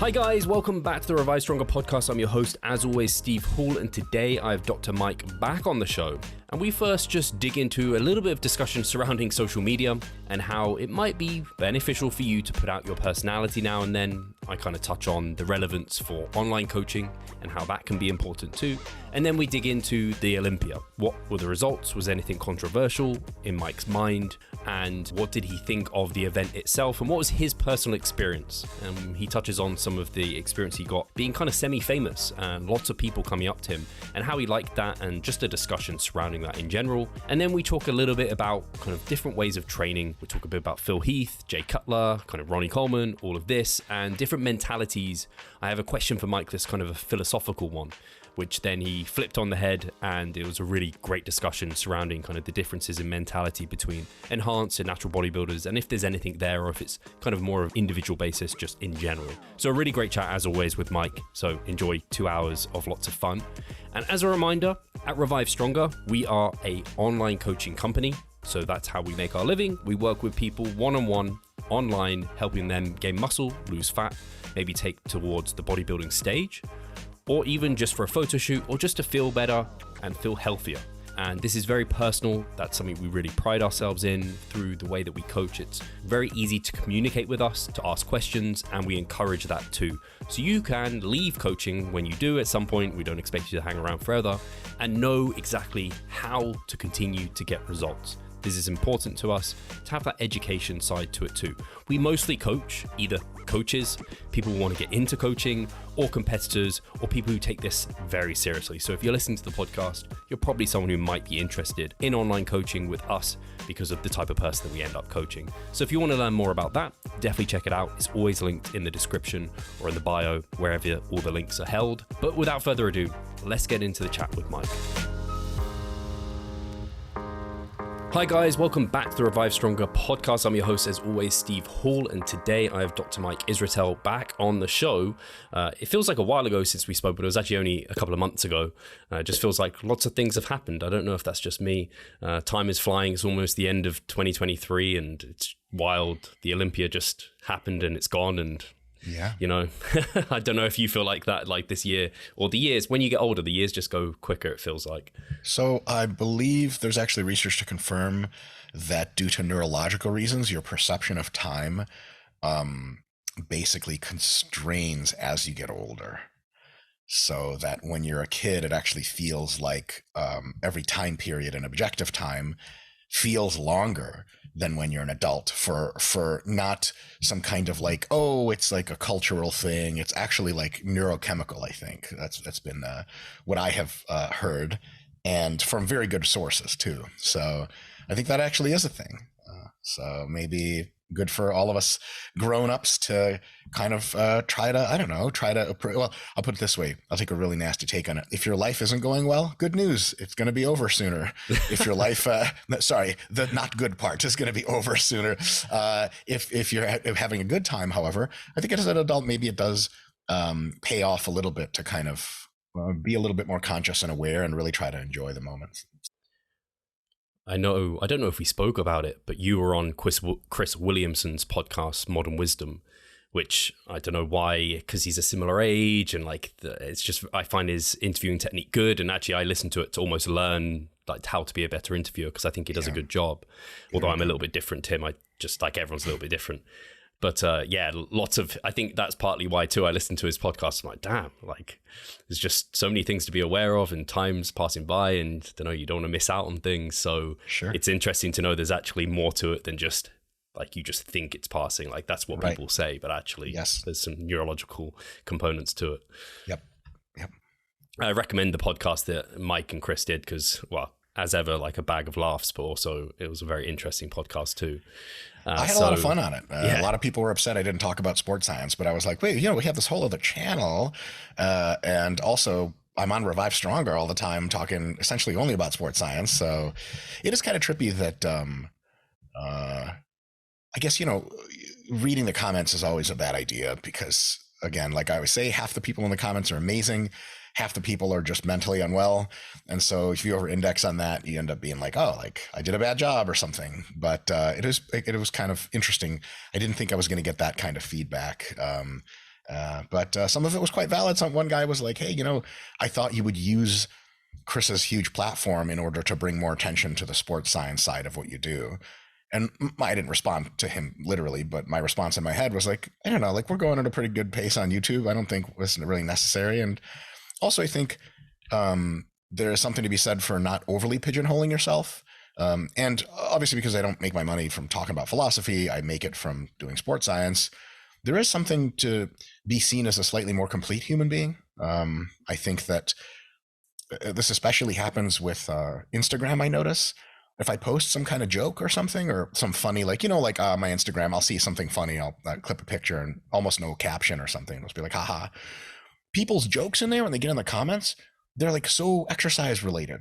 Hi guys, welcome back to the Revive Stronger podcast. I'm your host, as always, Steve Hall, and today I have Dr. Mike back on the show. And we first just dig into a little bit of discussion surrounding social media and how it might be beneficial for you to put out your personality now and then. I kind of touch on the relevance for online coaching and how that can be important too. And then we dig into the Olympia. What were the results? Was anything controversial in Mike's mind? And what did he think of the event itself? And what was his personal experience? He touches on some of the experience he got being kind of semi-famous and lots of people coming up to him and how he liked that and just a discussion surrounding that in general. And then we talk a little bit about kind of different ways of training. We talk a bit about Phil Heath, Jay Cutler, kind of Ronnie Coleman, all of this, and different mentalities. I have a question for Mike that's kind of a philosophical one, which then he flipped on the head, and it was a really great discussion surrounding kind of the differences in mentality between enhanced and natural bodybuilders, and if there's anything there, or if it's kind of more of an individual basis just in general. So a really great chat as always with Mike, so enjoy 2 hours of lots of fun. And as a reminder, at Revive Stronger, we are an online coaching company, so that's how we make our living. We work with people one-on-one, online, helping them gain muscle, lose fat, maybe take towards the bodybuilding stage, or even just for a photo shoot, or just to feel better and feel healthier. And this is very personal. That's something we really pride ourselves in through the way that we coach. It's very easy to communicate with us, to ask questions, and we encourage that too. So you can leave coaching when you do at some point. We don't expect you to hang around forever, and know exactly how to continue to get results. This is important to us to have that education side to it too. We mostly coach either coaches, people who want to get into coaching, or competitors, or people who take this very seriously. So if you're listening to the podcast, you're probably someone who might be interested in online coaching with us because of the type of person that we end up coaching. So if you want to learn more about that, definitely check it out. It's always linked in the description or in the bio, wherever all the links are held. But without further ado, let's get into the chat with Mike. Hi guys, welcome back to the Revive Stronger podcast. I'm your host, as always, Steve Hall, and today I have Dr. Mike Israetel back on the show. It feels like a while ago since we spoke, but it was actually only a couple of months ago. It just feels like lots of things have happened. I don't know if that's just me. Time is flying. It's almost the end of 2023, and it's wild. The Olympia just happened and it's gone, and yeah, you know, I don't know if you feel like that, like this year or the years, when you get older, the years just go quicker, it feels like. So I believe there's actually research to confirm that due to neurological reasons, your perception of time basically constrains as you get older. So that when you're a kid, it actually feels like every time period in objective time feels longer than when you're an adult, for not some kind of like, oh, it's like a cultural thing. It's actually like neurochemical, I think. That's been what I have heard, and from very good sources too. So I think that actually is a thing. So maybe good for all of us grown-ups to kind of well, I'll put it this way. I'll take a really nasty take on it. If your life isn't going well, good news. It's going to be over sooner. If your life, the not good part is going to be over sooner. If you're having a good time, however, I think as an adult, maybe it does pay off a little bit to kind of be a little bit more conscious and aware and really try to enjoy the moments. I don't know if we spoke about it, but you were on Chris Williamson's podcast, Modern Wisdom, which I don't know why, because he's a similar age, and like it's just, I find his interviewing technique good, and actually I listen to it to almost learn like how to be a better interviewer, because I think he does a good job. Although I'm a little bit different to him, I just, like, everyone's a little bit different. But yeah, I think that's partly why too, I listen to his podcast. I'm like, damn, like there's just so many things to be aware of, and time's passing by, and you don't want to miss out on things. So sure, it's interesting to know there's actually more to it than just like you just think it's passing. Like that's what people say, but actually there's some neurological components to it. Yep. I recommend the podcast that Mike and Chris did because, well, as ever, like a bag of laughs, but also it was a very interesting podcast too. I had a lot of fun on it. A lot of people were upset I didn't talk about sports science, but I was like, wait, we have this whole other channel. And also I'm on Revive Stronger all the time, talking essentially only about sports science. So it is kind of trippy that, I guess, reading the comments is always a bad idea because, again, like I always say, half the people in the comments are amazing. Half the people are just mentally unwell. And so if you over index on that, you end up being like, oh, like I did a bad job or something. But it was kind of interesting. I didn't think I was going to get that kind of feedback. But some of it was quite valid. One guy was like, hey, I thought you would use Chris's huge platform in order to bring more attention to the sports science side of what you do. And I didn't respond to him literally, but my response in my head was like, I don't know, like we're going at a pretty good pace on YouTube. I don't think it's really necessary. And also I think there is something to be said for not overly pigeonholing yourself. And obviously because I don't make my money from talking about philosophy, I make it from doing sports science. There is something to be seen as a slightly more complete human being. I think that this especially happens with Instagram, I notice. If I post some kind of joke or something, or some funny, like, my Instagram, I'll see something funny, I'll clip a picture and almost no caption or something. It'll just be like, haha. People's jokes in there, when they get in the comments, they're like so exercise related.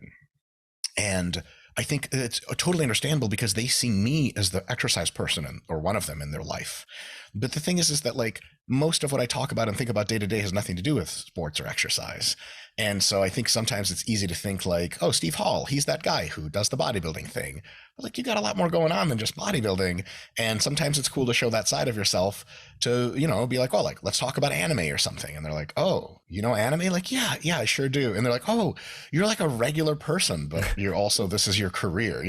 And I think it's totally understandable because they see me as the exercise person or one of them in their life. But the thing is that like most of what I talk about and think about day to day has nothing to do with sports or exercise. And so I think sometimes it's easy to think like, oh, Steve Hall, he's that guy who does the bodybuilding thing. But like you got a lot more going on than just bodybuilding. And sometimes it's cool to show that side of yourself to, be like, oh, like, let's talk about anime or something. And they're like, oh, anime? Like, yeah, I sure do. And they're like, oh, you're like a regular person, but you're also, this is your career.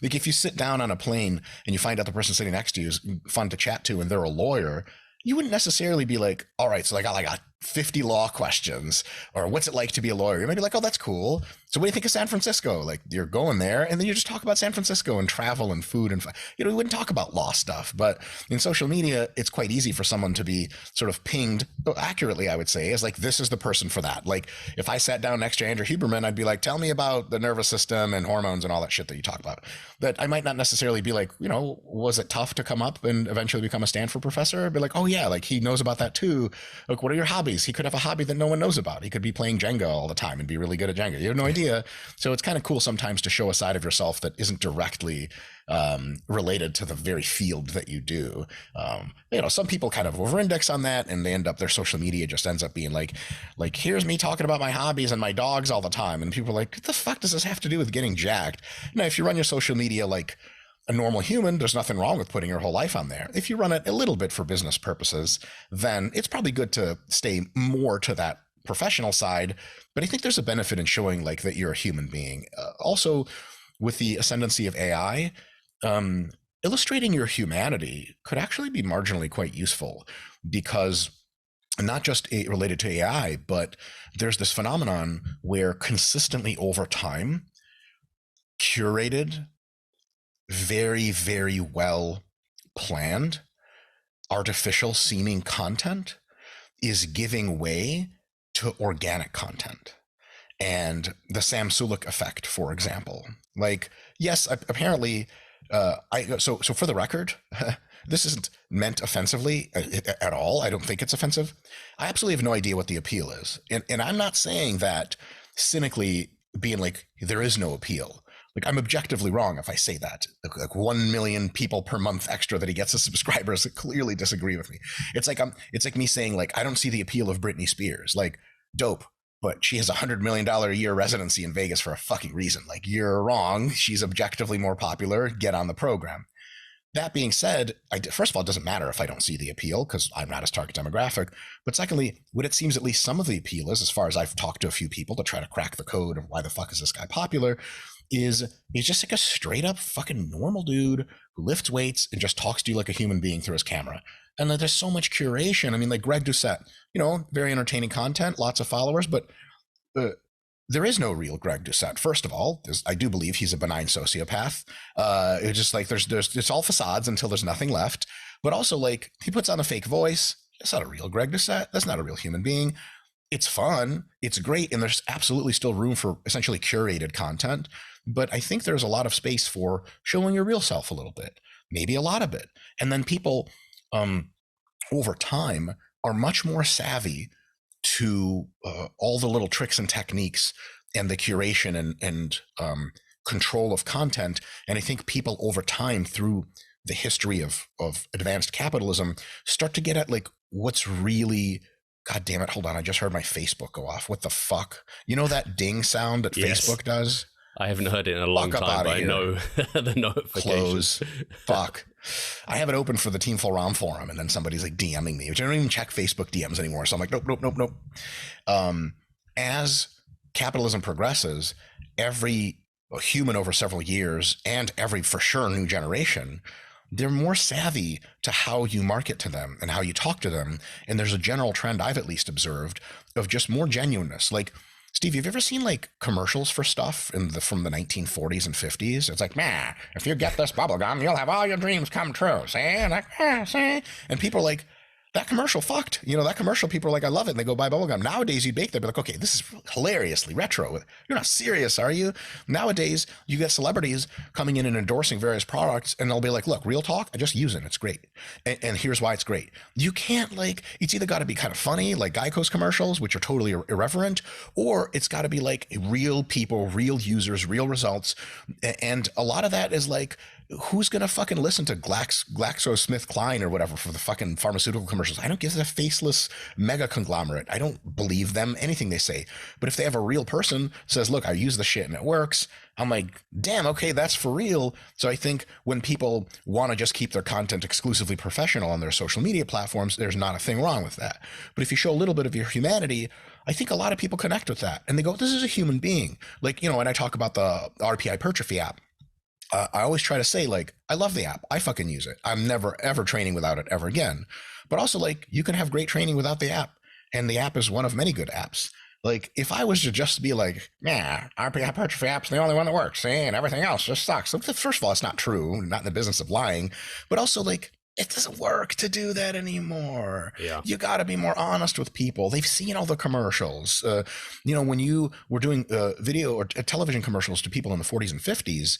Like if you sit down on a plane and you find out the person sitting next to you is fun to chat to and they're a lawyer, you wouldn't necessarily be like, all right, so I got like 50 law questions, or what's it like to be a lawyer? You might be like, oh, that's cool. So what do you think of San Francisco? Like you're going there and then you just talk about San Francisco and travel and food and, we wouldn't talk about law stuff. But in social media, it's quite easy for someone to be sort of pinged accurately, I would say, as like, this is the person for that. Like if I sat down next to Andrew Huberman, I'd be like, tell me about the nervous system and hormones and all that shit that you talk about. That I might not necessarily be like, was it tough to come up and eventually become a Stanford professor? I'd be like, oh yeah, like he knows about that too. Like, what are your hobbies? He could have a hobby that no one knows about. He could be playing Jenga all the time and be really good at Jenga. You have no idea. So it's kind of cool sometimes to show a side of yourself that isn't directly related to the very field that you do. Some people kind of over-index on that, and they end up, their social media just ends up being like here's me talking about my hobbies and my dogs all the time, and people are like, what the fuck does this have to do with getting jacked? Now, if you run your social media like a normal human, there's nothing wrong with putting your whole life on there. If you run it a little bit for business purposes, then it's probably good to stay more to that professional side. But I think there's a benefit in showing like that you're a human being. Also, with the ascendancy of AI, illustrating your humanity could actually be marginally quite useful, because not just related to AI, but there's this phenomenon where consistently over time, curated, very, very well planned, artificial seeming content is giving way to organic content. And the Sam Sulek effect, for example, like, yes, apparently, so for the record, this isn't meant offensively at all. I don't think it's offensive. I absolutely have no idea what the appeal is. And I'm not saying that cynically, being like, there is no appeal. Like, I'm objectively wrong if I say that. Like 1 million people per month extra that he gets as subscribers that clearly disagree with me. It's like me saying, like, I don't see the appeal of Britney Spears. Like, dope, but she has $100 million a year residency in Vegas for a fucking reason. Like, you're wrong. She's objectively more popular. Get on the program. That being said, first of all, it doesn't matter if I don't see the appeal because I'm not his target demographic. But secondly, what it seems at least some of the appeal is, as far as I've talked to a few people to try to crack the code of why the fuck is this guy popular, is he's just like a straight up fucking normal dude who lifts weights and just talks to you like a human being through his camera. And there's so much curation. I mean, like Greg Doucette, very entertaining content, lots of followers, but there is no real Greg Doucette. First of all, I do believe he's a benign sociopath. It's just like it's all facades until there's nothing left. But also, like, he puts on a fake voice. That's not a real Greg Doucette. That's not a real human being. It's fun. It's great. And there's absolutely still room for essentially curated content. But I think there's a lot of space for showing your real self a little bit, maybe a lot of it. And then people over time are much more savvy to all the little tricks and techniques and the curation and control of content. And I think people over time, through the history of advanced capitalism, start to get at like what's really, God damn it, hold on, I just heard my Facebook go off. What the fuck? You know that ding sound that Yes. Facebook does? I haven't heard it in a long Fuck up time, outta but I here. know the notifications. Close. Fuck. I have it open for the Team Full Rom forum, and then somebody's like DMing me, which I don't even check Facebook DMs anymore. So I'm like, nope. As capitalism progresses, every human over several years and every, for sure, new generation, they're more savvy to how you market to them and how you talk to them. And there's a general trend I've at least observed of just more genuineness. Like, Steve, you've ever seen like commercials for stuff from the 1940s and 50s? It's like, man, if you get this bubble gum, you'll have all your dreams come true. See? Like, see? And people are like, that commercial fucked. That commercial, people are like, I love it. And they go buy bubblegum. Nowadays, you'd bake them, be like, okay, this is hilariously retro. You're not serious, are you? Nowadays, you get celebrities coming in and endorsing various products, and they'll be like, look, real talk, I just use it. It's great. And here's why it's great. You can't it's either got to be kind of funny, like Geico's commercials, which are totally irreverent, or it's got to be like real people, real users, real results. And a lot of that is like, who's going to fucking listen to GlaxoSmithKline or whatever for the fucking pharmaceutical commercials? I don't give a faceless mega conglomerate. I don't believe them, anything they say. But if they have a real person says, look, I use the shit and it works, I'm like, damn, okay, that's for real. So I think when people want to just keep their content exclusively professional on their social media platforms, there's not a thing wrong with that. But if you show a little bit of your humanity, I think a lot of people connect with that. And they go, this is a human being. Like, and I talk about the RPI Hypertrophy app. I always try to say, like, I love the app. I fucking use it. I'm never, ever training without it ever again. But also, like, you can have great training without the app. And the app is one of many good apps. Like, if I was to just be like, yeah, RPI Hypertrophy app's the only one that works, and everything else just sucks. Like, first of all, it's not true. I'm not in the business of lying. But also, like, it doesn't work to do that anymore. Yeah. You got to be more honest with people. They've seen all the commercials. When you were doing video or television commercials to people in the 40s and 50s,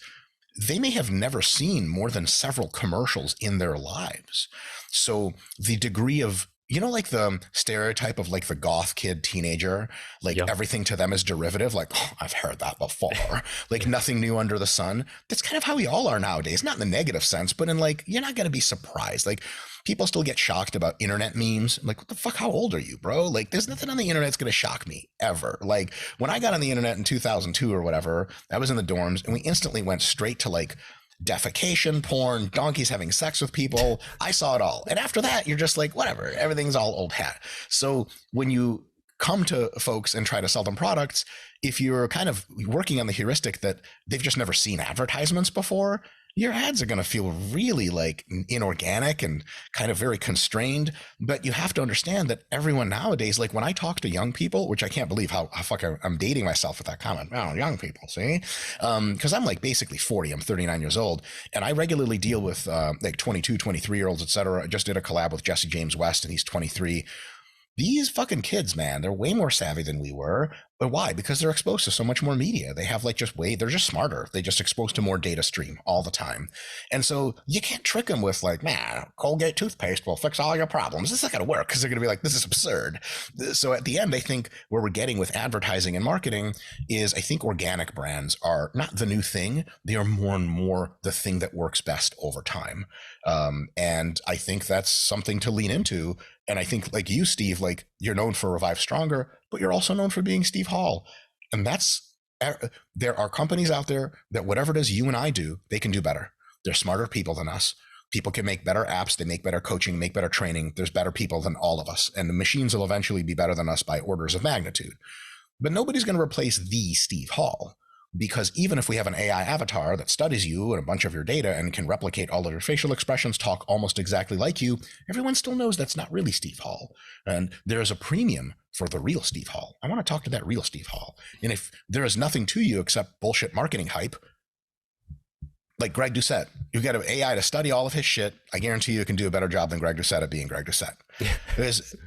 they may have never seen more than several commercials in their lives. So the degree of, like the stereotype of like the goth kid teenager, like everything to them is derivative. Like, oh, I've heard that before. Like nothing new under the sun. That's kind of how we all are nowadays. Not in the negative sense, but in like, you're not going to be surprised. Like people still get shocked about internet memes. Like, what the fuck? How old are you, bro? Like there's nothing on the internet that's going to shock me ever. Like when I got on the internet in 2002 or whatever, I was in the dorms and we instantly went straight to like defecation porn, donkeys having sex with people. I saw it all. And after that, you're just like, whatever, everything's all old hat. So when you come to folks and try to sell them products, if you're kind of working on the heuristic that they've just never seen advertisements before, your ads are going to feel really like inorganic and kind of very constrained. But you have to understand that everyone nowadays, like when I talk to young people, which I can't believe how fucking I'm dating myself with that comment. Oh, young people, see? Because I'm like basically 40, I'm 39 years old. And I regularly deal with like 22, 23-year-olds, et cetera. I just did a collab with Jesse James West and he's 23. These fucking kids, man, they're way more savvy than we were. But why? Because they're exposed to so much more media. They have like they're just smarter. They just exposed to more data stream all the time. And so you can't trick them with like, man, Colgate toothpaste will fix all your problems. This is not going to work because they're going to be like, this is absurd. So at the end, I think where we're getting with advertising and marketing is I think organic brands are not the new thing. They are more and more the thing that works best over time. And I think that's something to lean into. And I think like you, Steve, like you're known for Revive Stronger, but you're also known for being Steve Hall. And there are companies out there that whatever it is you and I do, they can do better. They're smarter people than us. People can make better apps. They make better coaching, make better training. There's better people than all of us. And the machines will eventually be better than us by orders of magnitude. But nobody's going to replace the Steve Hall. Because even if we have an AI avatar that studies you and a bunch of your data and can replicate all of your facial expressions, talk almost exactly like you, everyone still knows that's not really Steve Hall. And there is a premium for the real Steve Hall. I want to talk to that real Steve Hall. And if there is nothing to you except bullshit marketing hype, like Greg Doucette, you get an AI to study all of his shit. I guarantee you can do a better job than Greg Doucette at being Greg Doucette.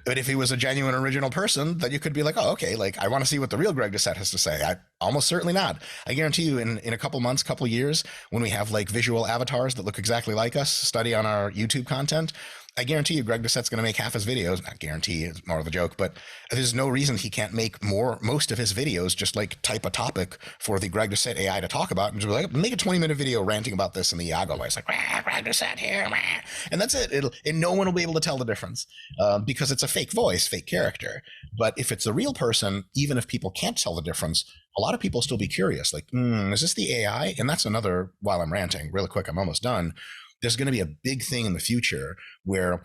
But if he was a genuine original person, then you could be like, oh, okay, like I want to see what the real Greg Doucette has to say. I almost certainly not. I guarantee you in a couple months, couple years, when we have like visual avatars that look exactly like us, study on our YouTube content, I guarantee you Greg Doucette's going to make half his videos. Not guarantee, it's more of a joke, but there's no reason he can't make most of his videos just like type a topic for the Greg Doucette AI to talk about and just be like, make a 20-minute video ranting about this in the Iago way. It's like, Greg Doucette here, and that's it. And no one will be able to tell the difference because it's a fake voice, fake character. But if it's a real person, even if people can't tell the difference, a lot of people still be curious, like, is this the AI? And that's another, while I'm ranting really quick, I'm almost done. There's going to be a big thing in the future where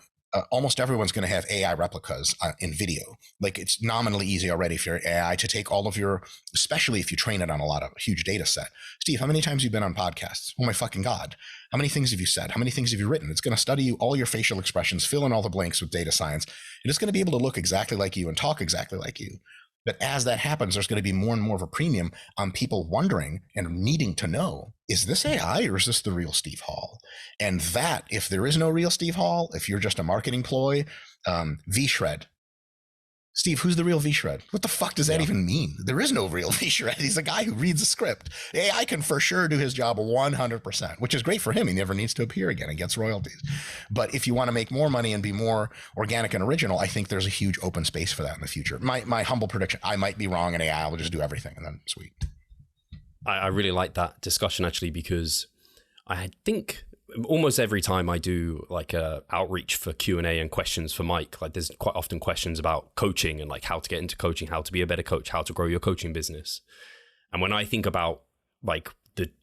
almost everyone's going to have AI replicas in video. Like it's nominally easy already for your AI to take all of your, especially if you train it on a huge data set. Steve, how many times have you been on podcasts? Oh my fucking God. How many things have you said? How many things have you written? It's going to study you, all your facial expressions, fill in all the blanks with data science. And it's going to be able to look exactly like you and talk exactly like you. But as that happens, there's going to be more and more of a premium on people wondering and needing to know, is this AI or is this the real Steve Hall? And that, if there is no real Steve Hall, if you're just a marketing ploy, V-Shred. Steve, who's the real V-Shred? What the fuck does that even mean? There is no real V-Shred. He's a guy who reads a script. AI can for sure do his job 100%, which is great for him. He never needs to appear again and gets royalties. But if you want to make more money and be more organic and original, I think there's a huge open space for that in the future. My humble prediction, I might be wrong and AI will just do everything and then sweet. I really like that discussion actually, because I think almost every time I do like a outreach for Q&A and questions for Mike, like there's quite often questions about coaching and like how to get into coaching, how to be a better coach, how to grow your coaching business. And when I think about like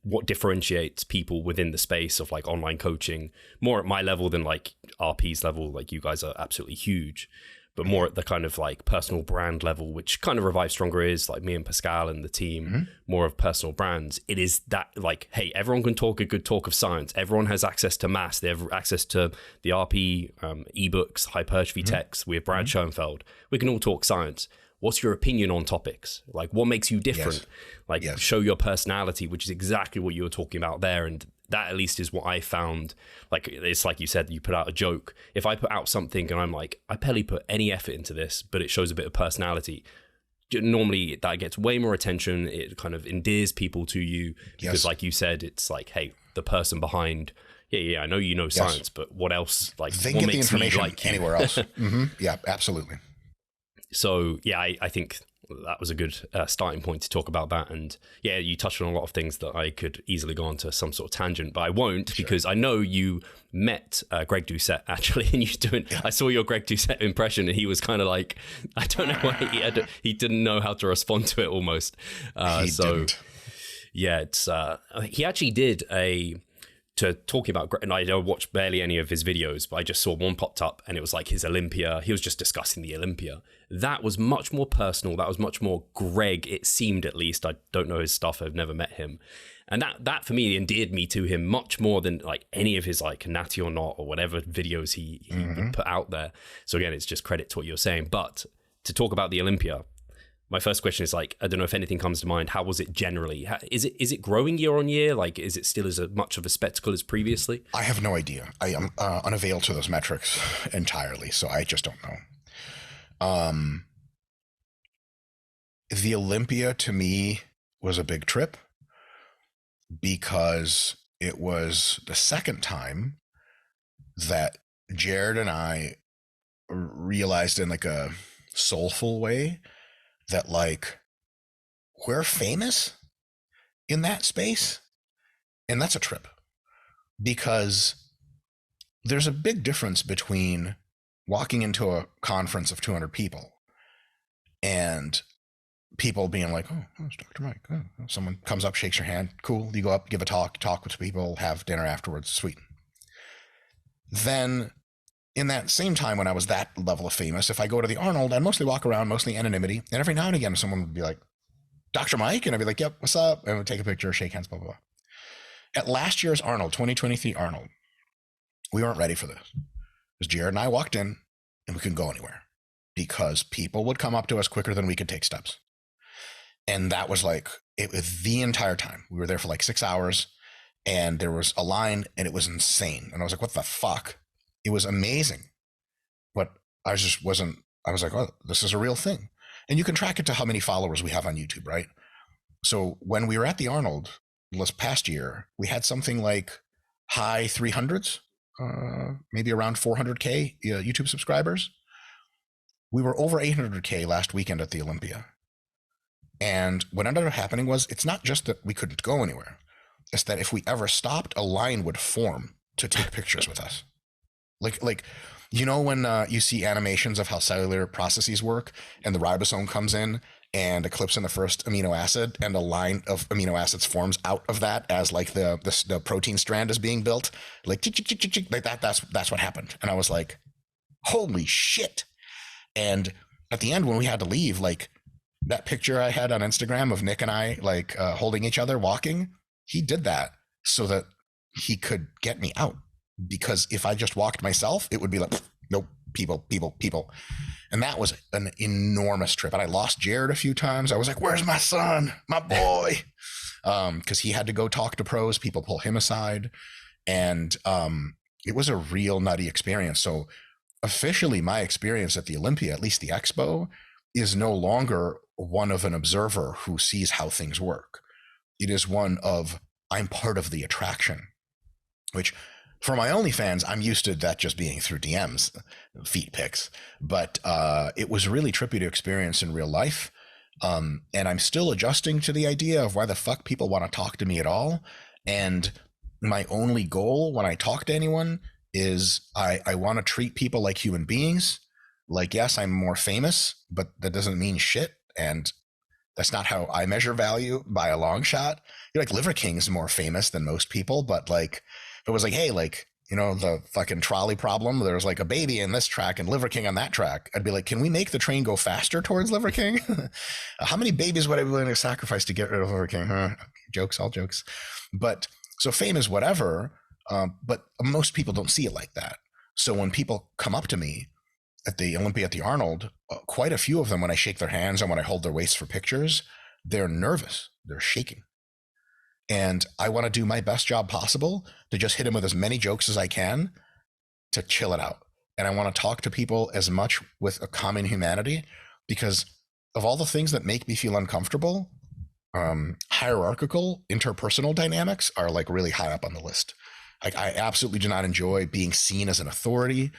what differentiates people within the space of like online coaching, more at my level than like RP's level, like you guys are absolutely huge, but more at the kind of like personal brand level, which kind of Revive Stronger is, like me and Pascal and the team, more of personal brands. It is that like, hey, everyone can talk a good talk of science. Everyone has access to mass. They have access to the RP ebooks, hypertrophy techs. We have Brad Schoenfeld. We can all talk science. What's your opinion on topics? Like what makes you different? Like show your personality, which is exactly what you were talking about there. And that at least is what I found. Like, it's like you said, you put out a joke. If I put out something and I'm like, I barely put any effort into this, but it shows a bit of personality, normally that gets way more attention. It kind of endears people to you because like you said, it's like, hey, the person behind, I know you know science, but what else? Like they what get makes the information me like anywhere else. Yeah, absolutely. So yeah, I think that was a good starting point to talk about that. And yeah, you touched on a lot of things that I could easily go on to some sort of tangent, but I won't because I know you met Greg Doucette actually, and you're doing. I saw your Greg Doucette impression, and he was kind of like, I don't know why he didn't know how to respond to it almost. He didn't. Yeah, it's he actually did to talking about, and I don't watch barely any of his videos, but I just saw one popped up and it was like his Olympia. He was just discussing the Olympia. That was much more personal. That was much more Greg, it seemed at least. I don't know his stuff. I've never met him. And that for me endeared me to him much more than like any of his like natty or not or whatever videos he would put out there. So again, it's just credit to what you're saying. But to talk about the Olympia, my first question is like, I don't know if anything comes to mind. How was it generally? Is it growing year on year? Like, is it still as much of a spectacle as previously? I have no idea. I am unavailed to those metrics entirely, so I just don't know. The Olympia to me was a big trip because it was the second time that Jared and I realized in like a soulful way that like we're famous in that space. And that's a trip because there's a big difference between walking into a conference of 200 people and people being like, oh, it's Dr. Mike. Oh, someone comes up, shakes your hand. Cool. You go up, give a talk with people, have dinner afterwards. Sweet. Then in that same time when I was that level of famous, if I go to the Arnold, I'd mostly walk around, mostly anonymity. And every now and again, someone would be like, Dr. Mike? And I'd be like, yep, what's up? And we'd take a picture, shake hands, blah, blah, blah. At last year's Arnold, 2023 Arnold, we weren't ready for this. Because Jared and I walked in and we couldn't go anywhere because people would come up to us quicker than we could take steps. And that was like, it was the entire time. We were there for like 6 hours and there was a line and it was insane. And I was like, what the fuck? It was amazing. But I was like, oh, this is a real thing. And you can track it to how many followers we have on YouTube, right? So when we were at the Arnold this past year, we had something like high 300s maybe around 400K YouTube subscribers. We were over 800K last weekend at the Olympia. And what ended up happening was, it's not just that we couldn't go anywhere. It's that if we ever stopped, a line would form to take pictures with us. Like, you know, when you see animations of how cellular processes work and the ribosome comes in and it clips in the first amino acid and a line of amino acids forms out of that as like the protein strand is being built, like that. That's what happened. And I was like, holy shit. And at the end, when we had to leave, like that picture I had on Instagram of Nick and I like holding each other walking, he did that so that he could get me out. Because if I just walked myself, it would be like, nope, people. And that was an enormous trip. And I lost Jared a few times. I was like, where's my son, my boy? Because he had to go talk to pros. People pull him aside. And it was a real nutty experience. So officially, my experience at the Olympia, at least the expo, is no longer one of an observer who sees how things work. It is one of, I'm part of the attraction, which for my OnlyFans, I'm used to that just being through DMs, feet pics, but it was really trippy to experience in real life. And I'm still adjusting to the idea of why the fuck people want to talk to me at all. And my only goal when I talk to anyone is I want to treat people like human beings. Like, yes, I'm more famous, but that doesn't mean shit. And that's not how I measure value by a long shot. You're like, Liver King's more famous than most people, but like, it was like, hey, like, you know, the fucking trolley problem, there's like a baby in this track and Liver King on that track. I'd be like, can we make the train go faster towards Liver King? How many babies would I be willing to sacrifice to get rid of Liver King? Jokes, all jokes. But so fame is whatever, but most people don't see it like that. So when people come up to me at the Olympia, at the Arnold, quite a few of them, when I shake their hands and when I hold their waists for pictures, they're nervous, they're shaking. And I want to do my best job possible to just hit him with as many jokes as I can to chill it out. And I want to talk to people as much with a common humanity, because of all the things that make me feel uncomfortable, hierarchical interpersonal dynamics are like really high up on the list. I absolutely do not enjoy being seen as an authority,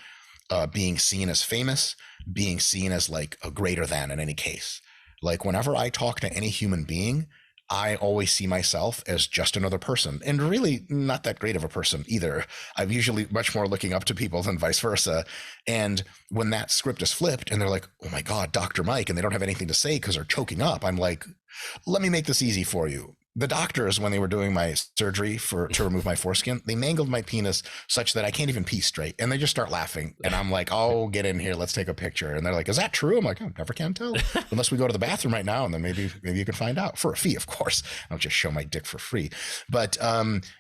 being seen as famous, being seen as like a greater than in any case. Like whenever I talk to any human being, I always see myself as just another person, and really not that great of a person either. I'm usually much more looking up to people than vice versa. And when that script is flipped and they're like, oh my God, Dr. Mike, and they don't have anything to say because they're choking up, I'm like, let me make this easy for you. The doctors, when they were doing my surgery to remove my foreskin, they mangled my penis such that I can't even pee straight. And they just start laughing. And I'm like, oh, get in here. Let's take a picture. And they're like, is that true? I'm like, I never can tell. Unless we go to the bathroom right now. And then maybe you can find out for a fee, of course. I don't just show my dick for free. But,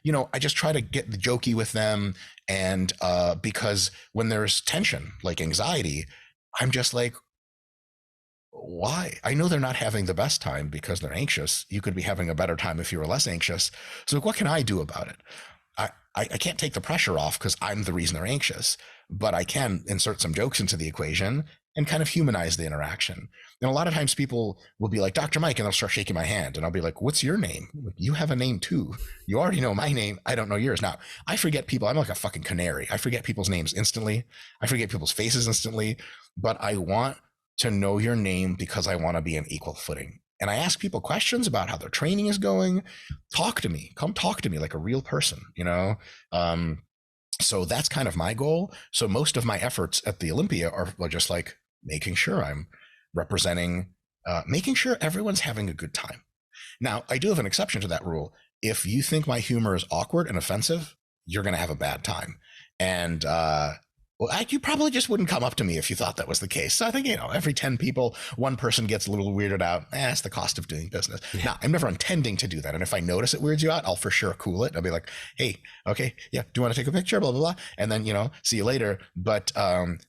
you know, I just try to get the jokey with them. And because when there's tension, like anxiety, I'm just like, why? I know they're not having the best time because they're anxious. You could be having a better time if you were less anxious. So what can I do about it? I can't take the pressure off because I'm the reason they're anxious, but I can insert some jokes into the equation and kind of humanize the interaction. And a lot of times people will be like, Dr. Mike, and they'll start shaking my hand. And I'll be like, what's your name? Like, you have a name too. You already know my name. I don't know yours. Now, I forget people. I'm like a fucking canary. I forget people's names instantly. I forget people's faces instantly, but I want to know your name because I want to be on equal footing. And I ask people questions about how their training is going. Talk to me. Come talk to me like a real person, you know? So that's kind of my goal. So most of my efforts at the Olympia are just like making sure I'm representing, making sure everyone's having a good time. Now, I do have an exception to that rule. If you think my humor is awkward and offensive, you're going to have a bad time. And, well, you probably just wouldn't come up to me if you thought that was the case. So I think, you know, every 10 people, one person gets a little weirded out. It's the cost of doing business. Yeah. Now, I'm never intending to do that. And if I notice it weirds you out, I'll for sure cool it. I'll be like, hey, okay, yeah, do you want to take a picture? Blah, blah, blah. And then, you know, see you later. But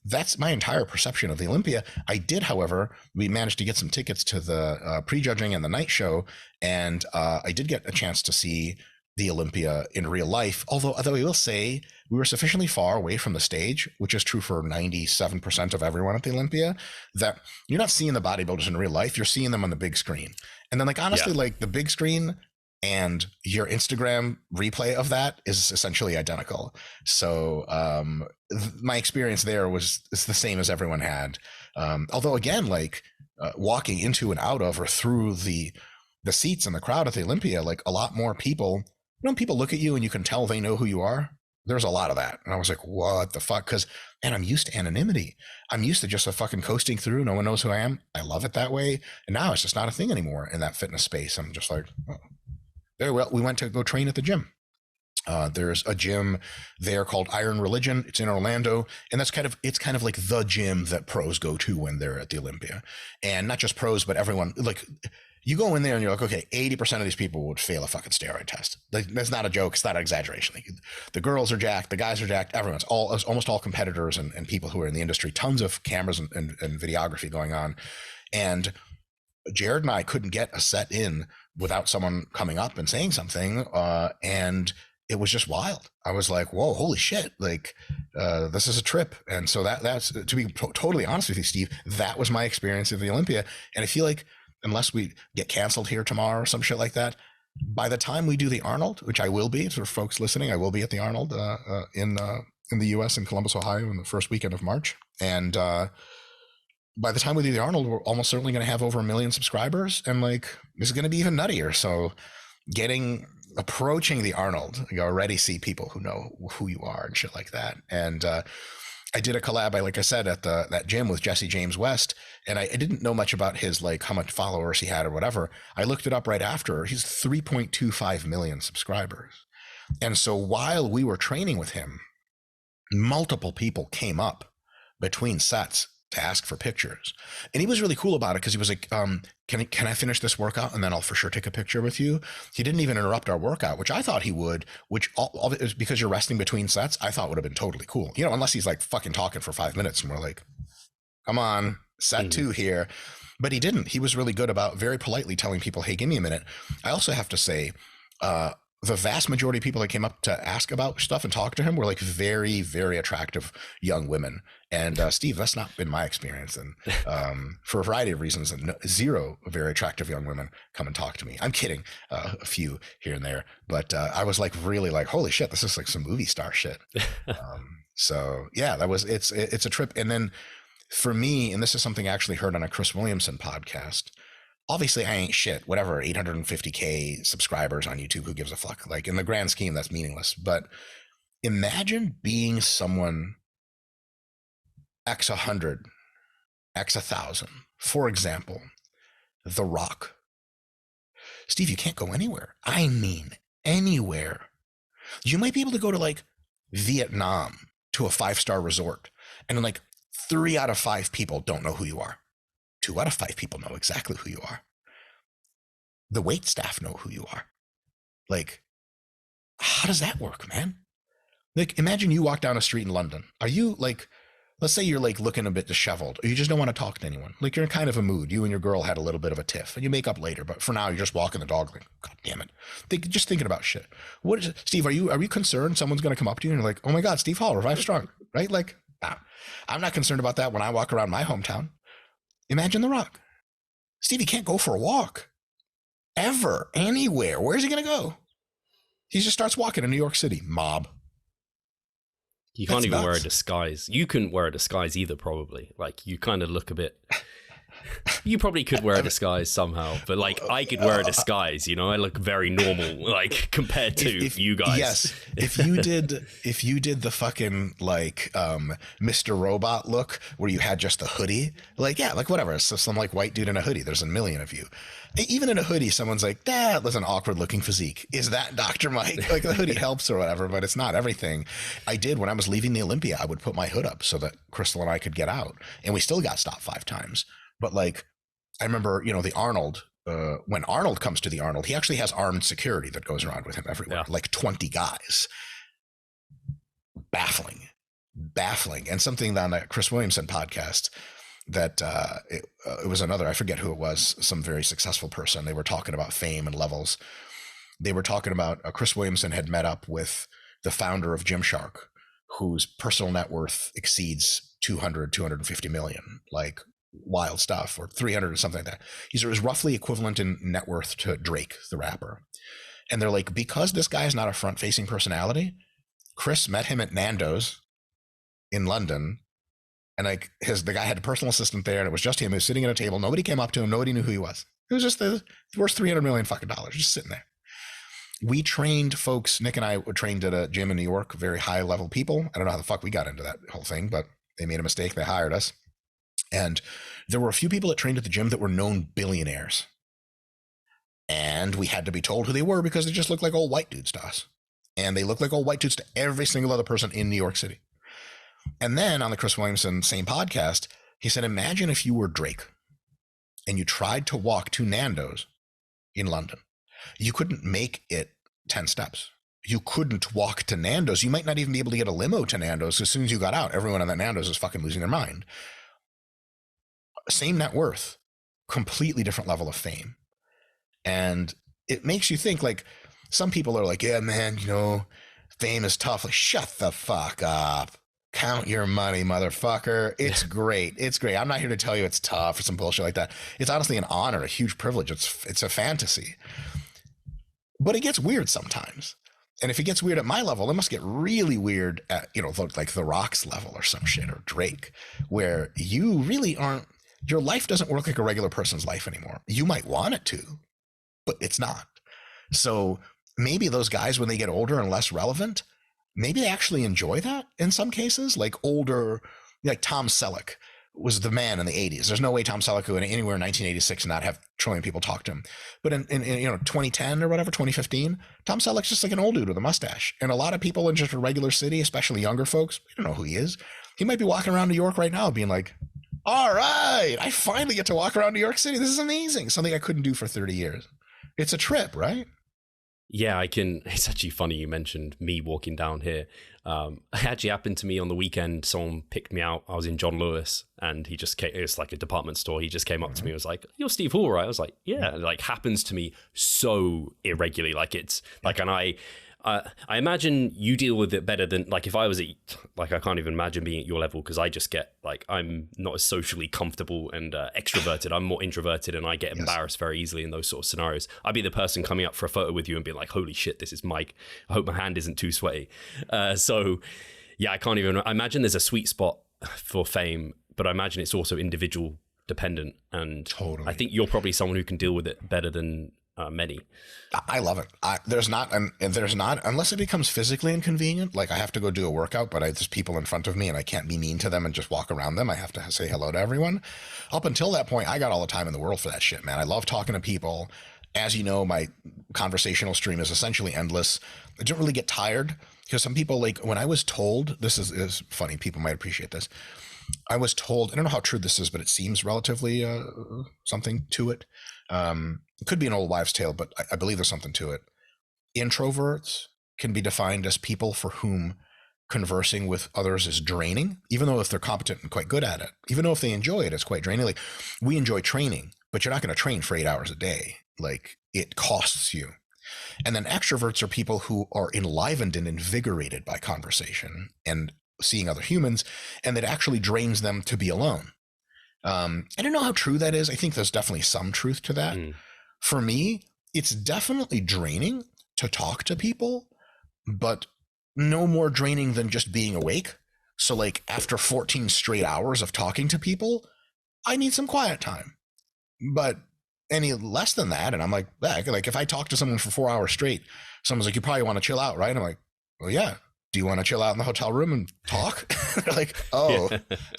that's my entire perception of the Olympia. I did, however, we managed to get some tickets to the prejudging and the night show. And I did get a chance to see the Olympia in real life. Although I will say we were sufficiently far away from the stage, which is true for 97% of everyone at the Olympia, that you're not seeing the bodybuilders in real life. You're seeing them on the big screen. And then like, honestly, like the big screen, and your Instagram replay of that is essentially identical. So my experience there it's the same as everyone had. Although again, like walking into and out of or through the seats in the crowd at the Olympia, like a lot more people, people look at you and you can tell they know who you are. There's a lot of that. And I was like, what the fuck? Because, man, I'm used to anonymity. I'm used to just a fucking coasting through. No one knows who I am. I love it that way. And now it's just not a thing anymore in that fitness space. I'm just like, oh. Very well. We went to go train at the gym. There's a gym there called Iron Religion. It's in Orlando. And it's kind of like the gym that pros go to when they're at the Olympia. And not just pros, but everyone, like, you go in there and you're like, okay, 80% of these people would fail a fucking steroid test. Like, that's not a joke. It's not an exaggeration. Like, the girls are jacked. The guys are jacked. Everyone's almost all competitors and people who are in the industry. Tons of cameras and videography going on. And Jared and I couldn't get a set in without someone coming up and saying something. And it was just wild. I was like, whoa, holy shit. Like, this is a trip. And so that's, to be totally honest with you, Steve, that was my experience at the Olympia. And I feel like, unless we get canceled here tomorrow or some shit like that, by the time we do the Arnold, which I will be, for folks listening, I will be at the Arnold in the US in Columbus, Ohio in the first weekend of March. And by the time we do the Arnold, we're almost certainly going to have over 1 million subscribers. And like, this is going to be even nuttier. So approaching the Arnold, you already see people who know who you are and shit like that. And I did a collab, like I said, at that gym with Jesse James West, and I didn't know much about his, like, how much followers he had or whatever. I looked it up right after. He's 3.25 million subscribers. And so while we were training with him, multiple people came up between sets to ask for pictures. And he was really cool about it because he was like, can I finish this workout and then I'll for sure take a picture with you? He didn't even interrupt our workout, which I thought he would, which all is because you're resting between sets, I thought would have been totally cool. Unless he's like fucking talking for 5 minutes and we're like, come on, set 2 here. But he didn't. He was really good about very politely telling people, hey, give me a minute. I also have to say, the vast majority of people that came up to ask about stuff and talk to him were like very, very attractive young women. And Steve, that's not been my experience. And for a variety of reasons, zero very attractive young women come and talk to me. I'm kidding, a few here and there. But I was like, really like, holy shit, this is like some movie star shit. So yeah, it's a trip. And then for me, and this is something I actually heard on a Chris Williamson podcast, obviously I ain't shit, whatever, 850K subscribers on YouTube, who gives a fuck? Like, in the grand scheme, that's meaningless. But imagine being someone X 100, X 1,000. For example, The Rock. Steve, you can't go anywhere. I mean, anywhere. You might be able to go to like Vietnam to a 5-star resort, and then like 3 out of 5 people don't know who you are. 2 out of 5 people know exactly who you are. The wait staff know who you are. Like, how does that work, man? Like, imagine you walk down a street in London. Are you like, let's say you're like looking a bit disheveled, or you just don't want to talk to anyone. Like, you're in kind of a mood. You and your girl had a little bit of a tiff, and you make up later. But for now, you're just walking the dog. Like, God damn it! Just thinking about shit. Steve? Are you concerned someone's going to come up to you and you're like, oh my God, Steve Hall, Revive Strong, right? Like, nah, I'm not concerned about that when I walk around my hometown. Imagine The Rock. Steve, he can't go for a walk ever, anywhere. Where's he going to go? He just starts walking in New York City. Mob. You can't even wear a disguise. You couldn't wear a disguise either, probably. Like, you kind of look a bit... You probably could wear a disguise somehow, but like, I could wear a disguise, I look very normal, like, compared to you guys. Yes. If you did the fucking like Mr. Robot look where you had just a hoodie, like, yeah, like whatever. So some like white dude in a hoodie, there's a million of you. Even in a hoodie, someone's like, that was an awkward looking physique. Is that Dr. Mike? Like, the hoodie helps or whatever, but it's not everything. I did, when I was leaving the Olympia, I would put my hood up so that Crystal and I could get out, and we still got stopped 5 times. But like, I remember, the Arnold, when Arnold comes to the Arnold, he actually has armed security that goes around with him everywhere, like 20 guys. Baffling. And something on a Chris Williamson podcast that it was another, I forget who it was, some very successful person. They were talking about fame and levels. They were talking about Chris Williamson had met up with the founder of Gymshark, whose personal net worth exceeds 250 million, like, wild stuff, or 300 or something like that. He was roughly equivalent in net worth to Drake, the rapper. And they're like, because this guy is not a front-facing personality, Chris met him at Nando's in London, and like the guy had a personal assistant there, and it was just him. He was sitting at a table. Nobody came up to him. Nobody knew who he was. It was just worth $300 million fucking dollars, just sitting there. We trained folks. Nick and I were trained at a gym in New York, very high level people. I don't know how the fuck we got into that whole thing, but they made a mistake. They hired us. And there were a few people that trained at the gym that were known billionaires. And we had to be told who they were because they just looked like old white dudes to us. And they looked like old white dudes to every single other person in New York City. And then on the Chris Williamson same podcast, he said, imagine if you were Drake and you tried to walk to Nando's in London. You couldn't make it 10 steps. You couldn't walk to Nando's. You might not even be able to get a limo to Nando's. As soon as you got out, everyone on that Nando's is fucking losing their mind. Same net worth, completely different level of fame. And it makes you think, like, some people are like, yeah, man, you know, fame is tough. Like, shut the fuck up. Count your money, motherfucker. It's great. It's great. I'm not here to tell you it's tough or some bullshit like that. It's honestly an honor, a huge privilege. It's a fantasy. But it gets weird sometimes. And if it gets weird at my level, it must get really weird at, you know, like The Rock's level or some shit, or Drake, where you really aren't, your life doesn't work like a regular person's life anymore. You might want it to, but it's not. So maybe those guys, when they get older and less relevant, maybe they actually enjoy that in some cases. Like older, like Tom Selleck was the man in the 80s. There's no way Tom Selleck would anywhere in 1986 not have a trillion people talk to him. But in 2010 or whatever, 2015, Tom Selleck's just like an old dude with a mustache. And a lot of people in just a regular city, especially younger folks, we don't know who he is. He might be walking around New York right now being like, all right, I finally get to walk around New York City. This is amazing. Something I couldn't do for 30 years. It's a trip, right? Yeah, it's actually funny you mentioned me walking down here. It actually happened to me on the weekend. Someone picked me out. I was in John Lewis, and he just came, it's like a department store. He just came up to me and was like, you're Steve Hall, right? I was like, yeah. It like happens to me so irregularly. Like it's like, and I imagine you deal with it better than, like, if I was at, like, I can't even imagine being at your level, because I just get, like, I'm not as socially comfortable and extroverted. I'm more introverted, and I get embarrassed very easily in those sort of scenarios. I'd be the person coming up for a photo with you and being like, holy shit, this is Mike. I hope my hand isn't too sweaty. So yeah, I imagine there's a sweet spot for fame, but I imagine it's also individual dependent. And totally. I think you're probably someone who can deal with it better than many. I love it. There's not, unless it becomes physically inconvenient, like I have to go do a workout, but there's people in front of me and I can't be mean to them and just walk around them. I have to say hello to everyone. Up until that point, I got all the time in the world for that shit, man. I love talking to people. As you know, my conversational stream is essentially endless. I don't really get tired, because some people, like, when I was told, this is funny, people might appreciate this. I was told, I don't know how true this is, but it seems relatively something to it. It could be an old wives' tale, but I believe there's something to it. Introverts can be defined as people for whom conversing with others is draining, even though if they're competent and quite good at it, even though if they enjoy it, it's quite draining. Like, we enjoy training, but you're not going to train for 8 hours a day. Like, it costs you. And then extroverts are people who are enlivened and invigorated by conversation and seeing other humans, and that actually drains them to be alone. I don't know how true that is. I think there's definitely some truth to that. For me, it's definitely draining to talk to people, but no more draining than just being awake. So like after 14 straight hours of talking to people, I need some quiet time. But any less than that, and I'm like, if I talk to someone for 4 hours straight, someone's like, you probably want to chill out, right? I'm like, well, yeah. Do you want to chill out in the hotel room and talk? They're like, oh,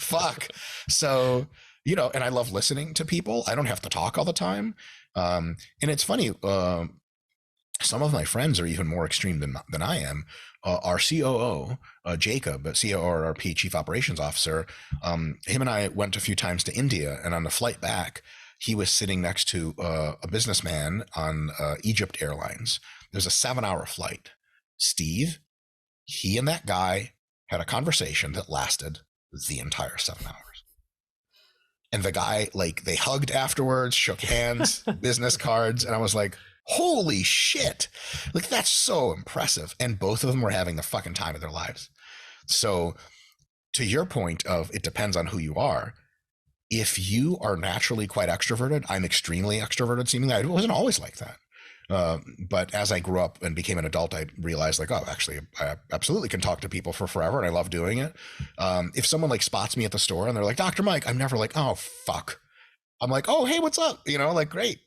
fuck. So, and I love listening to people. I don't have to talk all the time. And it's funny, some of my friends are even more extreme than I am. Our COO, Jacob, CORP, Chief Operations Officer, him and I went a few times to India, and on the flight back, he was sitting next to a businessman on Egypt Airlines. There's a 7-hour flight. Steve, he and that guy had a conversation that lasted the entire 7 hours. And the guy, like, they hugged afterwards, shook hands, business cards. And I was like, holy shit. Like, that's so impressive. And both of them were having the fucking time of their lives. So to your point of it depends on who you are. If you are naturally quite extroverted, I'm extremely extroverted seemingly. I wasn't always like that. But as I grew up and became an adult, I realized like, oh, actually, I absolutely can talk to people for forever, and I love doing it. If someone like spots me at the store and they're like, Dr. Mike, I'm never like, oh, fuck. I'm like, oh, hey, what's up? You know, like, great.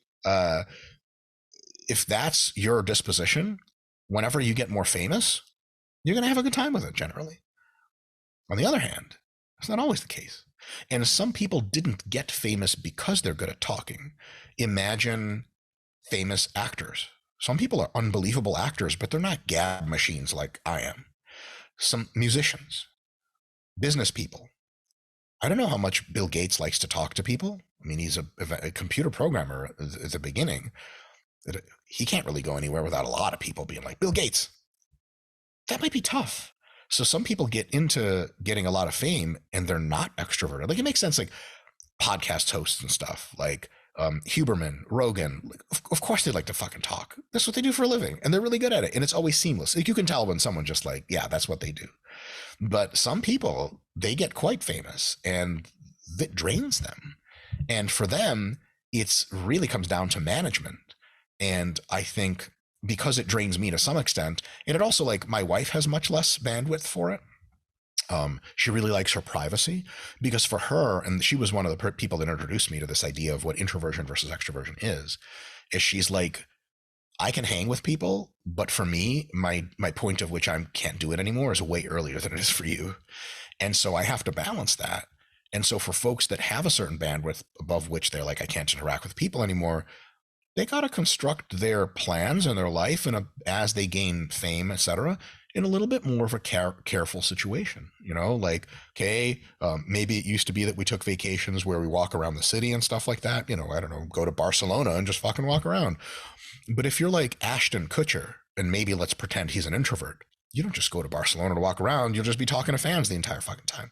If that's your disposition, whenever you get more famous, you're going to have a good time with it generally. On the other hand, it's not always the case. And some people didn't get famous because they're good at talking. Imagine famous actors. Some people are unbelievable actors, but they're not gab machines like I am. Some musicians, business people. I don't know how much Bill Gates likes to talk to people. I mean, he's a computer programmer at the beginning. He can't really go anywhere without a lot of people being like, Bill Gates. That might be tough. So some people get into getting a lot of fame and they're not extroverted. Like, it makes sense, like podcast hosts and stuff, like Huberman, Rogan. Like, of course they like to fucking talk. That's what they do for a living, and they're really good at it. And it's always seamless. Like, you can tell when someone just like, yeah, that's what they do. But some people, they get quite famous and that drains them. And for them, it's really comes down to management. And I think because it drains me to some extent, and it also, like, my wife has much less bandwidth for it. She really likes her privacy, because for her, and she was one of the people that introduced me to this idea of what introversion versus extroversion is she's like, I can hang with people, but for me, my point of which I can't do it anymore is way earlier than it is for you. And so I have to balance that. And so for folks that have a certain bandwidth above which they're like, I can't interact with people anymore, they got to construct their plans and their life as they gain fame, etc., in a little bit more of a careful situation. You know, like, okay, maybe it used to be that we took vacations where we walk around the city and stuff like that. You know, I don't know, go to Barcelona and just fucking walk around. But if you're like Ashton Kutcher, and maybe let's pretend he's an introvert, you don't just go to Barcelona to walk around. You'll just be talking to fans the entire fucking time.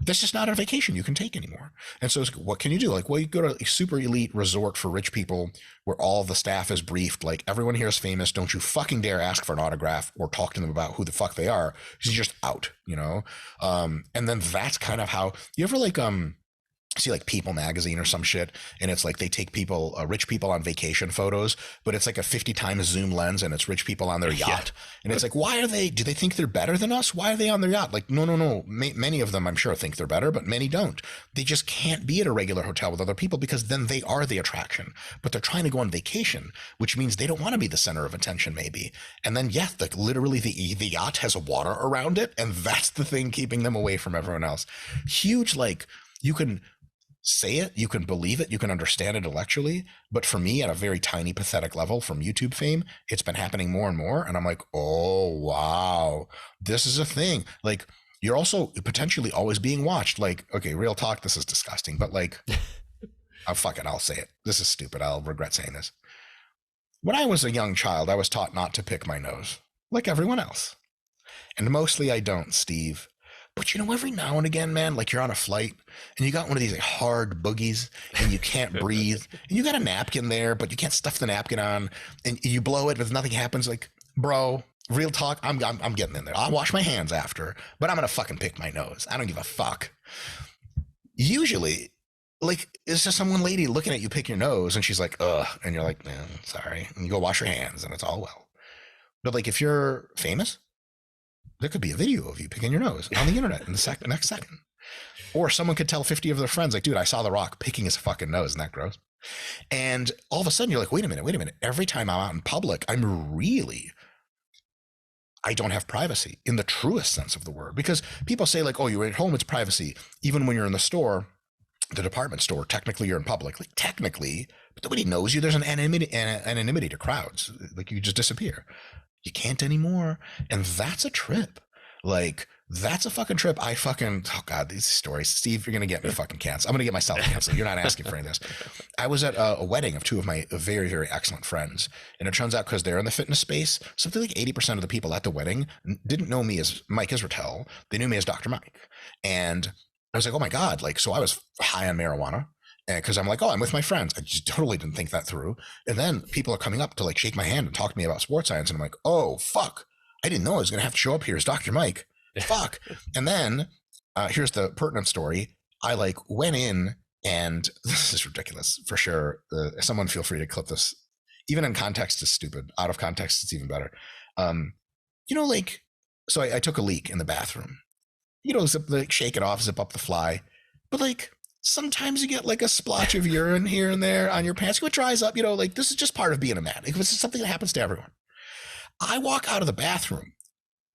That's just not a vacation you can take anymore. And so what can you do? Like, well, you go to a super elite resort for rich people where all the staff is briefed, like, everyone here is famous. Don't you fucking dare ask for an autograph or talk to them about who the fuck they are. You're just out, you know? And then that's kind of how you ever like, see like People magazine or some shit, and it's like they take people, rich people on vacation photos, but it's like a 50 times zoom lens, and it's rich people on their yacht. And it's like, do they think they're better than us? Why are they on their yacht? Like, no. Many of them, I'm sure, think they're better, but many don't. They just can't be at a regular hotel with other people, because then they are the attraction. But they're trying to go on vacation, which means they don't want to be the center of attention, maybe. And then, yeah, like literally the yacht has water around it, and that's the thing keeping them away from everyone else. Huge, like, you can say it, you can believe it, you can understand it intellectually, but for me, at a very tiny, pathetic level from YouTube fame, it's been happening more and more, and I'm like, oh wow, this is a thing. Like, you're also potentially always being watched. Like, okay, real talk, this is disgusting, but like, fuck it, I'll say it. This is stupid. I'll regret saying this. When I was a young child, I was taught not to pick my nose, like everyone else, and mostly I don't, Steve. But you know, every now and again, man, like you're on a flight and you got one of these like hard boogies and you can't breathe, and you got a napkin there, but you can't stuff the napkin on, and you blow it, but nothing happens. Like, bro, real talk, I'm getting in there. I'll wash my hands after, but I'm gonna fucking pick my nose. I don't give a fuck. Usually, like, it's just some lady looking at you pick your nose, and she's like, ugh, and you're like, man, sorry, and you go wash your hands, and it's all well. But like, if you're famous, there could be a video of you picking your nose on the internet in the next second. Or someone could tell 50 of their friends, like, dude, I saw The Rock picking his fucking nose. Isn't that gross? And all of a sudden you're like, wait a minute. Every time I'm out in public, I don't have privacy in the truest sense of the word. Because people say like, oh, you're at home, it's privacy. Even when you're in the store, the department store, technically you're in public. Like, technically, but nobody knows you. There's an anonymity to crowds. Like, you just disappear. You can't anymore. And that's a trip. Like, that's a fucking trip. Oh God, these stories. Steve, you're going to get me fucking canceled. I'm going to get myself canceled. You're not asking for any of this. I was at a wedding of two of my very, very excellent friends. And it turns out, because they're in the fitness space, something like 80% of the people at the wedding didn't know me as Mike Israetel. They knew me as Dr. Mike. And I was like, oh my God. Like, so I was high on marijuana. Because I'm like, oh, I'm with my friends. I just totally didn't think that through. And then people are coming up to like shake my hand and talk to me about sports science. And I'm like, oh, fuck. I didn't know I was going to have to show up here as Dr. Mike. Fuck. And then here's the pertinent story. I like went in, and this is ridiculous for sure. Someone feel free to clip this. Even in context is stupid. Out of context, it's even better. Like, so I took a leak in the bathroom. Shake it off, zip up the fly. But like, sometimes you get like a splotch of urine here and there on your pants. It dries up, this is just part of being a man. This is something that happens to everyone. I walk out of the bathroom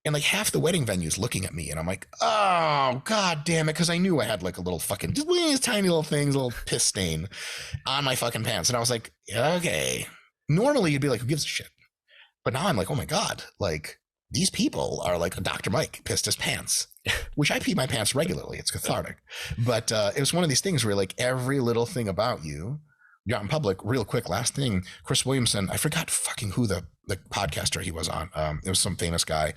and like half the wedding venue's looking at me and I'm like, oh, God damn it. Cause I knew I had like a little fucking, just these tiny little things, a little piss stain on my fucking pants. And I was like, okay. Normally you'd be like, who gives a shit? But now I'm like, oh my God, like these people are like Dr. Mike pissed his pants, which I pee my pants regularly. It's cathartic. But it was one of these things where like every little thing about you got in public. Real quick, last thing, Chris Williamson, I forgot fucking who the podcaster he was on. It was some famous guy.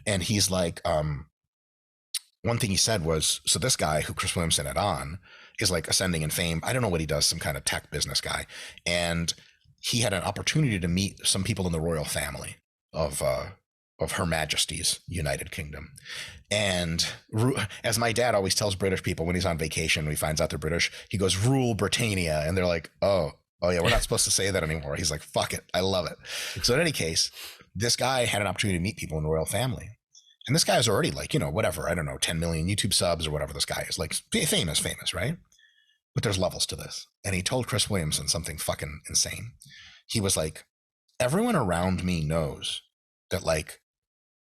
And he's like, one thing he said was, so this guy who Chris Williamson had on is like ascending in fame. I don't know what he does, some kind of tech business guy. And he had an opportunity to meet some people in the royal family of Her Majesty's United Kingdom. And as my dad always tells British people when he's on vacation, when he finds out they're British, he goes, rule Britannia. And they're like, oh yeah, we're not supposed to say that anymore. He's like, fuck it. I love it. So in any case, this guy had an opportunity to meet people in the royal family. And this guy is already like, whatever, I don't know, 10 million YouTube subs or whatever this guy is, like famous, right? But there's levels to this. And he told Chris Williamson something fucking insane. He was like, everyone around me knows that like,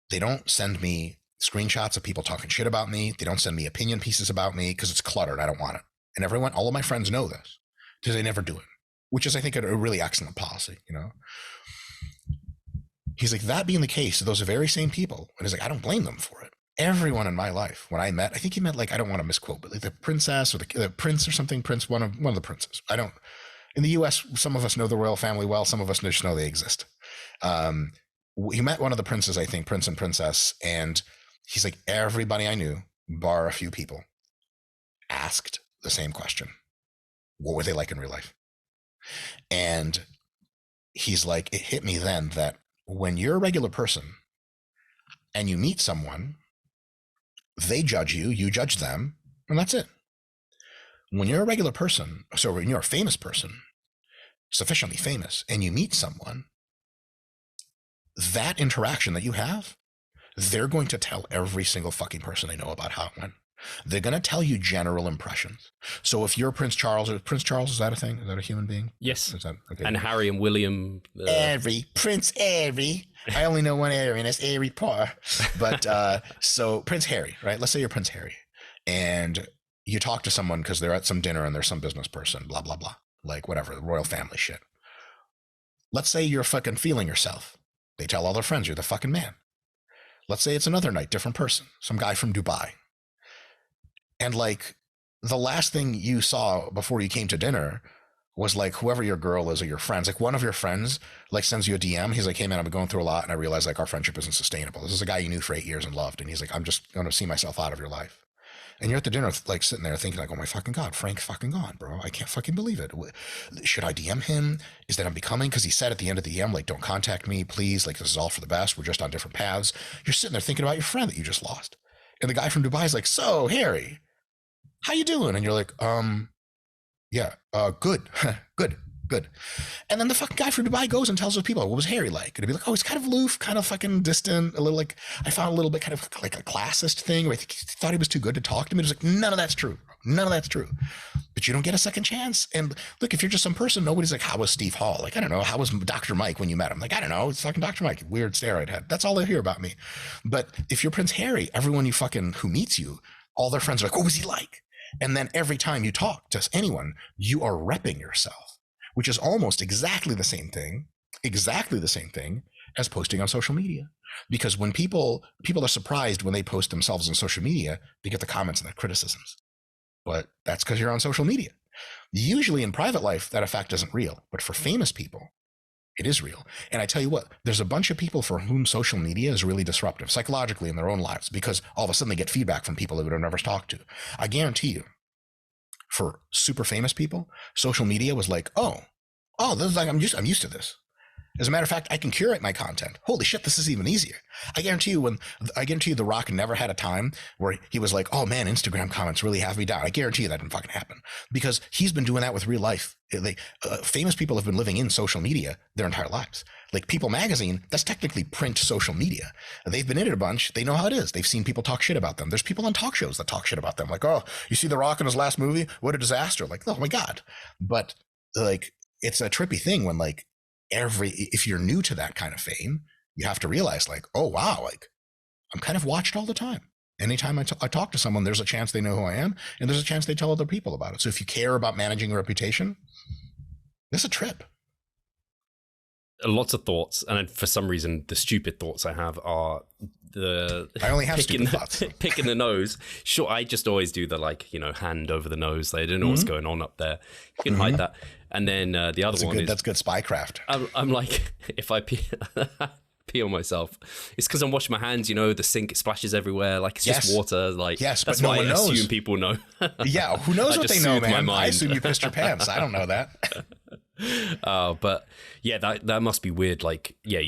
they don't send me screenshots of people talking shit about me. They don't send me opinion pieces about me because it's cluttered. I don't want it. And all of my friends know this because they never do it, which is, I think, a really excellent policy, He's like, that being the case, those very same people, and he's like, I don't blame them for it. Everyone in my life, when I met, I think he meant like, I don't want to misquote, but like the princess or the prince or something, one of the princes. In the US, some of us know the royal family well, some of us just know they exist. He met one of the princes, I think, prince and princess, and he's like, everybody I knew, bar a few people, asked the same question. What were they like in real life? And he's like, it hit me then that when you're a regular person and you meet someone, they judge you, you judge them, and that's it. When you're a regular person, so when you're a famous person, sufficiently famous, and you meet someone, that interaction that you have, they're going to tell every single fucking person they know about how it went. They're going to tell you general impressions. So if you're Prince Charles, is that a thing? Is that a human being? Yes. Is that, okay. And Harry and William. Prince Harry. I only know one Harry, and it's Harry Potter. But so Prince Harry, right? Let's say you're Prince Harry, and you talk to someone because they're at some dinner and there's some business person, blah, blah, blah. Like whatever, the royal family shit. Let's say you're fucking feeling yourself. They tell all their friends you're the fucking man. Let's say it's another night, different person, some guy from Dubai. And like the last thing you saw before you came to dinner was like whoever your girl is or your friends, like one of your friends like sends you a DM. He's like, hey man, I've been going through a lot and I realized like our friendship isn't sustainable. This is a guy you knew for 8 years and loved. And he's like, I'm just going to see myself out of your life. And you're at the dinner, like sitting there thinking like, oh my fucking God, Frank's fucking gone, bro. I can't fucking believe it. Should I DM him? Is that unbecoming? Because he said at the end of the DM, like, don't contact me, please. Like, this is all for the best. We're just on different paths. You're sitting there thinking about your friend that you just lost. And the guy from Dubai is like, so Harry, how you doing? And you're like, yeah, good, good. And then the fucking guy from Dubai goes and tells those people, what was Harry like? And he'd be like, oh, he's kind of aloof, kind of fucking distant, a little like, I found a little bit kind of like a classist thing where I think he thought he was too good to talk to me. It was like, none of that's true. None of that's true. But you don't get a second chance. And look, if you're just some person, nobody's like, how was Steve Hall? Like, I don't know. How was Dr. Mike when you met him? Like, I don't know. It's fucking Dr. Mike, weird steroid head. That's all they hear about me. But if you're Prince Harry, everyone you fucking, who meets you, all their friends are like, what was he like? And then every time you talk to anyone, you are repping yourself, which is almost exactly the same thing as posting on social media. Because when people are surprised when they post themselves on social media, they get the comments and the criticisms. But that's because you're on social media. Usually in private life, that effect isn't real. But for famous people, it is real. And I tell you what, there's a bunch of people for whom social media is really disruptive psychologically in their own lives, because all of a sudden they get feedback from people they would have never talked to. I guarantee you, for super famous people, social media was like, oh, this is like, I'm used to this. As a matter of fact, I can curate my content. Holy shit, this is even easier. I guarantee you The Rock never had a time where he was like, oh man, Instagram comments really have me down. I guarantee you that didn't fucking happen, because he's been doing that with real life. Famous people have been living in social media their entire lives. Like People magazine, that's technically print social media. They've been in it a bunch. They know how it is. They've seen people talk shit about them. There's people on talk shows that talk shit about them. Like, oh, you see The Rock in his last movie? What a disaster. Like, oh my God. But like, it's a trippy thing when like if you're new to that kind of fame, you have to realize like, oh wow, like I'm kind of watched all the time. Anytime I talk to someone, there's a chance they know who I am, and there's a chance they tell other people about it. So if you care about managing a reputation, it's a trip. Lots of thoughts, and for some reason the stupid thoughts I have are I only have stupid thoughts. Picking the nose. Sure, I just always do the like, hand over the nose. They don't know what's going on up there. You can hide that. And then the other that's good spycraft. I'm like, if I pee on myself, it's because I'm washing my hands. The sink, it splashes everywhere. Like it's just water. Like yes, that's but why no one knows. I assume people know. Yeah, who knows what they know, man? I assume you pissed your pants. I don't know that. But yeah, that must be weird. Like, yeah,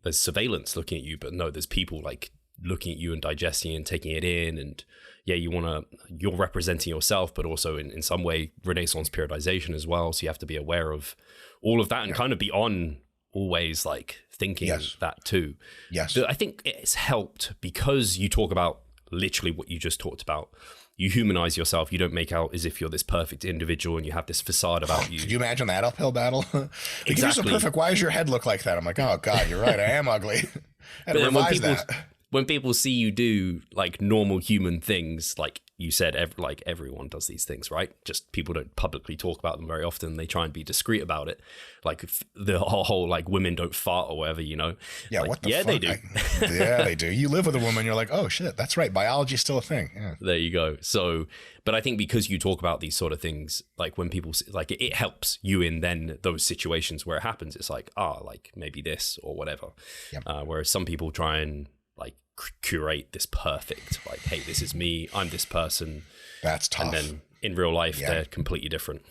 there's surveillance looking at you, but no, there's people like looking at you and digesting and taking it in. And yeah, you're representing yourself, but also in some way Renaissance periodization as well. So you have to be aware of all of that and kind of be on always like thinking that too. Yes. But I think it's helped because you talk about literally what you just talked about. You humanize yourself. You don't make out as if you're this perfect individual and you have this facade about you. Could you imagine that uphill battle? Like, exactly. You're so perfect. Why does your head look like that? I'm like, oh God, you're right. I am ugly. And revise that. When people see you do like normal human things, like you said, everyone does these things, right? Just people don't publicly talk about them very often. They try and be discreet about it. Like the whole like women don't fart or whatever, Yeah, like, what the yeah, fuck? they do. Yeah, they do. You live with a woman, you're like, oh shit, that's right. Biology's still a thing. Yeah. There you go. So, but I think because you talk about these sort of things, like when people like it helps you in then those situations where it happens. It's like, like maybe this or whatever. Yep. Whereas some people try and like curate this perfect, like, hey, this is me, I'm this person. That's tough. And then in real life, they're completely different.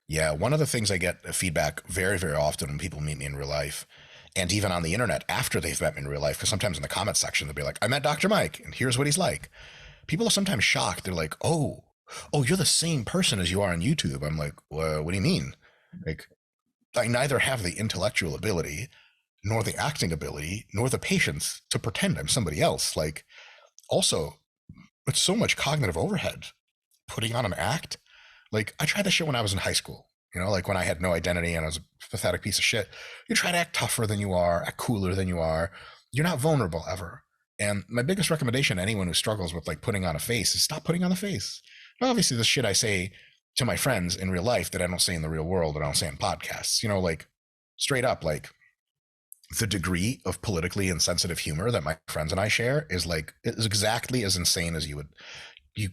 Yeah, one of the things I get feedback very, very often when people meet me in real life, and even on the internet after they've met me in real life, because sometimes in the comment section they'll be like, I met Dr. Mike and here's what he's like. People are sometimes shocked. They're like, oh, you're the same person as you are on YouTube. I'm like, what do you mean? Like, I neither have the intellectual ability nor the acting ability, nor the patience to pretend I'm somebody else. Like, also, it's so much cognitive overhead putting on an act. Like, I tried this shit when I was in high school, like when I had no identity and I was a pathetic piece of shit. You try to act tougher than you are, act cooler than you are. You're not vulnerable ever. And my biggest recommendation to anyone who struggles with like putting on a face is stop putting on a face. Now, obviously, the shit I say to my friends in real life that I don't say in the real world and I don't say in podcasts, like straight up, like, the degree of politically insensitive humor that my friends and I share is exactly as insane as you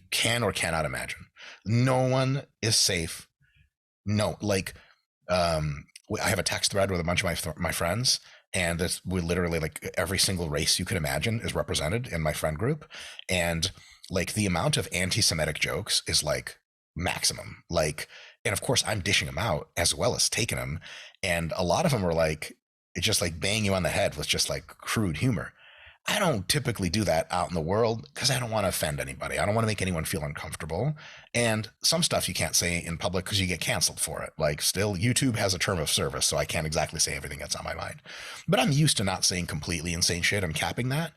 can or cannot imagine. No one is safe. No, like, I have a text thread with a bunch of my friends, and we literally like every single race you could imagine is represented in my friend group. And like the amount of anti-Semitic jokes is like maximum. Like, and of course I'm dishing them out as well as taking them. And a lot of them are like, it's just like bang you on the head with just like crude humor. I don't typically do that out in the world because I don't want to offend anybody. I don't want to make anyone feel uncomfortable. And some stuff you can't say in public because you get canceled for it. Like still, YouTube has a term of service, so I can't exactly say everything that's on my mind. But I'm used to not saying completely insane shit and capping that.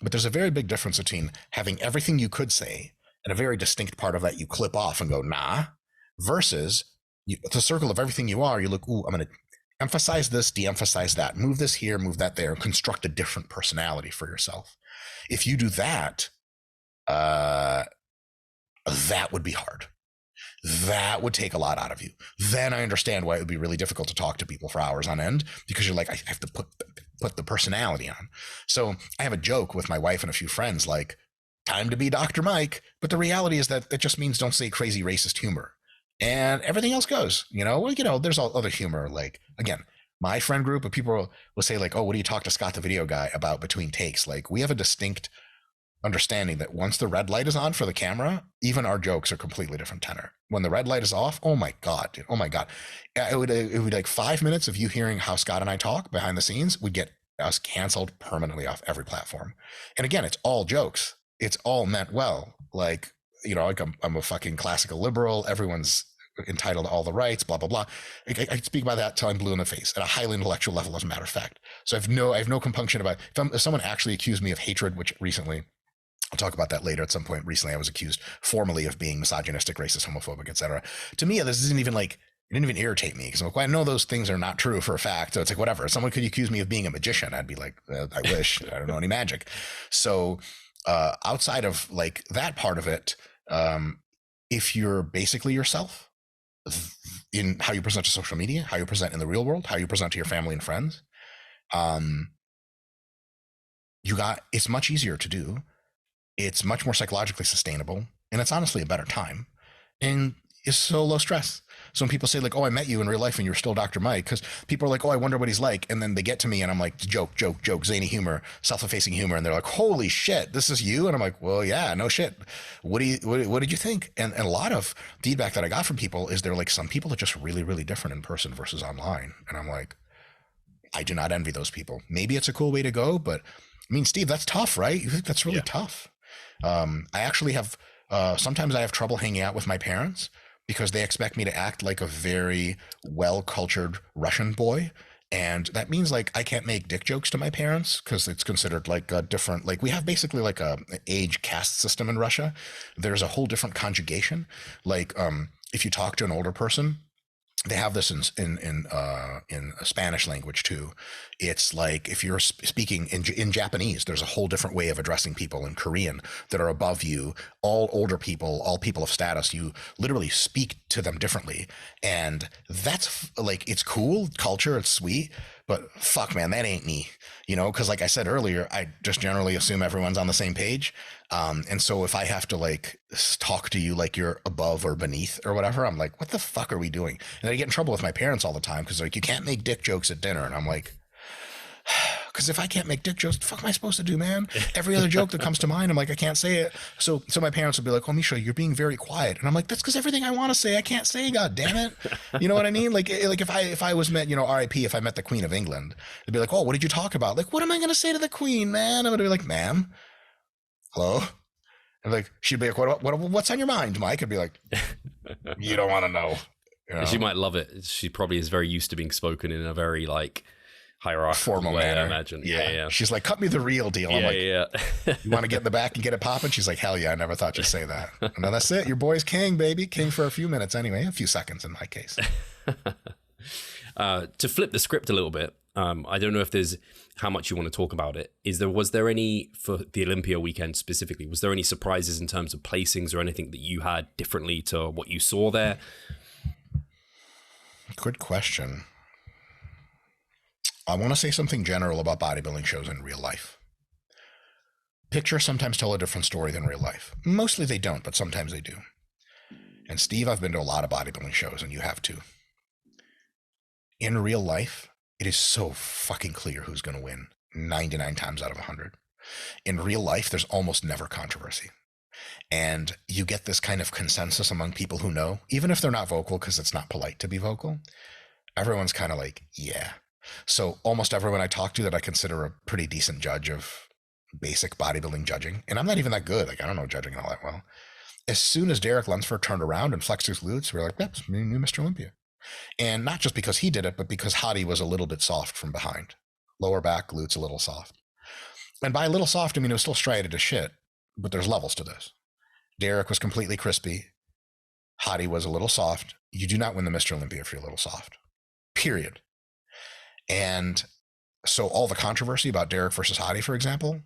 But there's a very big difference between having everything you could say and a very distinct part of that you clip off and go, nah, versus the circle of everything you are, you look, ooh, I'm going to emphasize this, de-emphasize that, move this here, move that there, construct a different personality for yourself. If you do that, that would be hard. That would take a lot out of you. Then I understand why it would be really difficult to talk to people for hours on end, because you're like, I have to put the personality on. So I have a joke with my wife and a few friends, like, time to be Dr. Mike. But the reality is that it just means don't say crazy racist humor. And everything else goes, there's all other humor. Like, again, my friend group of people will say like, oh, what do you talk to Scott the video guy about between takes? Like, we have a distinct understanding that once the red light is on for the camera, even our jokes are completely different tenor. When the red light is off, oh my God, dude, oh my God. It would like 5 minutes of you hearing how Scott and I talk behind the scenes would get us canceled permanently off every platform. And again, it's all jokes. It's all meant well. Like, you know, like I'm a fucking classical liberal. Everyone's entitled to all the rights, blah, blah, blah. I speak about that till I'm blue in the face at a highly intellectual level, as a matter of fact. So I have no compunction about if someone actually accused me of hatred, which recently, I'll talk about that later at some point. Recently, I was accused formally of being misogynistic, racist, homophobic, etc. To me, this isn't even like, it didn't even irritate me because I'm like, well, I know those things are not true for a fact. So it's like, whatever. If someone could accuse me of being a magician, I'd be like, I wish. I don't know any magic. So outside of like that part of it, if you're basically yourself in how you present to social media, how you present in the real world, how you present to your family and friends, it's much easier to do. It's much more psychologically sustainable, and it's honestly a better time, and it's so low stress. So when people say like, oh, I met you in real life and you're still Dr. Mike, because people are like, oh, I wonder what he's like. And then they get to me and I'm like, joke, zany humor, self-effacing humor. And they're like, holy shit, this is you? And I'm like, well, yeah, no shit. What did you think? And a lot of feedback that I got from people is they're like, some people are just really, really different in person versus online. And I'm like, I do not envy those people. Maybe it's a cool way to go, but I mean, Steve, that's tough, right? You think that's really tough? I actually have, sometimes I have trouble hanging out with my parents because they expect me to act like a very well-cultured Russian boy. And that means like, I can't make dick jokes to my parents because it's considered like a different, like we have basically like an age caste system in Russia. There's a whole different conjugation. Like, if you talk to an older person, they have this in Spanish language too. It's like if you're speaking in Japanese, there's a whole different way of addressing people in Korean that are above you. All older people, all people of status, you literally speak to them differently. And that's like, it's cool culture, it's sweet, but fuck man, that ain't me, you know? Cause like I said earlier, I just generally assume everyone's on the same page. And so if I have to like talk to you like you're above or beneath or whatever, I'm like, what the fuck are we doing? And I get in trouble with my parents all the time because like, you can't make dick jokes at dinner. And I'm like, because if I can't make dick jokes, what the fuck am I supposed to do, man? Every other joke that comes to mind, I'm like, I can't say it. So my parents would be like, oh, Misha, you're being very quiet. And I'm like, that's because everything I want to say, I can't say, God damn it. You know what I mean? Like if I was met, you know, RIP, if I met the Queen of England, they'd be like, oh, what did you talk about? Like, what am I going to say to the Queen, man? I'm going to be like, ma'am, hello? And like, she'd be like, what's on your mind, Mike? I'd be like, you don't want to know. You know? She might love it. She probably is very used to being spoken in a very like hierarchical formal way, manner. I imagine. Yeah. She's like, cut me the real deal. I'm like, you want to get in the back and get it popping? She's like, hell yeah, I never thought you'd say that. And then that's it. Your boy's king, baby. King for a few minutes anyway. A few seconds in my case. To flip the script a little bit, I don't know if there's how much you want to talk about it. Was there any, for the Olympia weekend specifically, was there any surprises in terms of placings or anything that you had differently to what you saw there? Good question. I want to say something general about bodybuilding shows in real life. Pictures sometimes tell a different story than real life. Mostly they don't, but sometimes they do. And Steve, I've been to a lot of bodybuilding shows, and you have too. In real life, it is so fucking clear who's going to win 99 times out of 100. In real life, there's almost never controversy. And you get this kind of consensus among people who know, even if they're not vocal because it's not polite to be vocal. Everyone's kind of like, yeah. So almost everyone I talk to that I consider a pretty decent judge of basic bodybuilding judging, and I'm not even that good. Like, I don't know judging all that well. As soon as Derek Lunsford turned around and flexed his glutes, we were like, that's new Mr. Olympia. And not just because he did it, but because Hottie was a little bit soft from behind. Lower back, glutes a little soft. And by a little soft, I mean, it was still striated as shit, but there's levels to this. Derek was completely crispy. Hottie was a little soft. You do not win the Mr. Olympia if you're a little soft. Period. And so all the controversy about Derek versus Hottie, for example,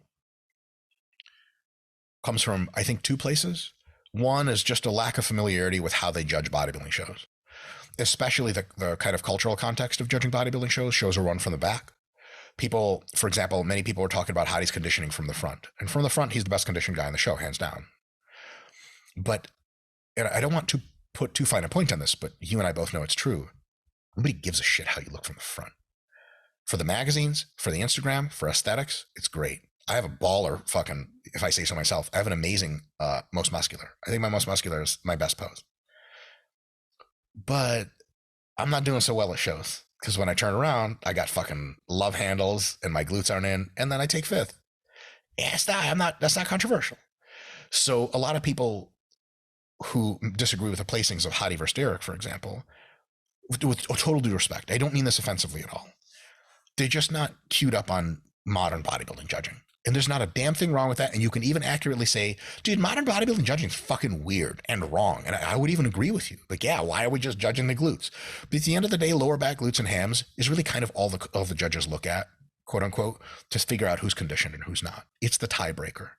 comes from, I think, two places. One is just a lack of familiarity with how they judge bodybuilding shows, especially the kind of cultural context of judging bodybuilding shows. Shows are run from the back. People, for example, many people were talking about Hottie's conditioning from the front. And from the front, he's the best conditioned guy in the show, hands down. But and I don't want to put too fine a point on this, but you and I both know it's true. Nobody gives a shit how you look from the front. For the magazines, for the Instagram, for aesthetics, it's great. I have a baller fucking, if I say so myself, I have an amazing most muscular. I think my most muscular is my best pose. But I'm not doing so well at shows because when I turn around, I got fucking love handles and my glutes aren't in, and then I take fifth. Yeah, that's not controversial. So a lot of people who disagree with the placings of Hadi versus Derek, for example, with total due respect, I don't mean this offensively at all. They're just not queued up on modern bodybuilding judging. And there's not a damn thing wrong with that. And you can even accurately say, dude, modern bodybuilding judging is fucking weird and wrong. And I would even agree with you. Like, yeah, why are we just judging the glutes? But at the end of the day, lower back, glutes, and hams is really kind of all the judges look at, quote unquote, to figure out who's conditioned and who's not. It's the tiebreaker.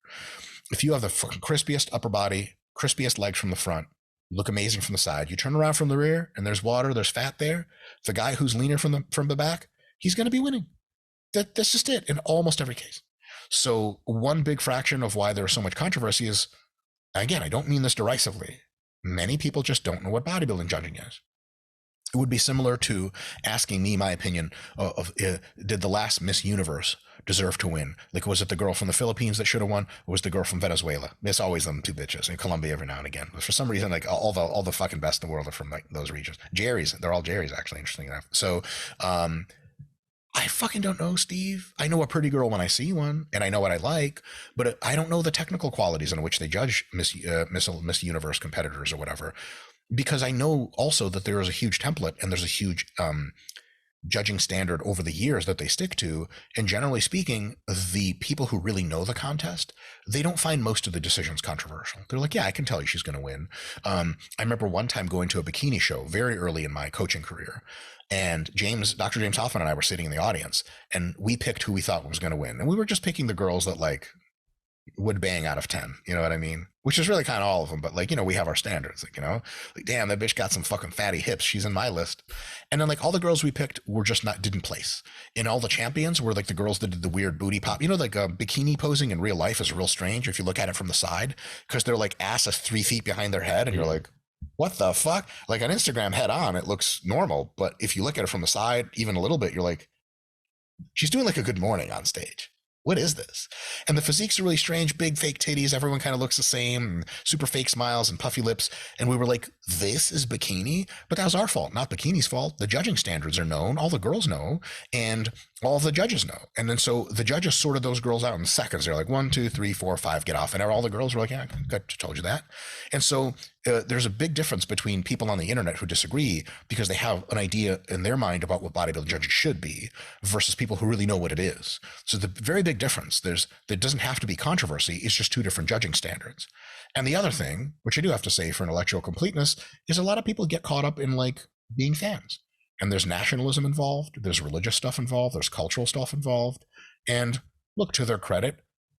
If you have the fucking crispiest upper body, crispiest legs from the front, look amazing from the side, you turn around from the rear and there's water, there's fat there, the guy who's leaner from the back, he's going to be winning. That's just it in almost every case. So one big fraction of why there's so much controversy is, again, I don't mean this derisively. Many people just don't know what bodybuilding judging is. It would be similar to asking me my opinion of did the last Miss Universe deserve to win? Like, was it the girl from the Philippines that should have won, or was the girl from Venezuela? It's always them two bitches, in Colombia every now and again. But for some reason, like all the fucking best in the world are from like those regions. Jerry's, they're all Jerry's, actually, interesting enough. So I fucking don't know, Steve. I know a pretty girl when I see one, and I know what I like, but I don't know the technical qualities in which they judge Miss Universe competitors or whatever, because I know also that there is a huge template and there's a huge judging standard over the years that they stick to. And generally speaking, the people who really know the contest, they don't find most of the decisions controversial. They're like, yeah, I can tell you she's going to win. I remember one time going to a bikini show very early in my coaching career, and Dr. James Hoffman and I were sitting in the audience, and we picked who we thought was going to win. And we were just picking the girls that like would bang out of 10, you know what I mean? Which is really kind of all of them, but like, you know, we have our standards, like, you know, like, damn, that bitch got some fucking fatty hips, she's in my list. And then like all the girls we picked were just didn't place. And all the champions were like the girls that did the weird booty pop, you know, like bikini posing in real life is real strange if you look at it from the side, because they're like ass is 3 feet behind their head, and you're like, what the fuck? Like on Instagram head on, it looks normal, but if you look at it from the side even a little bit, you're like, she's doing like a good morning on stage. What is this? And the physiques are really strange, big fake titties, everyone kind of looks the same, super fake smiles and puffy lips. And we were like, this is bikini? But that was our fault, not bikini's fault. The judging standards are known, all the girls know, and all the judges know. And then so the judges sorted those girls out in seconds. They're like 1, 2, 3, 4, 5, get off. And all the girls were like, yeah, I told you that. And so there's a big difference between people on the internet who disagree because they have an idea in their mind about what bodybuilding judging should be versus people who really know what it is. So the very big difference, there doesn't have to be controversy. It's just two different judging standards. And the other thing, which I do have to say for intellectual completeness, is a lot of people get caught up in like being fans. And there's nationalism involved, there's religious stuff involved, there's cultural stuff involved. And look, to their credit,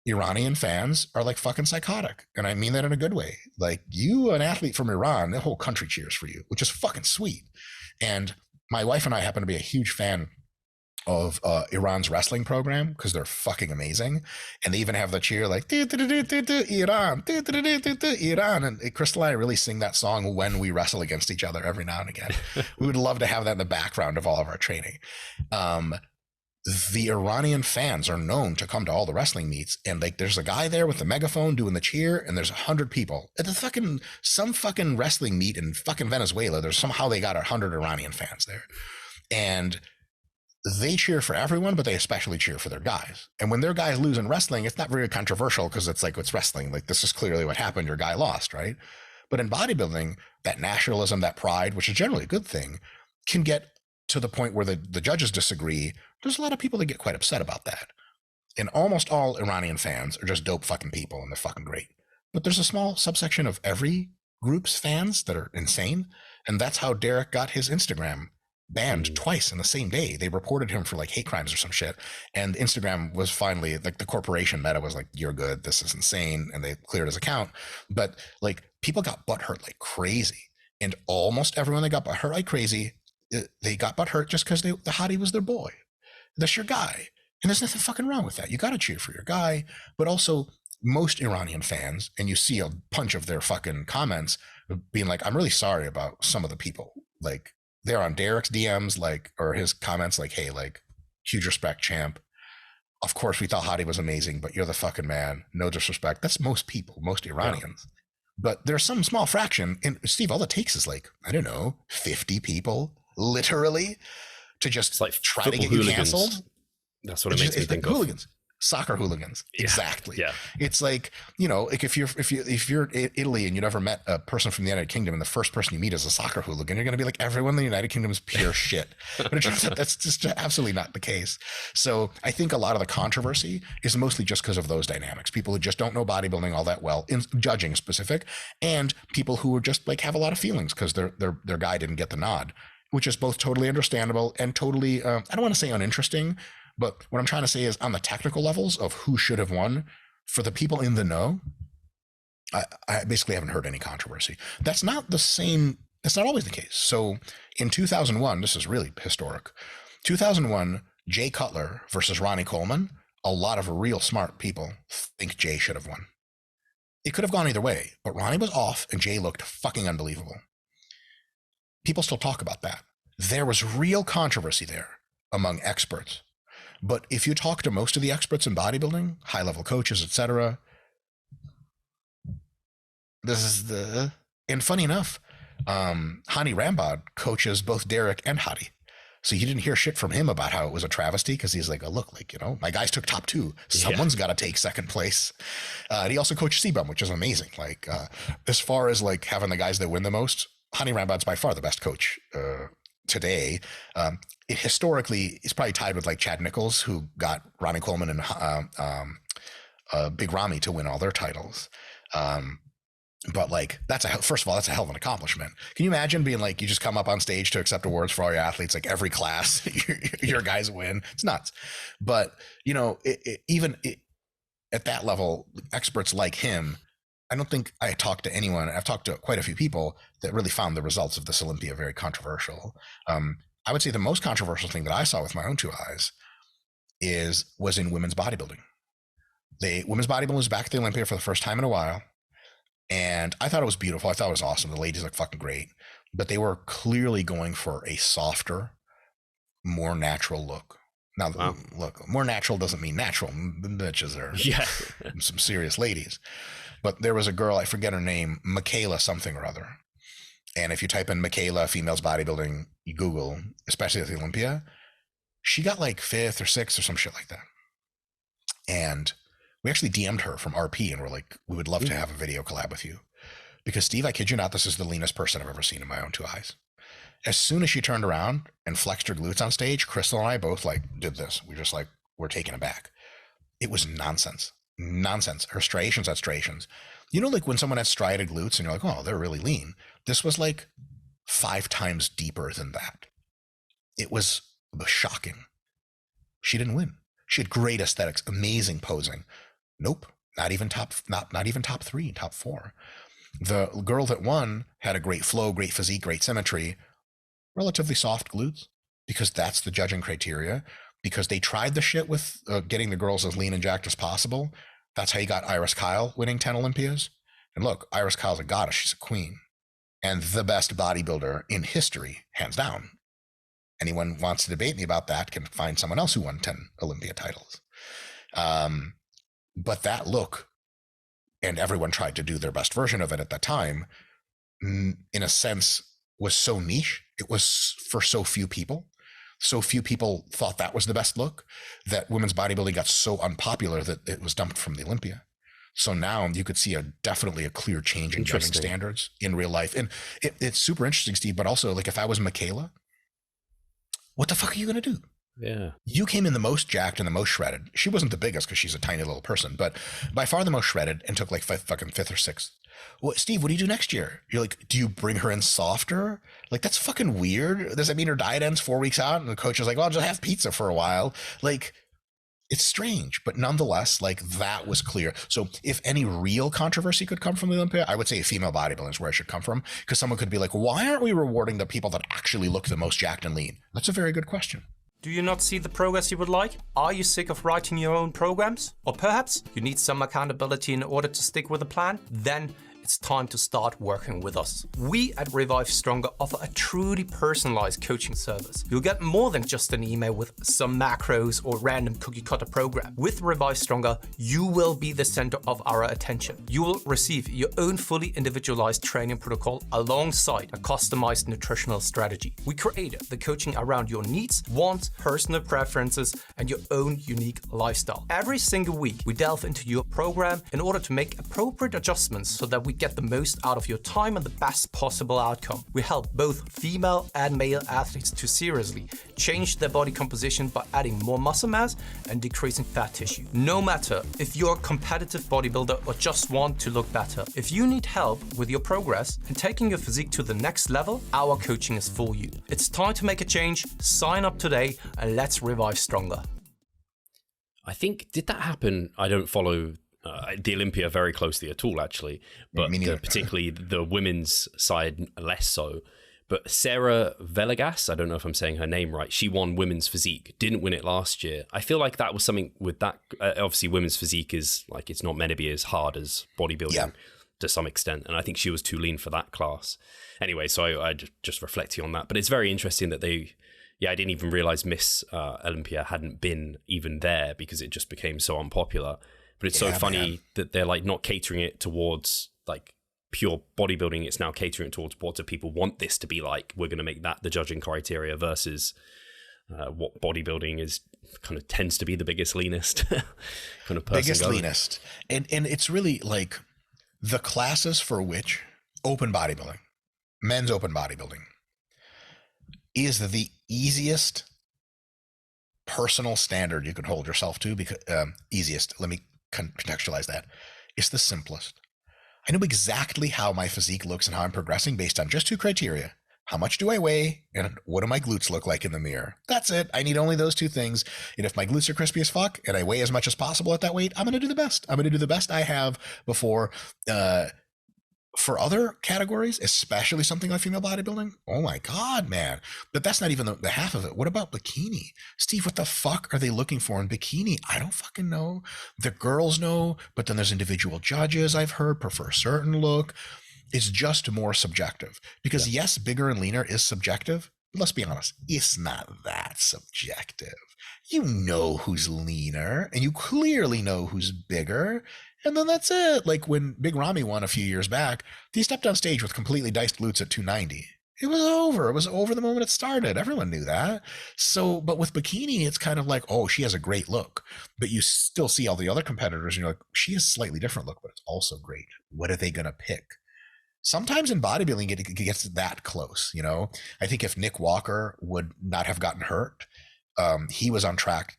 Iranian fans are like fucking psychotic. And I mean that in a good way. Like, you, an athlete from Iran, the whole country cheers for you, which is fucking sweet. And my wife and I happen to be a huge fan of Iran's wrestling program because they're fucking amazing. And they even have the cheer like Iran, Iran. And Crystal and I really sing that song when we wrestle against each other every now and again. We would love to have that in the background of all of our training. The Iranian fans are known to come to all the wrestling meets, and like there's a guy there with the megaphone doing the cheer, and there's 100 people at the some fucking wrestling meet in fucking Venezuela. There's somehow they got 100 Iranian fans there, and they cheer for everyone, but they especially cheer for their guys. And when their guys lose in wrestling, it's not very controversial because it's like, it's wrestling. Like, this is clearly what happened. Your guy lost, right? But in bodybuilding, that nationalism, that pride, which is generally a good thing, can get to the point where the judges disagree. There's a lot of people that get quite upset about that. And almost all Iranian fans are just dope fucking people, and they're fucking great. But there's a small subsection of every group's fans that are insane. And that's how Derek got his Instagram banned twice in the same day. They reported him for like hate crimes or some shit. And Instagram was finally, like, the corporation Meta was like, you're good, this is insane. And they cleared his account. But like, people got butthurt like crazy. And almost everyone that got butthurt like crazy, they got butthurt just because the hottie was their boy. That's your guy. And there's nothing fucking wrong with that. You got to cheer for your guy. But also, most Iranian fans, and you see a bunch of their fucking comments being like, I'm really sorry about some of the people. Like, they're on Derek's DMs, like, or his comments like, hey, like, huge respect, champ. of course we thought Hadi was amazing, but you're the fucking man. No disrespect. That's most people, most Iranians. Yeah. But there's some small fraction. And Steve, all it takes is like, I don't know, 50 people, literally, to just like try to get you canceled. That's what it makes me think of. Hooligans. Soccer hooligans. Yeah. Exactly. Yeah. It's like, you know, like if you're in Italy and you never met a person from the United Kingdom and the first person you meet is a soccer hooligan, you're going to be like, everyone in the United Kingdom is pure shit. But it turns out that's just absolutely not the case. So I think a lot of the controversy is mostly just because of those dynamics. People who just don't know bodybuilding all that well, in judging specific, and people who are just like have a lot of feelings because their guy didn't get the nod, which is both totally understandable and totally, I don't want to say uninteresting, but what I'm trying to say is on the technical levels of who should have won, for the people in the know, I basically haven't heard any controversy. That's not the same. That's not always the case. So in 2001, this is really historic. 2001, Jay Cutler versus Ronnie Coleman. A lot of real smart people think Jay should have won. It could have gone either way, but Ronnie was off and Jay looked fucking unbelievable. People still talk about that. There was real controversy there among experts. But if you talk to most of the experts in bodybuilding, high-level coaches, etc., and funny enough, Hani Rambod coaches both Derek and Hadi. So you didn't hear shit from him about how it was a travesty because he's like, oh, look, like, you know, my guys took top 2. Someone's got to take second place. And he also coached Cbum, which is amazing. Like, as far as like having the guys that win the most, Hani Rambod's by far the best coach today. It historically is probably tied with like Chad Nichols, who got Ronnie Coleman and Big Ramy to win all their titles. But like, first of all, that's a hell of an accomplishment. Can you imagine being like, you just come up on stage to accept awards for all your athletes, like every class, your guys win? It's nuts. But, you know, even at that level, experts like him, I don't think I talked to anyone. I've talked to quite a few people that really found the results of this Olympia very controversial. I would say the most controversial thing that I saw with my own 2 eyes was in women's bodybuilding. Women's bodybuilding was back at the Olympia for the first time in a while. And I thought it was beautiful. I thought it was awesome. The ladies look fucking great, but they were clearly going for a softer, more natural look. Now, wow. Look, more natural doesn't mean natural. The bitches are some serious ladies. But there was a girl, I forget her name, Michaela something or other. And if you type in Michaela females bodybuilding, you Google, especially at the Olympia, she got like 5th or 6th or some shit like that. And we actually DM'd her from RP and we're like, we would love to have a video collab with you. Because Steve, I kid you not, this is the leanest person I've ever seen in my own 2 eyes. As soon as she turned around and flexed her glutes on stage, Crystal and I both like did this. We just like, we're taken aback. It was nonsense. Her striations had striations. You know, like when someone has striated glutes and you're like, oh, they're really lean. This was like 5 times deeper than that. It was shocking. She didn't win. She had great aesthetics, amazing posing. Nope, not even top 3, top 4. The girl that won had a great flow, great physique, great symmetry, relatively soft glutes, because that's the judging criteria. Because they tried the shit with getting the girls as lean and jacked as possible. That's how you got Iris Kyle winning 10 Olympias. And look, Iris Kyle's a goddess. She's a queen. And the best bodybuilder in history, hands down. Anyone wants to debate me about that can find someone else who won 10 Olympia titles. But that look, and everyone tried to do their best version of it at that time, in a sense, was so niche. It was for so few people. So few people thought that was the best look that women's bodybuilding got so unpopular that it was dumped from the Olympia. So now you could see definitely a clear change in judging standards in real life. And it's super interesting, Steve, but also like if I was Michaela, what the fuck are you going to do? Yeah. You came in the most jacked and the most shredded. She wasn't the biggest because she's a tiny little person, but by far the most shredded and took like fucking 5th or 6th. Well, Steve, what do you do next year? You're like, do you bring her in softer? Like, that's fucking weird. Does that mean her diet ends 4 weeks out? And the coach is like, well, I'll just have pizza for a while. Like, it's strange, but nonetheless, like that was clear. So if any real controversy could come from the Olympia, I would say female bodybuilding is where it should come from, because someone could be like, why aren't we rewarding the people that actually look the most jacked and lean? That's a very good question. Do you not see the progress you would like? Are you sick of writing your own programs? Or perhaps you need some accountability in order to stick with a plan? Then it's time to start working with us. We at Revive Stronger offer a truly personalized coaching service. You'll get more than just an email with some macros or random cookie cutter program. With Revive Stronger, you will be the center of our attention. You will receive your own fully individualized training protocol alongside a customized nutritional strategy. We created the coaching around your needs, wants, personal preferences, and your own unique lifestyle. Every single week, we delve into your program in order to make appropriate adjustments so that we get the most out of your time and the best possible outcome. We help both female and male athletes to seriously change their body composition by adding more muscle mass and decreasing fat tissue. No matter if you're a competitive bodybuilder or just want to look better, if you need help with your progress and taking your physique to the next level, our coaching is for you. It's time to make a change. Sign up today and let's revive stronger. I think, did that happen? I don't follow the Olympia very closely at all, actually, but particularly the women's side less so. But Sarah Villegas, I don't know if I'm saying her name right, she won women's physique, didn't win it last year. I feel like that was something with that. Obviously, women's physique is like, it's not meant to be as hard as bodybuilding to some extent. And I think she was too lean for that class. Anyway, so I just reflecting on that. But it's very interesting that I didn't even realize Miss Olympia hadn't been even there because it just became so unpopular. But it's so funny that they're like not catering it towards like pure bodybuilding. It's now catering it towards what do people want this to be like. We're going to make that the judging criteria versus what bodybuilding is kind of tends to be the biggest, leanest kind of person. Biggest, going. leanest. And it's really like the classes for which open bodybuilding, men's open bodybuilding, is the easiest personal standard you can hold yourself to. Because easiest, let me contextualize that. It's the simplest. I know exactly how my physique looks and how I'm progressing based on just two criteria. How much do I weigh and what do my glutes look like in the mirror? That's it. I need only those two things. And if my glutes are crispy as fuck and I weigh as much as possible at that weight, I'm going to do the best. I'm going to do the best I have before. For other categories, especially something like female bodybuilding, oh my God, man. But that's not even the half of it. What about bikini? Steve, what the fuck are they looking for in bikini? I don't fucking know. The girls know, but then there's individual judges I've heard prefer a certain look. It's just more subjective. Because yes, bigger and leaner is subjective. But let's be honest, it's not that subjective. You know who's leaner, and you clearly know who's bigger. And then that's it. Like when Big Ramy won a few years back, he stepped on stage with completely diced glutes at 290. It was over. It was over the moment it started. Everyone knew that. So, but with bikini, it's kind of like, oh, she has a great look. But you still see all the other competitors and you're like, she has a slightly different look, but it's also great. What are they going to pick? Sometimes in bodybuilding, it gets that close, you know? I think if Nick Walker would not have gotten hurt, he was on track,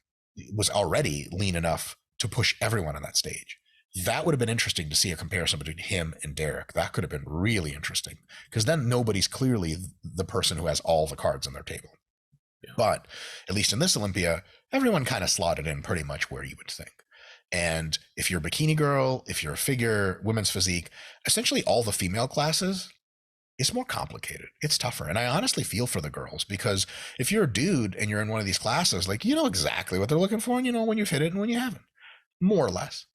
was already lean enough to push everyone on that stage. That would have been interesting to see a comparison between him and Derek. That could have been really interesting because then nobody's clearly the person who has all the cards on their table. Yeah. But at least in this Olympia, everyone kind of slotted in pretty much where you would think. And if you're a bikini girl, if you're a figure, women's physique, essentially all the female classes, it's more complicated. It's tougher. And I honestly feel for the girls because if you're a dude and you're in one of these classes, like, you know exactly what they're looking for and you know when you've hit it and when you haven't, more or less.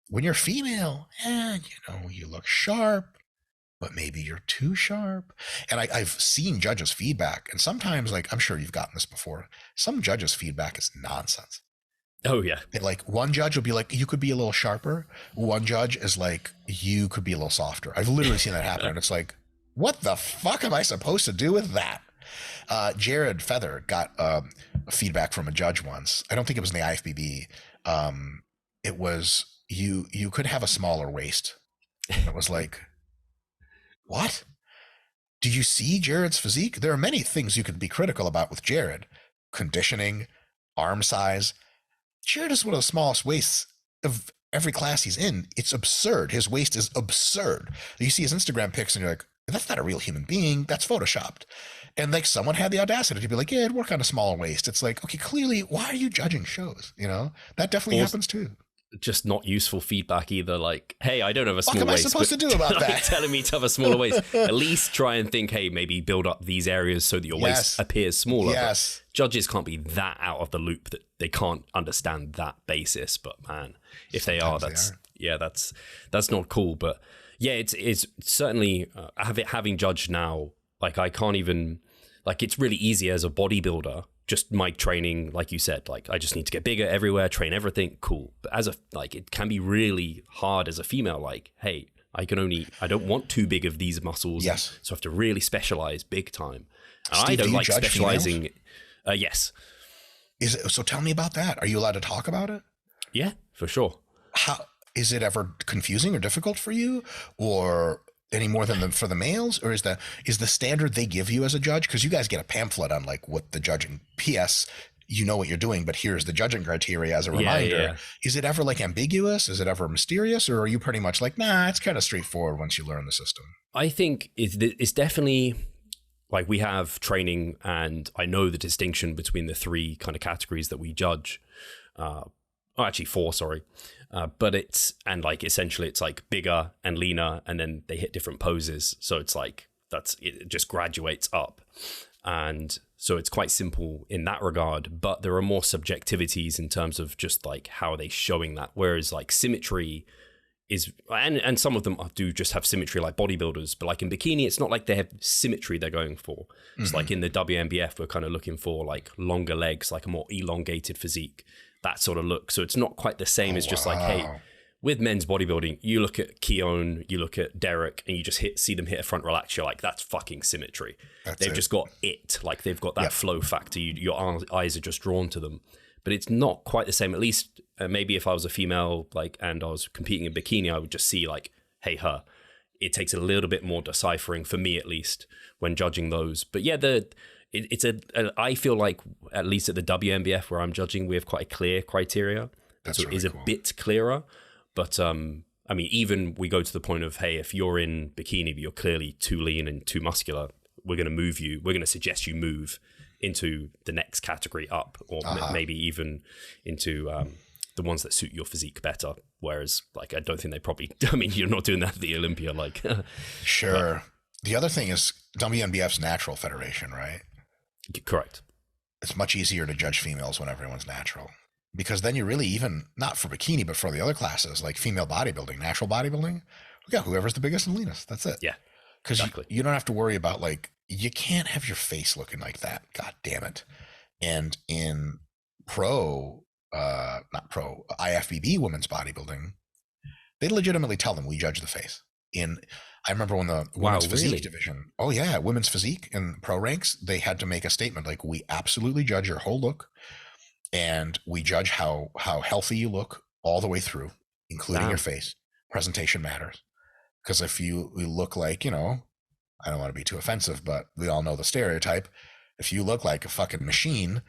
When you're female, you look sharp, but maybe you're too sharp. And I've seen judges' feedback, and sometimes, like, I'm sure you've gotten this before, some judges' feedback is nonsense. Oh, yeah. Like, one judge will be like, you could be a little sharper. One judge is like, you could be a little softer. I've literally seen that happen. And it's like, what the fuck am I supposed to do with that? Jared Feather got feedback from a judge once. I don't think it was in the IFBB. It was, you could have a smaller waist. And it was like, what? Do you see Jared's physique? There are many things you could be critical about with Jared. Conditioning, arm size. Jared is one of the smallest waists of every class he's in. It's absurd. His waist is absurd. You see his Instagram pics and you're like, that's not a real human being. That's photoshopped. And like someone had the audacity to be like, yeah, I'd work on a smaller waist. It's like, okay, clearly, why are you judging shows? You know, that definitely happens too. Just not useful feedback either. Like, hey, I don't have a small waist. What am I supposed to do about that? Like, telling me to have a smaller waist. At least try and think, hey, maybe build up these areas so that your waist appears smaller. Yes. But judges can't be that out of the loop that they can't understand that basis. But man, if they are, that's not cool. But Yeah, it's certainly having judged now. Like I can't even like it's really easy as a bodybuilder. Just my training, like you said, like I just need to get bigger everywhere, train everything, cool. But as a like, it can be really hard as a female. Like, hey, I don't want too big of these muscles. Yes. So I have to really specialize big time. And Steve, I don't do you like judge specializing. Yes. So tell me about that. Are you allowed to talk about it? Yeah, for sure. How is it ever confusing or difficult for you, or any more than for the males, or is the standard they give you as a judge? Because you guys get a pamphlet on like what the judging. P.S. You know what you're doing, but here's the judging criteria as a reminder. Yeah. Is it ever like ambiguous? Is it ever mysterious, or are you pretty much like, nah, it's kind of straightforward once you learn the system? I think it's definitely like we have training, and I know the distinction between the three kind of categories that we judge. Actually four, sorry. But and like essentially it's like bigger and leaner, and then they hit different poses. So it's like it just graduates up. And so it's quite simple in that regard, but there are more subjectivities in terms of just like how are they showing that. Whereas like symmetry is, and some of them do just have symmetry like bodybuilders, but like in bikini, it's not like they have symmetry they're going for. It's like in the WNBF, we're kind of looking for like longer legs, like a more elongated physique, that sort of look. So it's not quite the same as just like, hey, with men's bodybuilding, you look at Keown, you look at Derek, and you just see them hit a front relax. You're like, that's fucking symmetry. They've just got it. Like they've got that flow factor. Your eyes are just drawn to them. But it's not quite the same. At least maybe if I was a female, like, and I was competing in bikini, I would just see like, hey, her. It takes a little bit more deciphering for me, at least, when judging those. But yeah, I feel like at least at the WNBF where I'm judging, we have quite a clear criteria. So it is a bit clearer. But I mean, even we go to the point of, hey, if you're in bikini, but you're clearly too lean and too muscular, we're going to move you. We're going to suggest you move into the next category up, or maybe even into the ones that suit your physique better. Whereas, like, I don't think they probably, I mean, you're not doing that at the Olympia, like. Sure. But the other thing is WNBF's natural federation, right? Correct. It's much easier to judge females when everyone's natural. Because then you're really even, not for bikini, but for the other classes, like female bodybuilding, natural bodybuilding, yeah, whoever's the biggest and leanest, that's it. Yeah, because exactly. you don't have to worry about, like, you can't have your face looking like that. God damn it. And in IFBB women's bodybuilding, they legitimately tell them we judge the face. I remember when the women's physique division, women's physique in pro ranks, they had to make a statement like, we absolutely judge your whole look. And we judge how healthy you look all the way through, including your face. Presentation matters. Because if you look like, I don't want to be too offensive, but we all know the stereotype. If you look like a fucking machine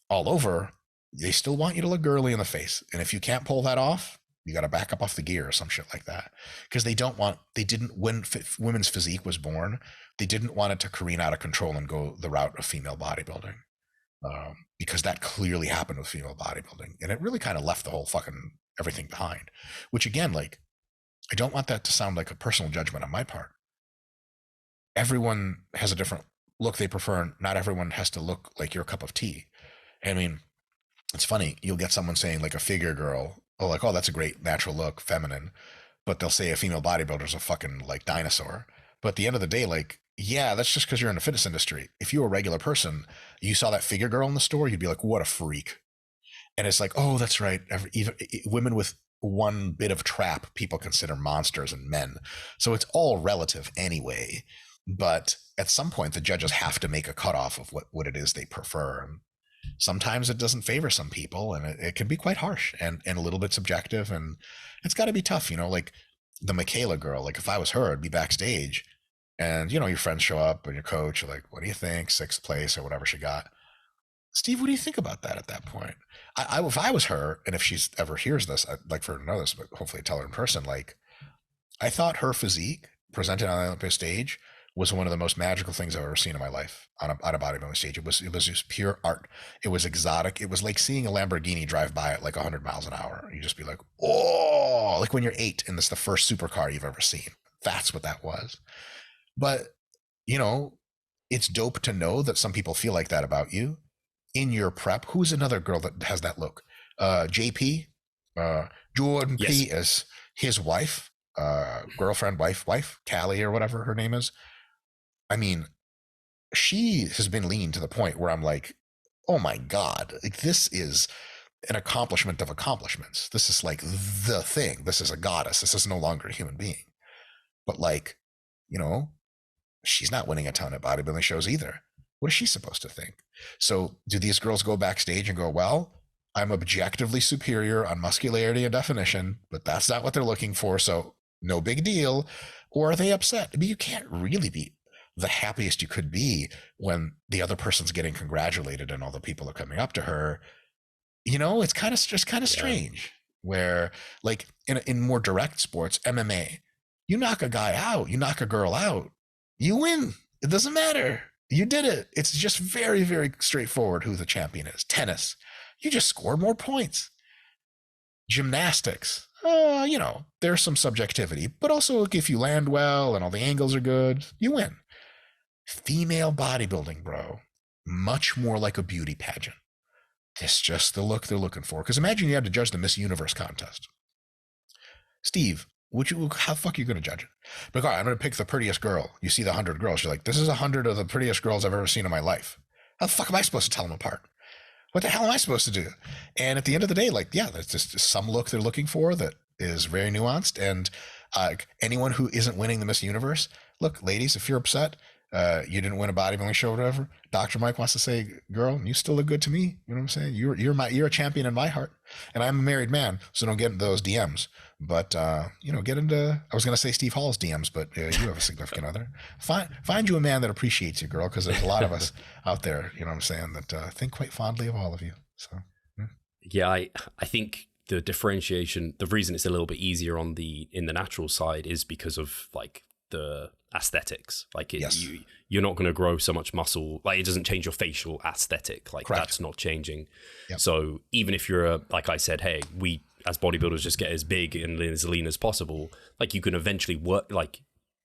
all over, they still want you to look girly in the face. And if you can't pull that off, you got to back up off the gear or some shit like that. Because when women's physique was born, they didn't want it to careen out of control and go the route of female bodybuilding. Because that clearly happened with female bodybuilding, and it really kind of left the whole fucking everything behind, which again, like, I don't want that to sound like a personal judgment on my part. Everyone has a different look they prefer, and not everyone has to look like your cup of tea. I mean, it's funny, you'll get someone saying like a figure girl, oh, that's a great natural look, feminine, but they'll say a female bodybuilder's a fucking like dinosaur. But at the end of the day, like, yeah, that's just because you're in the fitness industry. If you were a regular person, you saw that figure girl in the store, you'd be like, what a freak. And it's like, oh, that's right. Even women with one bit of trap, people consider monsters and men. So it's all relative anyway. But at some point, the judges have to make a cutoff of what it is they prefer. And sometimes it doesn't favor some people, and it can be quite harsh and a little bit subjective. And it's got to be tough, like the Michaela girl. Like if I was her, I'd be backstage. And, your friends show up and your coach, you're like, what do you think? 6th place or whatever she got. Steve, what do you think about that at that point? If I was her, and if she's ever hears this, I'd like for her to know this, but hopefully tell her in person, like, I thought her physique presented on the Olympia stage was one of the most magical things I've ever seen in my life on a bodybuilding stage. It was just pure art. It was exotic. It was like seeing a Lamborghini drive by at like 100 miles an hour. You just be like, oh, like when you're 8 and it's the first supercar you've ever seen. That's what that was. But, it's dope to know that some people feel like that about you in your prep. Who's another girl that has that look? JP, Jordan P is his wife. girlfriend, wife, Callie or whatever her name is. I mean, she has been lean to the point where I'm like, oh my God, like this is an accomplishment of accomplishments. This is like the thing. This is a goddess. This is no longer a human being. But like, she's not winning a ton of bodybuilding shows either. What is she supposed to think? So do these girls go backstage and go, well, I'm objectively superior on muscularity and definition, but that's not what they're looking for, so no big deal? Or are they upset? I mean, you can't really be the happiest you could be when the other person's getting congratulated and all the people are coming up to her. It's kind of strange where, like, in more direct sports, MMA, you knock a guy out, you knock a girl out, you win. It doesn't matter. You did it. It's just very, very straightforward who the champion is. Tennis, you just score more points. Gymnastics, there's some subjectivity, but also if you land well and all the angles are good, you win. Female bodybuilding, bro, much more like a beauty pageant. It's just the look they're looking for. Because imagine you had to judge the Miss Universe contest. Steve, how the fuck are you going to judge it? But all right, I'm going to pick the prettiest girl. You see the 100 girls. You're like, this is 100 of the prettiest girls I've ever seen in my life. How the fuck am I supposed to tell them apart? What the hell am I supposed to do? And at the end of the day, like, yeah, there's just some look they're looking for that is very nuanced. And anyone who isn't winning the Miss Universe, look, ladies, if you're upset, you didn't win a bodybuilding show or whatever, Dr. Mike wants to say, girl, you still look good to me. You know what I'm saying? You're a champion in my heart, and I'm a married man, so don't get into those DMs. But get into, I was going to say Steve Hall's DMs, but you have a significant other. Find you a man that appreciates you, girl, because there's a lot of us out there, you know what I'm saying, that think quite fondly of all of you. So yeah, I think the differentiation, the reason it's a little bit easier in the natural side is because of like the aesthetics. Like you're not going to grow so much muscle, like it doesn't change your facial aesthetic, like Correct. That's not changing. Yep. So even if you're like I said, hey, we as bodybuilders just get as big and as lean as possible, like you can eventually work, like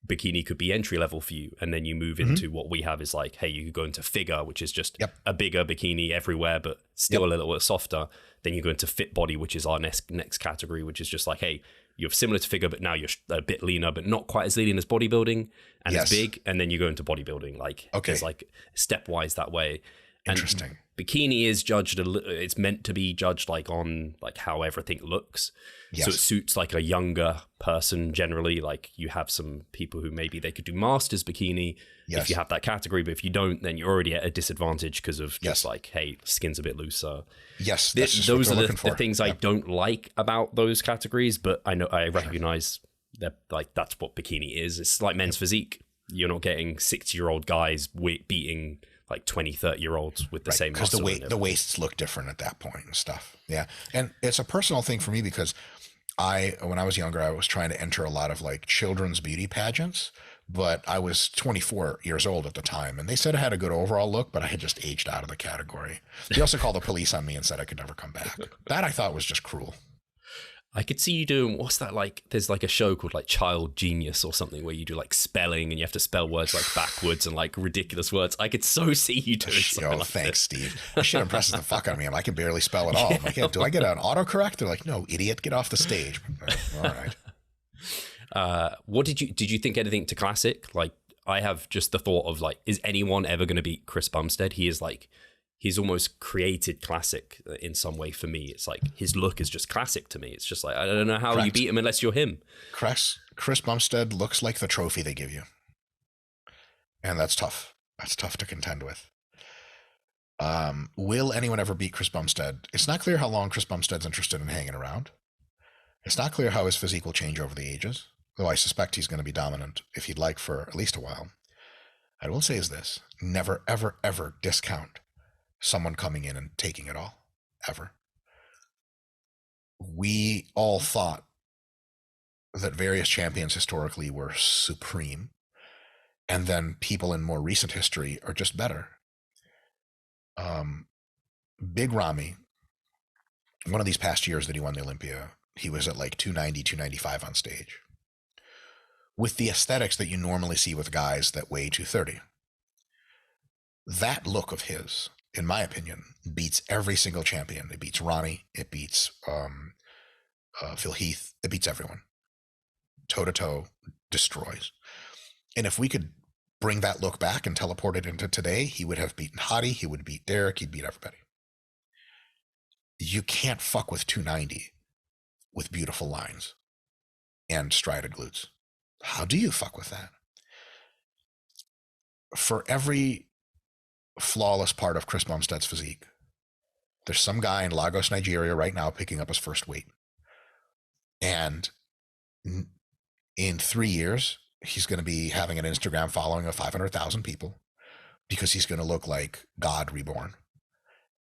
bikini could be entry level for you, and then you move into what we have is like, hey, you could go into figure, which is just a bigger bikini everywhere but still a little bit softer. Then you go into fit body, which is our next category, which is just like, hey, you're similar to figure, but now you're a bit leaner, but not quite as lean as bodybuilding, and it's big. And then you go into bodybuilding. Like, it's like stepwise that way. Interesting. And bikini is judged, it's meant to be judged like on like how everything looks. So it suits like a younger person generally. Like you have some people who maybe they could do masters bikini if you have that category, but if you don't, then you're already at a disadvantage because of just like, hey, skin's a bit looser. Yes, those are the things I don't like about those categories, but I recognize that like that's what bikini is. It's like men's physique. You're not getting 60-year-old guys beating like 20, 30-year-olds with the same muscle. Because the waists look different at that point and stuff. Yeah. And it's a personal thing for me because when I was younger, I was trying to enter a lot of like children's beauty pageants, but I was 24 years old at the time. And they said I had a good overall look, but I had just aged out of the category. They also called the police on me and said I could never come back. That I thought was just cruel. I could see you doing, what's that like? There's like a show called like Child Genius or something where you do like spelling and you have to spell words like backwards and like ridiculous words. I could so see you doing something like thanks, this. Steve. That shit impresses the fuck out of me. I can barely spell at all. I'm like, do I get an autocorrect? They're like, no, idiot, get off the stage. All right. What did you think anything to classic? Like, I have just the thought of like, is anyone ever going to beat Chris Bumstead? He's almost created classic in some way for me. It's like his look is just classic to me. It's just like, I don't know how you beat him unless you're him. Chris Bumstead looks like the trophy they give you. And that's tough. That's tough to contend with. Will anyone ever beat Chris Bumstead? It's not clear how long Chris Bumstead's interested in hanging around. It's not clear how his physique will change over the ages, though I suspect he's going to be dominant if he'd like for at least a while. I will say is this: never, ever, ever discount someone coming in and taking it all, ever. We all thought that various champions historically were supreme, and then people in more recent history are just better. Big Ramy, one of these past years that he won the Olympia, he was at like 290, 295 on stage, with the aesthetics that you normally see with guys that weigh 230. That look of his, in my opinion, beats every single champion. It beats Ronnie. It beats Phil Heath. It beats everyone. toe to toe, destroys. And if we could bring that look back and teleport it into today, he would have beaten Hottie, he would beat Derek, he'd beat everybody. You can't fuck with 290 with beautiful lines and striated glutes. How do you fuck with that? For every flawless part of Chris Bumstead's physique, there's some guy in Lagos, Nigeria right now picking up his first weight. And in 3 years, he's going to be having an Instagram following of 500,000 people because he's going to look like God reborn.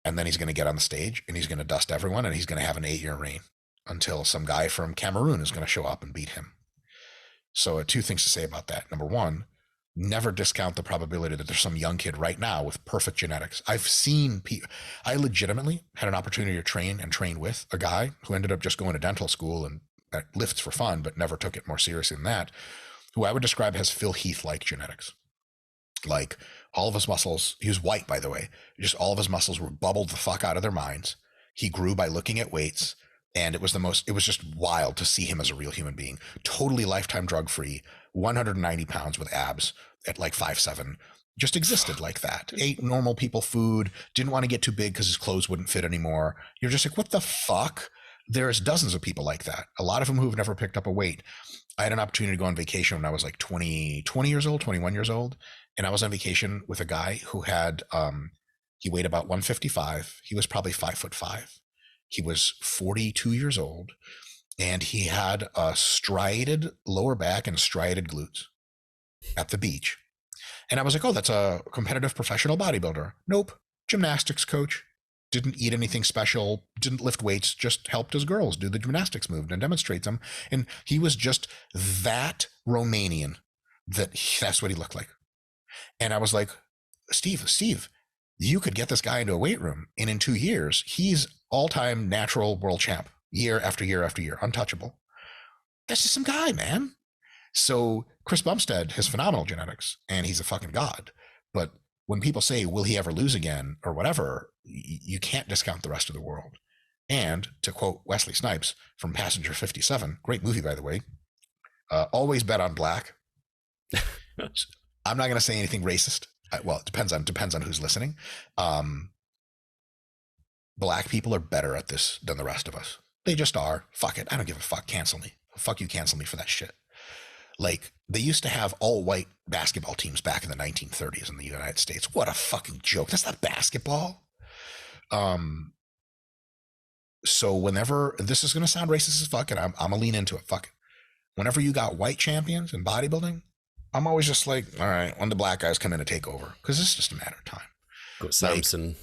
And then he's going to get on the stage and he's going to dust everyone and he's going to have an 8-year reign until some guy from Cameroon is going to show up and beat him. So 2 things to say about that. Number 1, never discount the probability that there's some young kid right now with perfect genetics. I've seen people, I legitimately had an opportunity to train with a guy who ended up just going to dental school and lifts for fun, but never took it more seriously than that, who I would describe as Phil Heath-like genetics. Like all of his muscles, he was white, by the way, just all of his muscles were bubbled the fuck out of their minds. He grew by looking at weights. And it was just wild to see him as a real human being, totally lifetime drug-free, 190 pounds with abs at like 5'7", just existed like that. Ate normal people food, didn't want to get too big because his clothes wouldn't fit anymore. You're just like, what the fuck? There's dozens of people like that. A lot of them who've never picked up a weight. I had an opportunity to go on vacation when I was like 20 years old, 21 years old. And I was on vacation with a guy who had, he weighed about 155. He was probably 5'5". He was 42 years old, and he had a striated lower back and striated glutes at the beach. And I was like, oh, that's a competitive professional bodybuilder. Nope. Gymnastics coach. Didn't eat anything special, didn't lift weights, just helped his girls do the gymnastics move and demonstrate them. And he was just that Romanian that's what he looked like. And I was like, Steve, you could get this guy into a weight room, and in 2 years, he's all-time natural world champ, year after year after year, untouchable. That's just some guy, man. So Chris Bumstead has phenomenal genetics, and he's a fucking god. But when people say, will he ever lose again or whatever, you can't discount the rest of the world. And to quote Wesley Snipes from Passenger 57, great movie, by the way, always bet on black. I'm not going to say anything racist. Well, it depends on who's listening. Black people are better at this than the rest of us. They just are. Fuck it. I don't give a fuck. Cancel me. Fuck you. Cancel me for that shit. Like, they used to have all white basketball teams back in the 1930s in the United States. What a fucking joke. That's not basketball. So whenever, this is going to sound racist as fuck, and I'm going to lean into it. Fuck it. Whenever you got white champions in bodybuilding, I'm always just like, all right, when the black guys come in to take over, because it's just a matter of time. Got Samson.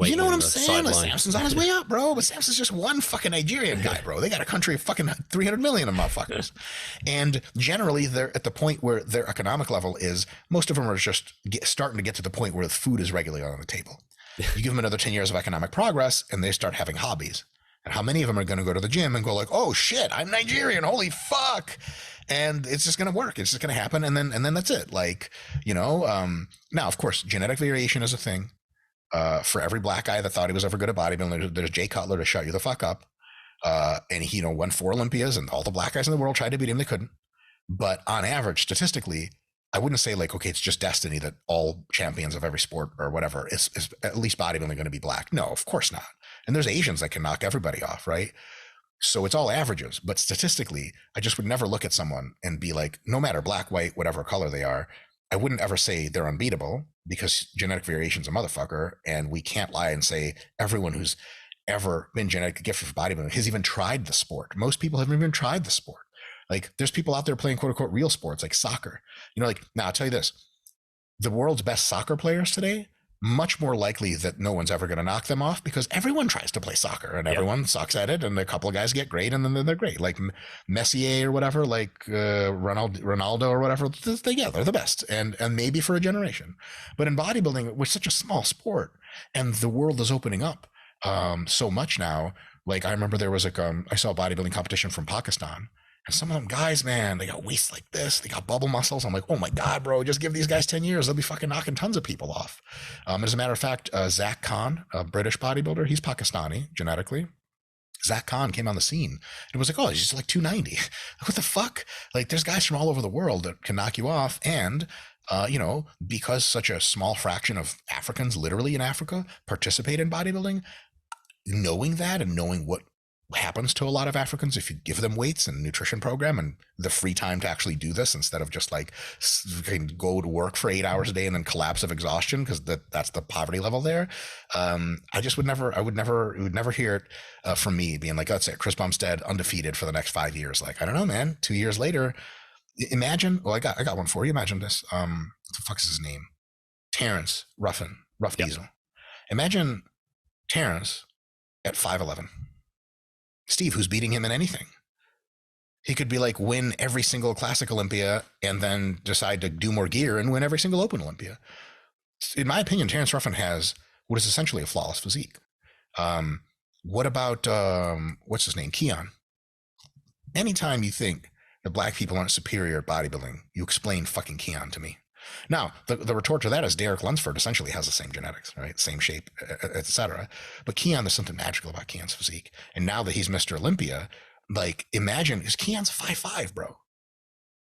You know what I'm saying? Like, Samson's on his way up, bro. But Samson's just one fucking Nigerian guy, bro. They got a country of fucking 300 million of motherfuckers. And generally, they're at the point where their economic level is, most of them are just starting to get to the point where the food is regularly on the table. You give them another 10 years of economic progress, and they start having hobbies. And how many of them are going to go to the gym and go like, oh shit, I'm Nigerian, holy fuck. And it's just going to work. It's just going to happen. And then that's it. Like, now, of course, genetic variation is a thing. For every black guy that thought he was ever good at bodybuilding, there's Jay Cutler to shut you the fuck up. And he, won 4 Olympias, and all the black guys in the world tried to beat him. They couldn't. But on average, statistically, I wouldn't say like, okay, it's just destiny that all champions of every sport or whatever is at least bodybuilding going to be black. No, of course not. And there's Asians that can knock everybody off, right? So it's all averages. But statistically, I just would never look at someone and be like, no matter black, white, whatever color they are, I wouldn't ever say they're unbeatable, because genetic variation is a motherfucker. And we can't lie and say everyone who's ever been genetically gifted for bodybuilding has even tried the sport. Most people haven't even tried the sport. Like, there's people out there playing quote unquote real sports like soccer. Now I'll tell you this, the world's best soccer players today, much more likely that no one's ever going to knock them off, because everyone tries to play soccer and everyone sucks at it. And a couple of guys get great and then they're great. Like Messier or whatever, like Ronaldo or whatever, they're the best. And maybe for a generation. But in bodybuilding, we're such a small sport and the world is opening up so much now. Like, I remember there was I saw a bodybuilding competition from Pakistan. And some of them guys, man, they got waists like this. They got bubble muscles. I'm like, oh my God, bro, just give these guys 10 years. They'll be fucking knocking tons of people off. As a matter of fact, Zach Khan, a British bodybuilder, he's Pakistani genetically. Zach Khan came on the scene and was like, oh, he's just like 290. What the fuck? Like, there's guys from all over the world that can knock you off. And, because such a small fraction of Africans literally in Africa participate in bodybuilding, knowing that and knowing what happens to a lot of Africans if you give them weights and nutrition program and the free time to actually do this instead of just like go to work for 8 hours a day and then collapse of exhaustion, because that's the poverty level there. I would never hear it from me being like, that's it, Chris Bumstead undefeated for the next 5 years. Like, I don't know, man. 2 years later, imagine. Well, I got one for you. Imagine this. What the fuck is his name? Terrence Rough Diesel. Imagine Terrence at 5'11". Steve, who's beating him in anything. He could be like win every single Classic Olympia and then decide to do more gear and win every single Open Olympia. In my opinion, Terrence Ruffin has what is essentially a flawless physique. What about, what's his name? Keon. Anytime you think that black people aren't superior at bodybuilding, you explain fucking Keon to me. Now, the retort to that is Derek Lunsford essentially has the same genetics, right? Same shape, etc. But Keon, there's something magical about Keon's physique. And now that he's Mr. Olympia, like, imagine, because Keon's 5'5", bro.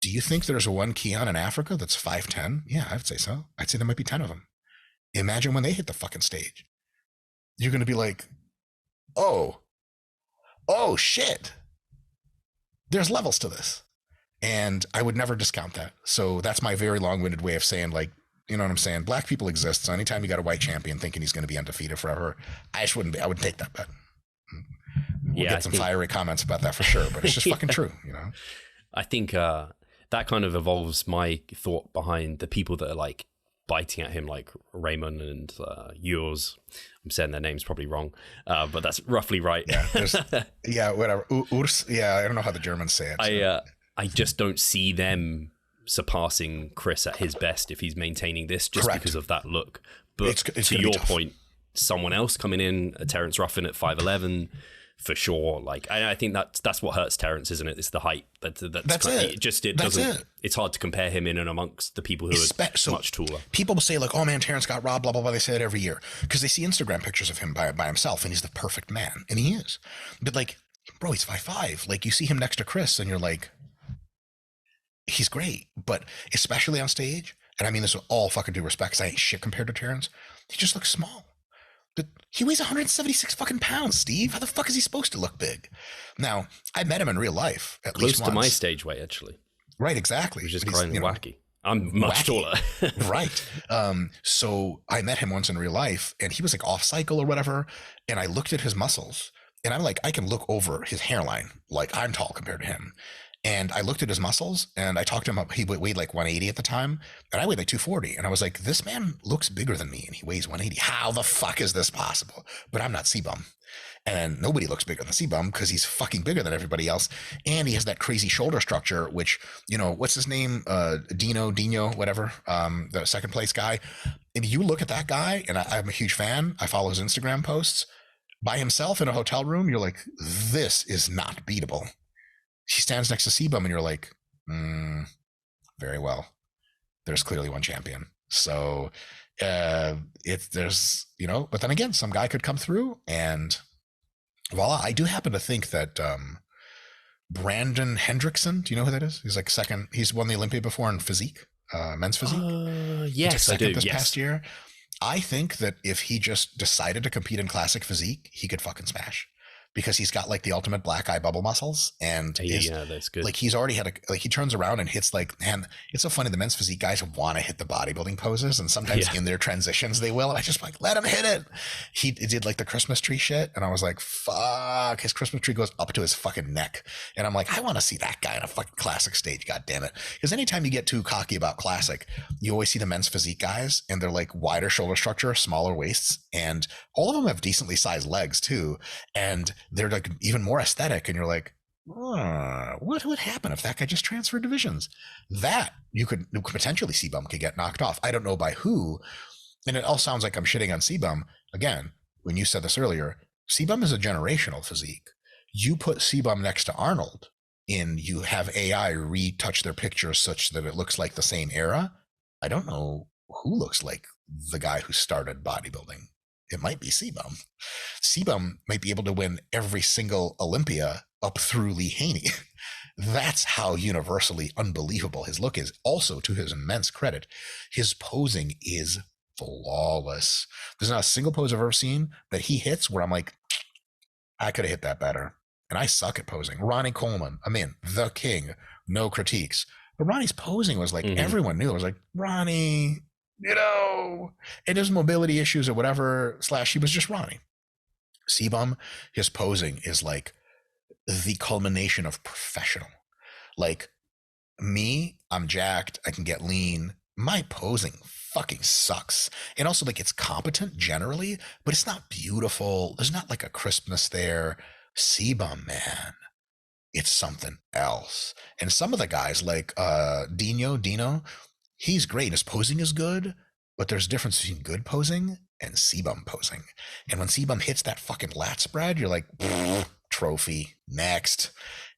Do you think there's one Keon in Africa that's 5'10"? Yeah, I'd say so. I'd say there might be 10 of them. Imagine when they hit the fucking stage. You're going to be like, oh shit. There's levels to this. And I would never discount that. So that's my very long-winded way of saying, like, you know what I'm saying? Black people exist. So anytime you got a white champion thinking he's going to be undefeated forever, I would take that bet. We'll get some fiery comments about that for sure, but it's just fucking true, you know? I think that kind of evolves my thought behind the people that are like biting at him, like Raymond and yours. I'm saying their names probably wrong, but that's roughly right. Yeah, whatever. Urs, yeah, I don't know how the Germans say it. I just don't see them surpassing Chris at his best if he's maintaining this just Correct. Because of that look. But it's to your point, someone else coming in, Terrence Ruffin at 5'11", for sure. Like, I think that's what hurts Terrence, isn't it? It's the height. That's it. It's hard to compare him in and amongst the people who are much taller. People will say like, oh man, Terrence got robbed, blah, blah, blah. They say it every year because they see Instagram pictures of him by himself and he's the perfect man. And he is. But like, bro, he's 5'5". Like, you see him next to Chris and you're like, he's great. But especially on stage, and I mean this with all fucking due respect because I ain't shit compared to Terrence, he just looks small. But he weighs 176 fucking pounds, Steve. How the fuck is he supposed to look big? Now, I met him in real life at least once. Close to my stage weight, actually. Right, exactly. Which is kind of wacky. I'm much taller. Right. So I met him once in real life and he was like off cycle or whatever. And I looked at his muscles and I'm like, I can look over his hairline. Like, I'm tall compared to him. And I looked at his muscles and I talked to him up. He weighed like 180 at the time and I weighed like 240. And I was like, this man looks bigger than me and he weighs 180. How the fuck is this possible? But I'm not Cbum. And nobody looks bigger than Cbum because he's fucking bigger than everybody else. And he has that crazy shoulder structure, which, you know, what's his name? Dino, whatever, the second place guy. If you look at that guy, and I'm a huge fan, I follow his Instagram posts, by himself in a hotel room, you're like, this is not beatable. He stands next to Cbum and you're like, very well. There's clearly one champion. So there's, you know, but then again, some guy could come through and voila. I do happen to think that Brandon Hendrickson, do you know who that is? He's like second. He's won the Olympia before in physique, men's physique. Yes, I do. This past year. I think that if he just decided to compete in classic physique, he could fucking smash. Because he's got like the ultimate black eye bubble muscles and that's good. Like he's already had he turns around and hits like, man, it's so funny. The men's physique guys want to hit the bodybuilding poses and sometimes in their transitions they will. And I just like, let him hit it. He did like the Christmas tree shit. And I was like, fuck, his Christmas tree goes up to his fucking neck. And I'm like, I want to see that guy in a fucking classic stage. God damn it. Because anytime you get too cocky about classic, you always see the men's physique guys and they're like wider shoulder structure, smaller waists. And all of them have decently sized legs too. And they're like even more aesthetic. And you're like, what would happen if that guy just transferred divisions? That you could potentially Cbum could get knocked off. I don't know by who. And it all sounds like I'm shitting on Cbum. Again, when you said this earlier, Cbum is a generational physique. You put Cbum next to Arnold and you have AI retouch their pictures such that it looks like the same era. I don't know who looks like the guy who started bodybuilding it might be Cbum. Cbum might be able to win every single Olympia up through Lee Haney. That's how universally unbelievable his look is. Also, to his immense credit, his posing is flawless. There's not a single pose I've ever seen that he hits where I'm like, I could have hit that better. And I suck at posing. Ronnie Coleman, the king, no critiques. But Ronnie's posing was like, everyone knew. It was like, Ronnie, and his mobility issues or whatever, / he was just Ronnie. Cbum, his posing is like the culmination of professional. Like me, I'm jacked, I can get lean. My posing fucking sucks. And also, like, it's competent generally, but it's not beautiful. There's not like a crispness there. Cbum, man, it's something else. And some of the guys like Dino, he's great. His posing is good, but there's a difference between good posing and Cbum posing. And when Cbum hits that fucking lat spread, you're like, trophy, next.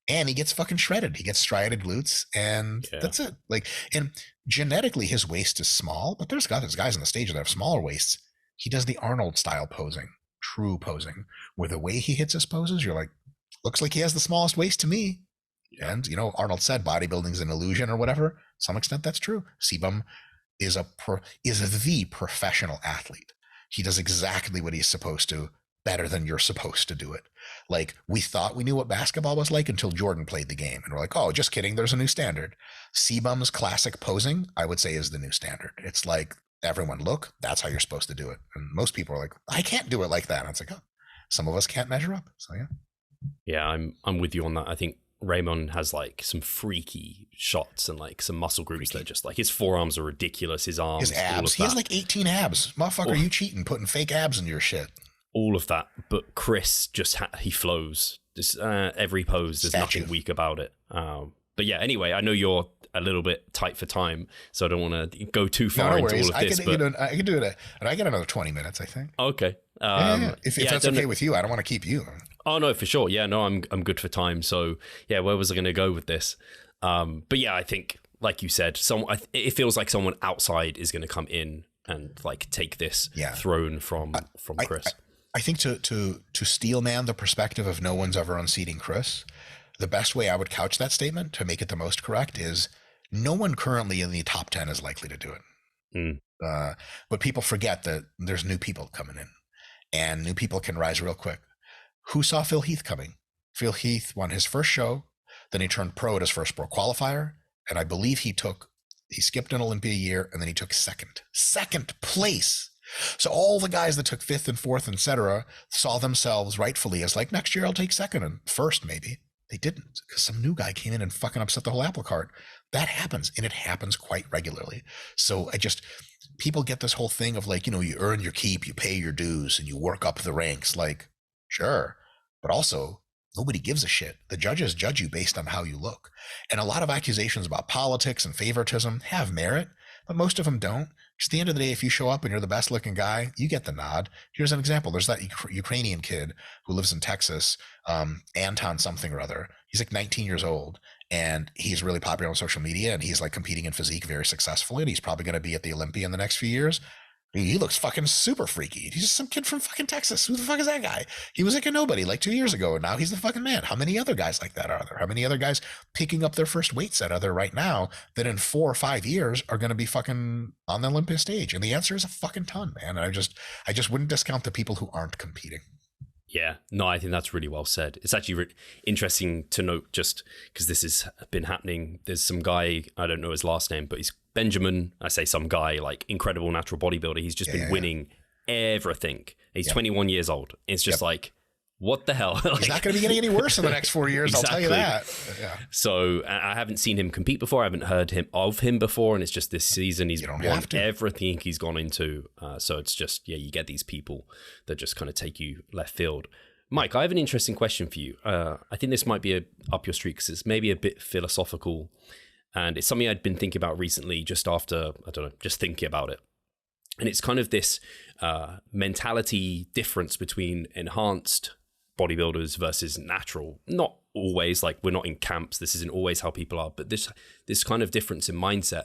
And he gets fucking shredded. He gets striated glutes, and that's it. Like, and genetically, his waist is small, but there's guys on the stage that have smaller waists. He does the Arnold style posing, true posing, where the way he hits his poses, you're like, looks like he has the smallest waist to me. And, Arnold said bodybuilding's an illusion or whatever. To some extent, that's true. Cbum is the professional athlete. He does exactly what he's supposed to, better than you're supposed to do it. Like, we thought we knew what basketball was like until Jordan played the game. And we're like, oh, just kidding. There's a new standard. Cbum's classic posing, I would say, is the new standard. It's like, everyone, look, that's how you're supposed to do it. And most people are like, I can't do it like that. And it's like, oh, some of us can't measure up. So, yeah. Yeah, I'm with you on that. I think Raymond has like some freaky shots and like some muscle groups that just like, his forearms are ridiculous. His arms, his abs. He has like 18 abs. Motherfucker, you cheating, putting fake abs in your shit. All of that, but Chris just he flows. Just every pose, there's nothing weak about it. But yeah, anyway, I know you're a little bit tight for time, so I don't want to go too far into all of this. I can do it. I get another 20 minutes, I think. Okay. If that's okay with you, I don't want to keep you. Oh no, for sure. Yeah, no, I'm good for time. So yeah, where was I going to go with this? But yeah, I think, like you said, it feels like someone outside is going to come in and like take this throne from Chris. I think to steel man the perspective of no one's ever unseating Chris, the best way I would couch that statement to make it the most correct is no one currently in the top 10 is likely to do it. But people forget that there's new people coming in, and new people can rise real quick. Who saw Phil Heath coming? Phil Heath won his first show, then he turned pro at his first pro qualifier, and I believe he skipped an Olympia year, and then he took second place. So all the guys that took 5th and 4th, etc., saw themselves rightfully as like, next year I'll take 2nd and 1st maybe. They didn't, because some new guy came in and fucking upset the whole apple cart. That happens, and it happens quite regularly. So people get this whole thing of like, you earn your keep, you pay your dues, and you work up the ranks. Like, sure, but also nobody gives a shit. The judges judge you based on how you look. And a lot of accusations about politics and favoritism have merit, but most of them don't. Because at the end of the day, if you show up and you're the best looking guy, you get the nod. Here's an example. There's that Ukrainian kid who lives in Texas, Anton something or other. He's like 19 years old, and he's really popular on social media, and he's like competing in physique very successfully, and he's probably going to be at the Olympia in the next few years. He looks fucking super freaky. He's just some kid from fucking Texas. Who the fuck is that guy? He was like a nobody like 2 years ago, and now he's the fucking man. How many other guys like that are there? How many other guys picking up their first weight set are there right now that in 4 or 5 years are going to be fucking on the Olympia stage? And the answer is a fucking ton, man. And I just wouldn't discount the people who aren't competing. Yeah, no, I think that's really well said. It's actually interesting to note, just because this has been happening. There's some guy, I don't know his last name, but he's Benjamin. I say some guy, like incredible natural bodybuilder. He's just been winning everything. He's 21 years old. It's just like, what the hell? Like, he's not going to be getting any worse in the next 4 years. Exactly. I'll tell you that. Yeah. So I haven't seen him compete before. I haven't heard of him before. And it's just this season, he's won everything he's gone into. So it's just, you get these people that just kind of take you left field. Mike, I have an interesting question for you. I think this might be up your street because it's maybe a bit philosophical. And it's something I'd been thinking about recently just after, just thinking about it. And it's kind of this mentality difference between enhanced bodybuilders versus natural. Not always, like, we're not in camps. This isn't always how people are, but this kind of difference in mindset.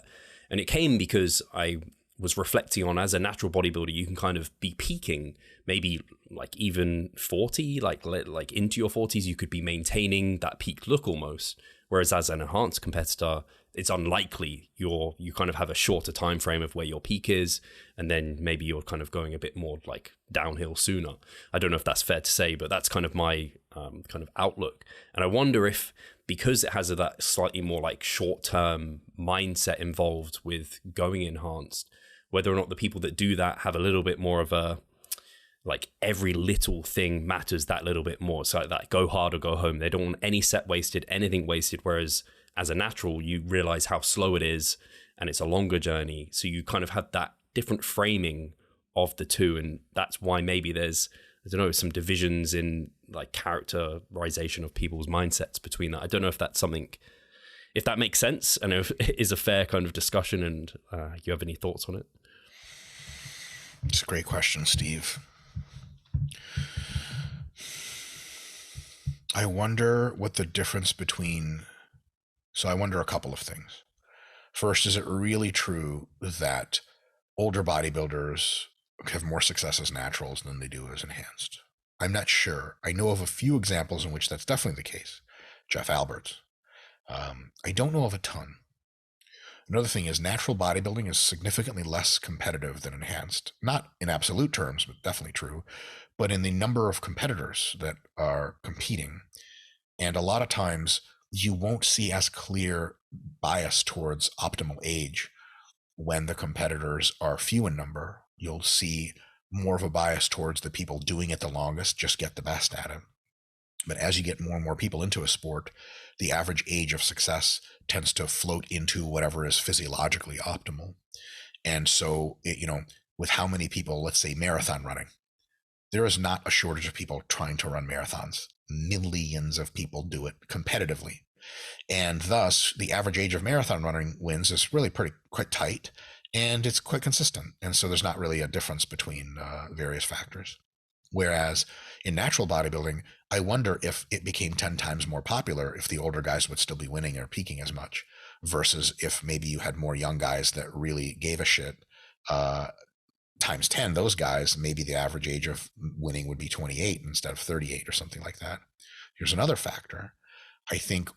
And it came because I was reflecting on, as a natural bodybuilder, you can kind of be peaking maybe like even 40, like into your 40s, you could be maintaining that peak look almost. Whereas as an enhanced competitor, it's unlikely you kind of have a shorter time frame of where your peak is, and then maybe you're kind of going a bit more like downhill sooner. I don't know if that's fair to say, but that's kind of my kind of outlook. And I wonder if, because it has that slightly more like short-term mindset involved with going enhanced, whether or not the people that do that have a little bit more of a, like, every little thing matters that little bit more. So like that, go hard or go home. They don't want any set wasted, anything wasted. Whereas as a natural, you realize how slow it is and it's a longer journey. So you kind of have that different framing of the two. And that's why maybe there's, I don't know, some divisions in like characterization of people's mindsets between that. I don't know if that's something, if that makes sense and if it is a fair kind of discussion, and you have any thoughts on it? It's a great question, Steve. I wonder what the difference between, so I wonder a couple of things. First, is it really true that older bodybuilders have more success as naturals than they do as enhanced? I'm not sure. I know of a few examples in which that's definitely the case. Jeff Alberts. I don't know of a ton. Another thing is natural bodybuilding is significantly less competitive than enhanced. Not in absolute terms, but definitely true, but in the number of competitors that are competing. And a lot of times you won't see as clear bias towards optimal age when the competitors are few in number. You'll see more of a bias towards the people doing it the longest, just get the best at it. But as you get more and more people into a sport, the average age of success tends to float into whatever is physiologically optimal. And so, with how many people, let's say marathon running, there is not a shortage of people trying to run marathons. Millions of people do it competitively. And thus, the average age of marathon running wins is really quite tight, and it's quite consistent. And so there's not really a difference between various factors. Whereas in natural bodybuilding, I wonder if it became 10 times more popular, if the older guys would still be winning or peaking as much, versus if maybe you had more young guys that really gave a shit. Times 10, those guys, maybe the average age of winning would be 28 instead of 38 or something like that. Here's another factor. I think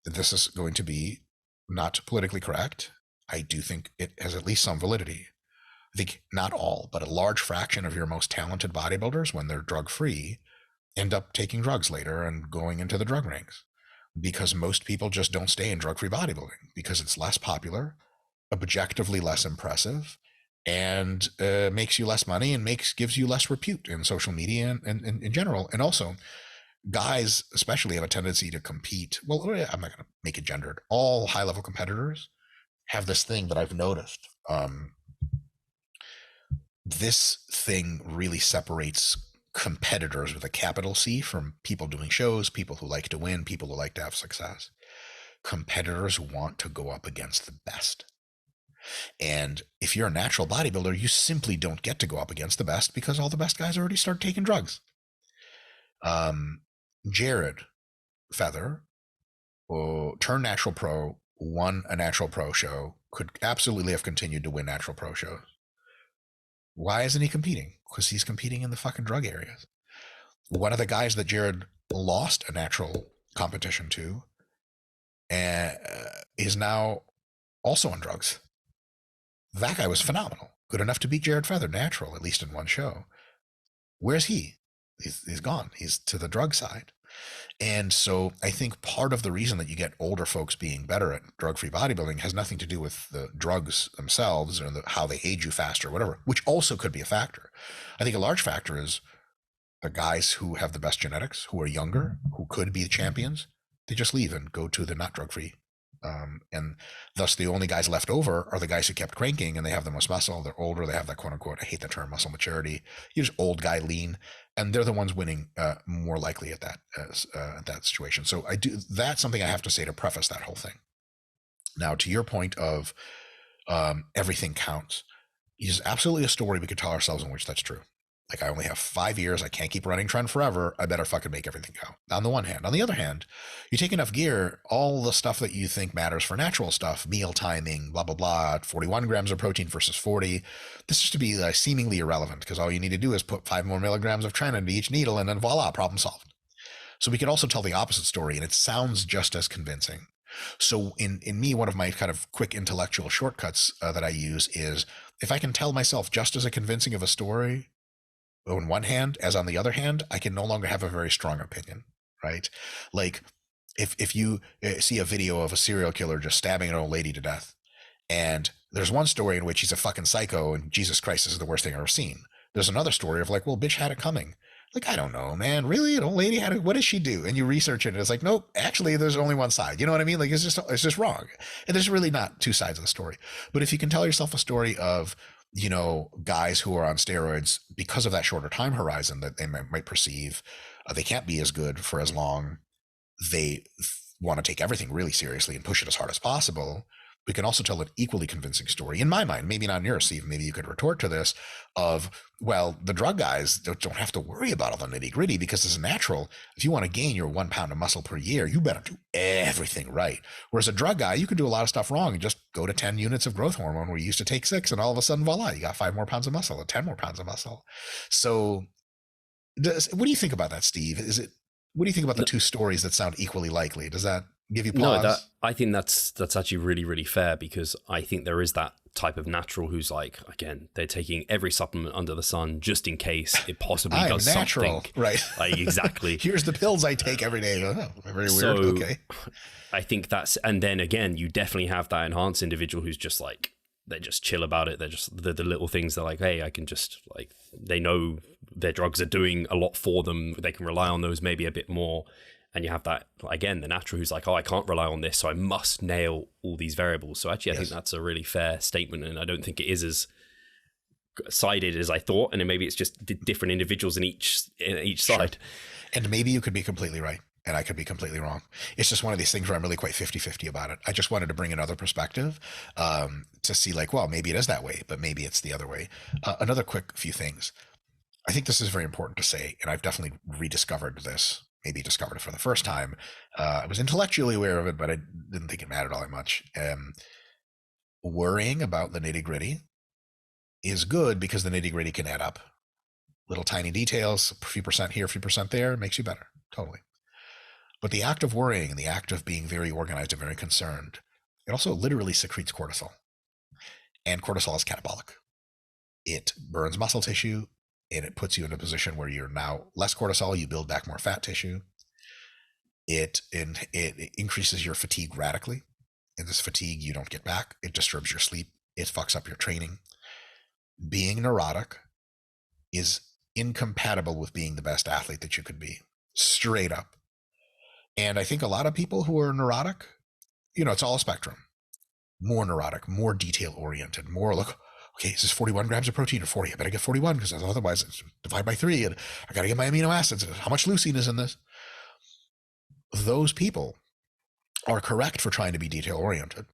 this is going to be not politically correct. I do think it has at least some validity. I think not all, but a large fraction of your most talented bodybuilders, when they're drug-free, end up taking drugs later and going into the drug rings, because most people just don't stay in drug-free bodybuilding because it's less popular, objectively less impressive, and makes you less money and gives you less repute in social media and in general. And also, guys especially have a tendency to compete. Well, I'm not going to make it gendered. All high-level competitors have this thing that I've noticed. This thing really separates competitors with a capital C from people doing shows, people who like to win, people who like to have success. Competitors want to go up against the best. And if you're a natural bodybuilder, you simply don't get to go up against the best because all the best guys already start taking drugs. Jared Feather, turned natural pro, won a natural pro show, could absolutely have continued to win natural pro shows. Why isn't he competing? Because he's competing in the fucking drug areas. One of the guys that Jared lost a natural competition to is now also on drugs. That guy was phenomenal. Good enough to beat Jared Feather natural, at least in one show. Where's he? He's gone. He's to the drug side. And so I think part of the reason that you get older folks being better at drug-free bodybuilding has nothing to do with the drugs themselves or how they age you faster or whatever, which also could be a factor. I think a large factor is the guys who have the best genetics, who are younger, who could be the champions, they just leave and go to the not drug-free. And thus the only guys left over are the guys who kept cranking, and they have the most muscle. They're older. They have that quote unquote, I hate the term, muscle maturity. You're just old guy lean, and they're the ones winning more likely at that situation. So that's something I have to say to preface that whole thing. Now, to your point of everything counts, is absolutely a story we could tell ourselves in which that's true. Like, I only have 5 years. I can't keep running trend forever. I better fucking make everything count. On the one hand. On the other hand, you take enough gear, all the stuff that you think matters for natural stuff, meal timing, blah, blah, blah, 41 grams of protein versus 40, this is to be seemingly irrelevant, because all you need to do is put 5 more milligrams of tren into each needle, and then voila, problem solved. So we could also tell the opposite story, and it sounds just as convincing. So in me, one of my kind of quick intellectual shortcuts that I use is, if I can tell myself just as a convincing of a story on one hand as on the other hand, I can no longer have a very strong opinion, right? Like, if you see a video of a serial killer just stabbing an old lady to death, and there's one story in which he's a fucking psycho and Jesus Christ, this is the worst thing I've ever seen. There's another story of like, well, bitch had it coming. Like, I don't know, man, really? An old lady had it? What does she do? And you research it, and it's like, nope, actually, there's only one side. You know what I mean? Like, it's just wrong. And there's really not two sides of the story. But if you can tell yourself a story of, you know, guys who are on steroids because of that shorter time horizon that they might perceive, they can't be as good for as long. They want to take everything really seriously and push it as hard as possible. We can also tell an equally convincing story, in my mind, maybe not in yours, Steve, maybe you could retort to this, of, well, the drug guys don't have to worry about all the nitty gritty because it's natural. If you want to gain your 1 pound of muscle per year, you better do everything right. Whereas a drug guy, you can do a lot of stuff wrong and just go to 10 units of growth hormone where you used to take 6, and all of a sudden, voila, you got 5 more pounds of muscle or 10 more pounds of muscle. So what do you think about that, Steve? What do you think about the two stories that sound equally likely? Does that give you pause? No, I think that's actually really, really fair, because I think there is that type of natural who's like, again, they're taking every supplement under the sun just in case it possibly does natural, something. Right? Like, exactly. Here's the pills I take every day. Oh, very weird. So, okay. I think that's, and then again, you definitely have that enhanced individual who's just like, they're just chill about it. They're just the little things. They're like, hey, I can just, like, they know their drugs are doing a lot for them. They can rely on those maybe a bit more. And you have that, again, the natural who's like, oh, I can't rely on this, so I must nail all these variables. So actually, I think that's a really fair statement. And I don't think it is as sided as I thought. And then maybe it's just different individuals in each side. And maybe you could be completely right, and I could be completely wrong. It's just one of these things where I'm really quite 50-50 about it. I just wanted to bring another perspective to see, like, well, maybe it is that way, but maybe it's the other way. Another quick few things. I think this is very important to say, and I've definitely rediscovered this, maybe discovered it for the first time. I was intellectually aware of it, but I didn't think it mattered all that much. Worrying about the nitty gritty is good because the nitty gritty can add up. Little tiny details, a few percent here, a few percent there, makes you better. Totally. But the act of worrying and the act of being very organized and very concerned, it also literally secretes cortisol. And cortisol is catabolic. It burns muscle tissue, and it puts you in a position where you're now less cortisol, you build back more fat tissue. It increases your fatigue radically. And this fatigue you don't get back. It disturbs your sleep. It fucks up your training. Being neurotic is incompatible with being the best athlete that you could be. Straight up. And I think a lot of people who are neurotic, you know, it's all a spectrum. More neurotic, more detail oriented, more look, okay, is this 41 grams of protein or 40? I better get 41 because otherwise it's divide by 3 and I got to get my amino acids. How much leucine is in this? Those people are correct for trying to be detail oriented,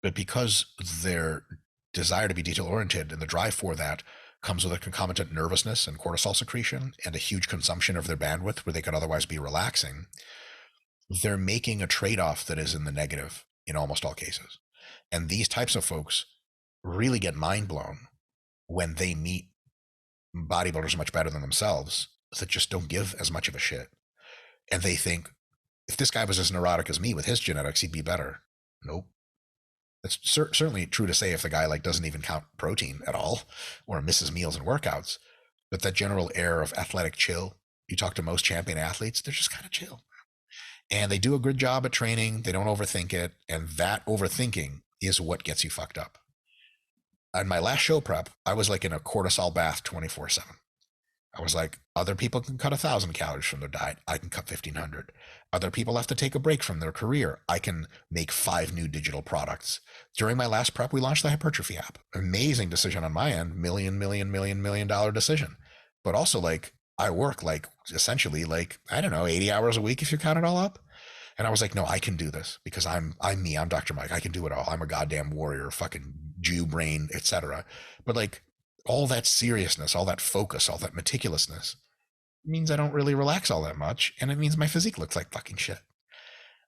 but because their desire to be detail oriented and the drive for that comes with a concomitant nervousness and cortisol secretion and a huge consumption of their bandwidth where they could otherwise be relaxing, they're making a trade-off that is in the negative in almost all cases. And these types of folks really get mind blown when they meet bodybuilders much better than themselves that just don't give as much of a shit. And they think, if this guy was as neurotic as me with his genetics, he'd be better. Nope. It's certainly true to say if the guy like doesn't even count protein at all or misses meals and workouts, but that general air of athletic chill, you talk to most champion athletes, they're just kind of chill. And they do a good job at training. They don't overthink it. And that overthinking is what gets you fucked up. On my last show prep, I was like in a cortisol bath 24/7. I was like, other people can cut 1,000 calories from their diet. I can cut 1,500. Other people have to take a break from their career. I can make 5 new digital products. During my last prep, we launched the hypertrophy app. Amazing decision on my end. $1 million decision. But also like I work like essentially like, I don't know, 80 hours a week if you count it all up. And I was like, no, I can do this because I'm me. I'm Dr. Mike. I can do it all. I'm a goddamn warrior, fucking Jew brain, etc. But like, all that seriousness, all that focus, all that meticulousness means I don't really relax all that much. And it means my physique looks like fucking shit.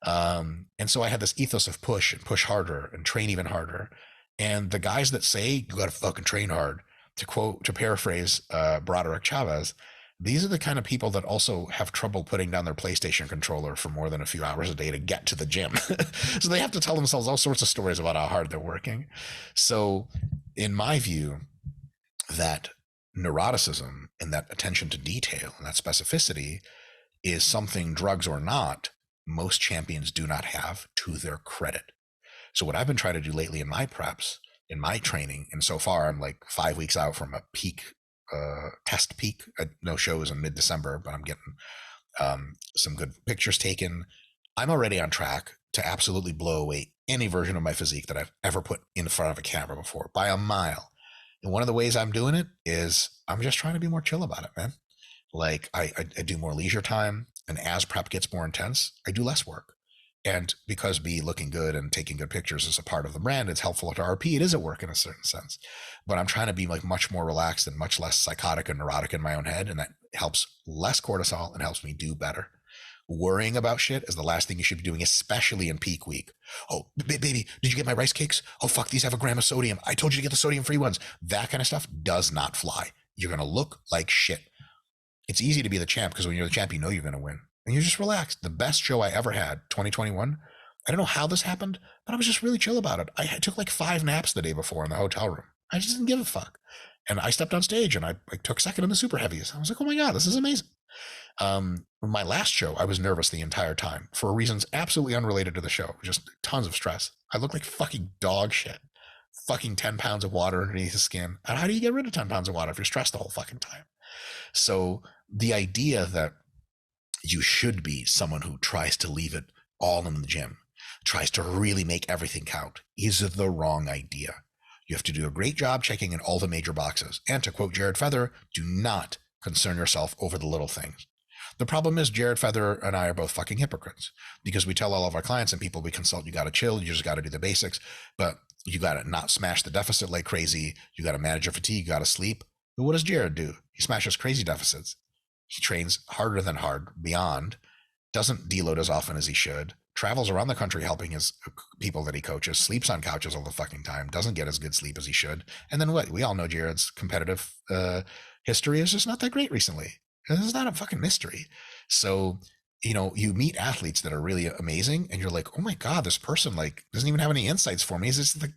And so I had this ethos of push and push harder and train even harder. And the guys that say you got to fucking train hard, to paraphrase Broderick Chavez, these are the kind of people that also have trouble putting down their PlayStation controller for more than a few hours a day to get to the gym. So they have to tell themselves all sorts of stories about how hard they're working. So in my view, that neuroticism and that attention to detail and that specificity is something, drugs or not, most champions do not have to their credit. So what I've been trying to do lately in my preps, in my training, and so far I'm like 5 weeks out from a peak, test peak. No shows in mid-December, but I'm getting some good pictures taken. I'm already on track to absolutely blow away any version of my physique that I've ever put in front of a camera before by a mile. And one of the ways I'm doing it is I'm just trying to be more chill about it, man. Like I do more leisure time, and as prep gets more intense, I do less work. And because me looking good and taking good pictures is a part of the brand, it's helpful to RP. It is at work in a certain sense, but I'm trying to be like much more relaxed and much less psychotic and neurotic in my own head. And that helps less cortisol and helps me do better. Worrying about shit is the last thing you should be doing, especially in peak week. Oh, baby, did you get my rice cakes? Oh, fuck, these have a gram of sodium. I told you to get the sodium-free ones. That kind of stuff does not fly. You're going to look like shit. It's easy to be the champ because when you're the champ, you know you're going to win. And you're just relaxed. The best show I ever had, 2021, I don't know how this happened, but I was just really chill about it. I took like 5 naps the day before in the hotel room. I just didn't give a fuck. And I stepped on stage and I took second in the super heavies. I was like, oh my God, this is amazing. My last show, I was nervous the entire time for reasons absolutely unrelated to the show. Just tons of stress. I looked like fucking dog shit. Fucking 10 pounds of water underneath the skin. And how do you get rid of 10 pounds of water if you're stressed the whole fucking time? So the idea that you should be someone who tries to leave it all in the gym, tries to really make everything count, is the wrong idea. You have to do a great job checking in all the major boxes. And to quote Jared Feather, do not concern yourself over the little things. The problem is Jared Feather and I are both fucking hypocrites because we tell all of our clients and people we consult, you got to chill, you just got to do the basics, but you got to not smash the deficit like crazy. You got to manage your fatigue, you got to sleep. But what does Jared do? He smashes crazy deficits. He trains harder than hard, beyond, doesn't deload as often as he should, travels around the country helping his people that he coaches, sleeps on couches all the fucking time, doesn't get as good sleep as he should. And then what? We all know Jared's competitive history is just not that great recently. This is not a fucking mystery. So, you know, you meet athletes that are really amazing and you're like, oh my God, this person like doesn't even have any insights for me. He's just like,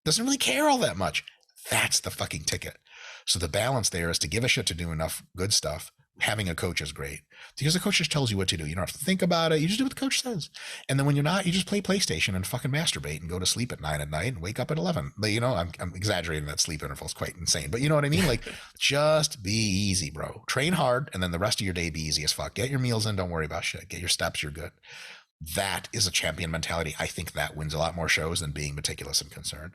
doesn't really care all that much. That's the fucking ticket. So the balance there is to give a shit to do enough good stuff. Having a coach is great because the coach just tells you what to do. You don't have to think about it. You just do what the coach says. And then when you're not, you just play PlayStation and fucking masturbate and go to sleep at 9 at night and wake up at 11. But, you know, I'm exaggerating. That sleep interval is quite insane, but you know what I mean? Like, just be easy, bro. Train hard. And then the rest of your day be easy as fuck. Get your meals in. Don't worry about shit. Get your steps. You're good. That is a champion mentality. I think that wins a lot more shows than being meticulous and concerned.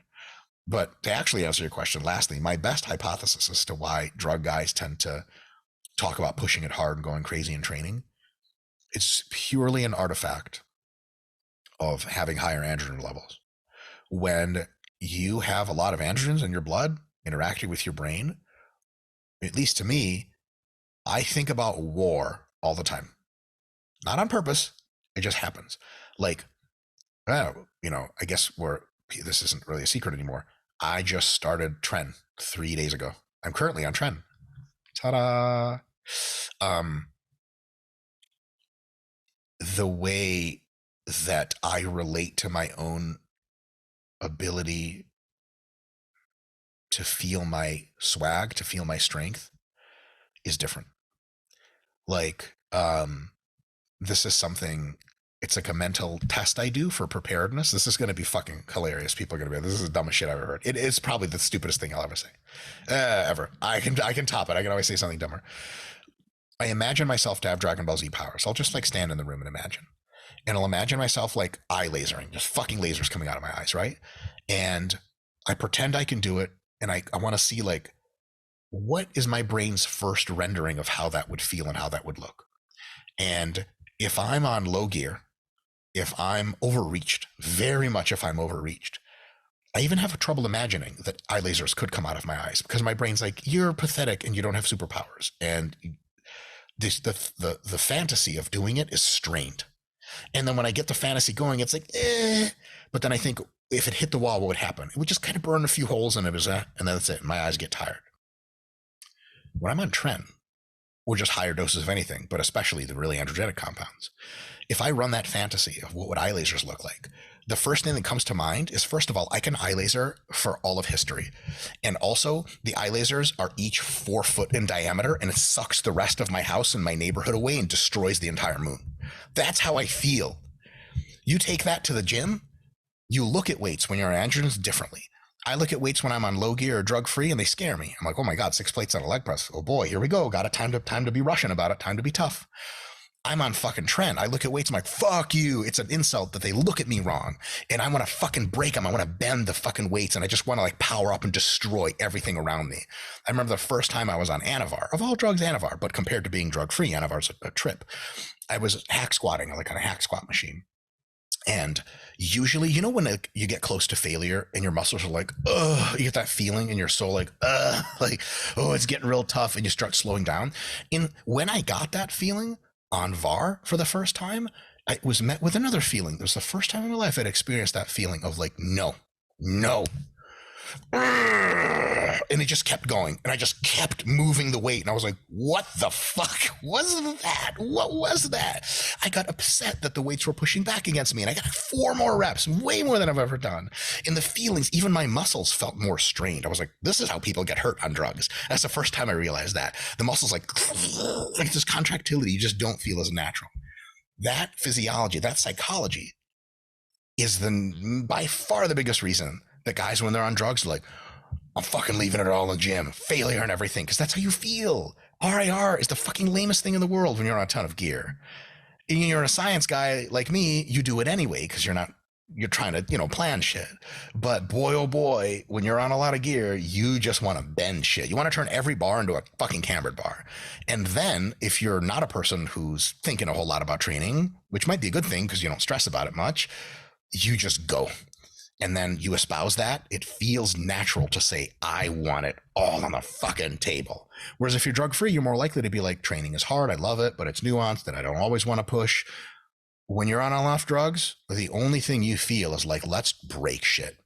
But to actually answer your question, lastly, my best hypothesis as to why drug guys tend to talk about pushing it hard and going crazy in training, it's purely an artifact of having higher androgen levels. When you have a lot of androgens in your blood interacting with your brain, at least to me, I think about war all the time. Not on purpose, it just happens. Like, you know, I guess this isn't really a secret anymore. I just started Tren 3 days ago. I'm currently on Tren. Ta-da! The way that I relate to my own ability to feel my swag, to feel my strength is different. Like, this is something, it's like a mental test I do for preparedness. This is going to be fucking hilarious. People are going to be, this is the dumbest shit I've ever heard. It is probably the stupidest thing I'll ever say. Ever. I can top it. I can always say something dumber. I imagine myself to have Dragon Ball Z powers. I'll just like stand in the room and imagine. And I'll imagine myself like eye lasering, just fucking lasers coming out of my eyes, right? And I pretend I can do it. And I want to see like, what is my brain's first rendering of how that would feel and how that would look? And if I'm on low gear, if I'm overreached, very much if I'm overreached, I even have trouble imagining that eye lasers could come out of my eyes because my brain's like, you're pathetic and you don't have superpowers. And the fantasy of doing it is strained. And then when I get the fantasy going, it's like, but then I think if it hit the wall, what would happen? It would just kind of burn a few holes and it was, and then that's it. My eyes get tired. When I'm on tren, or just higher doses of anything, but especially the really androgenic compounds, if I run that fantasy of what would eye lasers look like, the first thing that comes to mind is, first of all, I can eye laser for all of history. And also the eye lasers are each 4 foot in diameter, and it sucks the rest of my house and my neighborhood away and destroys the entire moon. That's how I feel. You take that to the gym, you look at weights when you're on androgens differently. I look at weights when I'm on low gear or drug free and they scare me. I'm like, oh my God, 6 plates on a leg press. Oh boy, here we go. Got a time to be rushing about it. Time to be tough. I'm on fucking tren. I look at weights. I'm like, fuck you. It's an insult that they look at me wrong. And I want to fucking break them. I want to bend the fucking weights. And I just want to like power up and destroy everything around me. I remember the first time I was on Anavar, of all drugs, Anavar, but compared to being drug free, Anavar's a trip. I was hack squatting, like on a hack squat machine. And usually, you know, when you get close to failure and your muscles are like, you get that feeling in your soul, like, oh, it's getting real tough, and you start slowing down. When I got that feeling on VAR for the first time, I was met with another feeling. It was the first time in my life I'd experienced that feeling of like, no. And it just kept going, and I just kept moving the weight, and I was like, what the fuck was that? What was that? I got upset that the weights were pushing back against me, and I got 4 more reps, way more than I've ever done. And the feelings, even my muscles felt more strained. I was like, this is how people get hurt on drugs. That's the first time I realized that. The muscles like this contractility you just don't feel as natural. That physiology, that psychology is by far the biggest reason that guys, when they're on drugs, are like, I'm fucking leaving it all in the gym, failure and everything, because that's how you feel. RIR is the fucking lamest thing in the world when you're on a ton of gear. And you're a science guy like me, you do it anyway because you're trying to, plan shit. But boy, oh boy, when you're on a lot of gear, you just want to bend shit. You want to turn every bar into a fucking cambered bar. And then if you're not a person who's thinking a whole lot about training, which might be a good thing because you don't stress about it much, you just go. And then you espouse that, it feels natural to say, I want it all on the fucking table. Whereas if you're drug free, you're more likely to be like, training is hard, I love it, but it's nuanced and I don't always want to push. When you're on off drugs, the only thing you feel is like, let's break shit.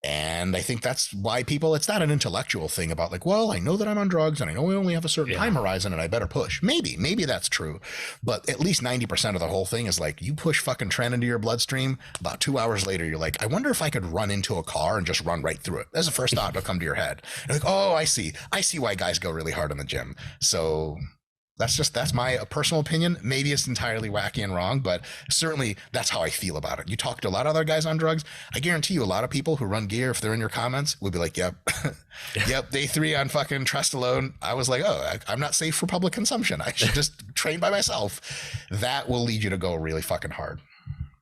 And I think that's why it's not an intellectual thing about like, well, I know that I'm on drugs and I know we only have a certain time horizon and I better push. Maybe that's true. But at least 90% of the whole thing is like, you push fucking tren into your bloodstream. About 2 hours later, you're like, I wonder if I could run into a car and just run right through it. That's the first thought that'll come to your head. You're like, oh, I see why guys go really hard in the gym. So that's my personal opinion. Maybe it's entirely wacky and wrong, but certainly that's how I feel about it. You talk to a lot of other guys on drugs. I guarantee you a lot of people who run gear, if they're in your comments, will be like, yep, day 3 on fucking Trestolone. I was like, I'm not safe for public consumption. I should just train by myself. That will lead you to go really fucking hard.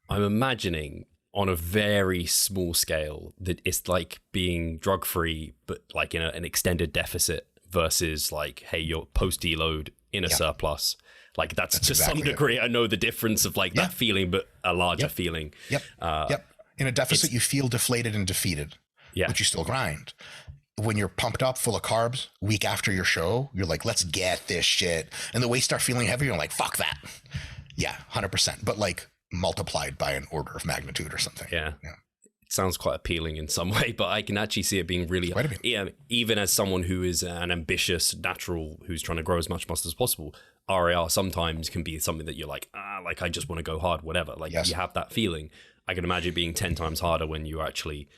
I'm imagining on a very small scale that it's like being drug free, but like in an extended deficit versus like, hey, you're post deload in a surplus. Like that's to exactly some degree it. I know the difference of like that feeling, but a larger feeling. In a deficit you feel deflated and defeated, but you still grind. When you're pumped up full of carbs week after your show, you're like, let's get this shit, and the weights start feeling heavy, you're like, fuck that. 100%, but like multiplied by an order of magnitude or something. Sounds quite appealing in some way, but I can actually see it being really, even as someone who is an ambitious natural who's trying to grow as much muscle as possible, RAR sometimes can be something that you're like, I just want to go hard, whatever. Like you have that feeling. I can imagine it being 10 times harder when you actually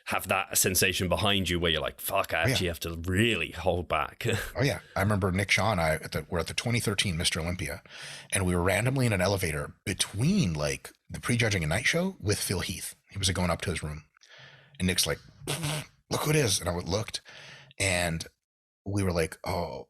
have that sensation behind you where you're like, fuck, I actually have to really hold back. I remember Nick Shaw and I were at the 2013 Mr. Olympia, and we were randomly in an elevator between like the prejudging and night show with Phil Heath. He was going up to his room, and Nick's like, look who it is. And I looked, and we were like, oh,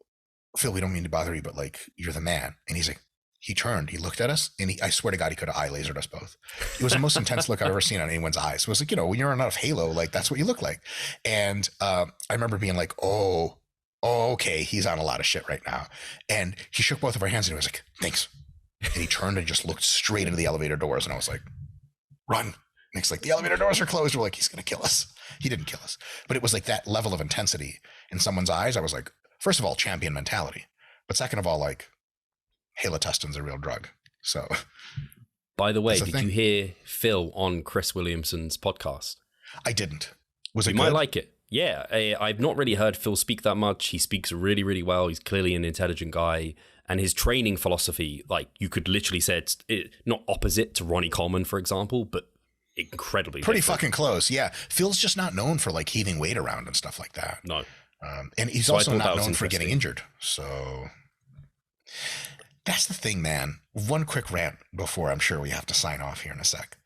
Phil, we don't mean to bother you, but like, you're the man. And he's like, he turned, he looked at us, and I swear to God, he could have eye lasered us both. It was the most intense look I've ever seen on anyone's eyes. It was like, when you're on enough halo, like that's what you look like. And I remember being like, oh, okay, he's on a lot of shit right now. And he shook both of our hands and he was like, thanks. And he turned and just looked straight into the elevator doors. And I was like, run. Nick's like, the elevator doors are closed. We're like, he's going to kill us. He didn't kill us. But it was like that level of intensity in someone's eyes. I was like, first of all, champion mentality. But second of all, like, halotestin's a real drug. So, by the way, did you hear Phil on Chris Williamson's podcast? I didn't. Was it good? You might like it. Yeah, I've not really heard Phil speak that much. He speaks really, really well. He's clearly an intelligent guy. And his training philosophy, like, you could literally say it's not opposite to Ronnie Coleman, for example, but incredibly pretty different. Fucking close. Yeah. Phil's just not known for, like, heaving weight around and stuff like that. No. And he's also not known for getting injured. So that's the thing, man. One quick rant before I'm sure we have to sign off here in a sec.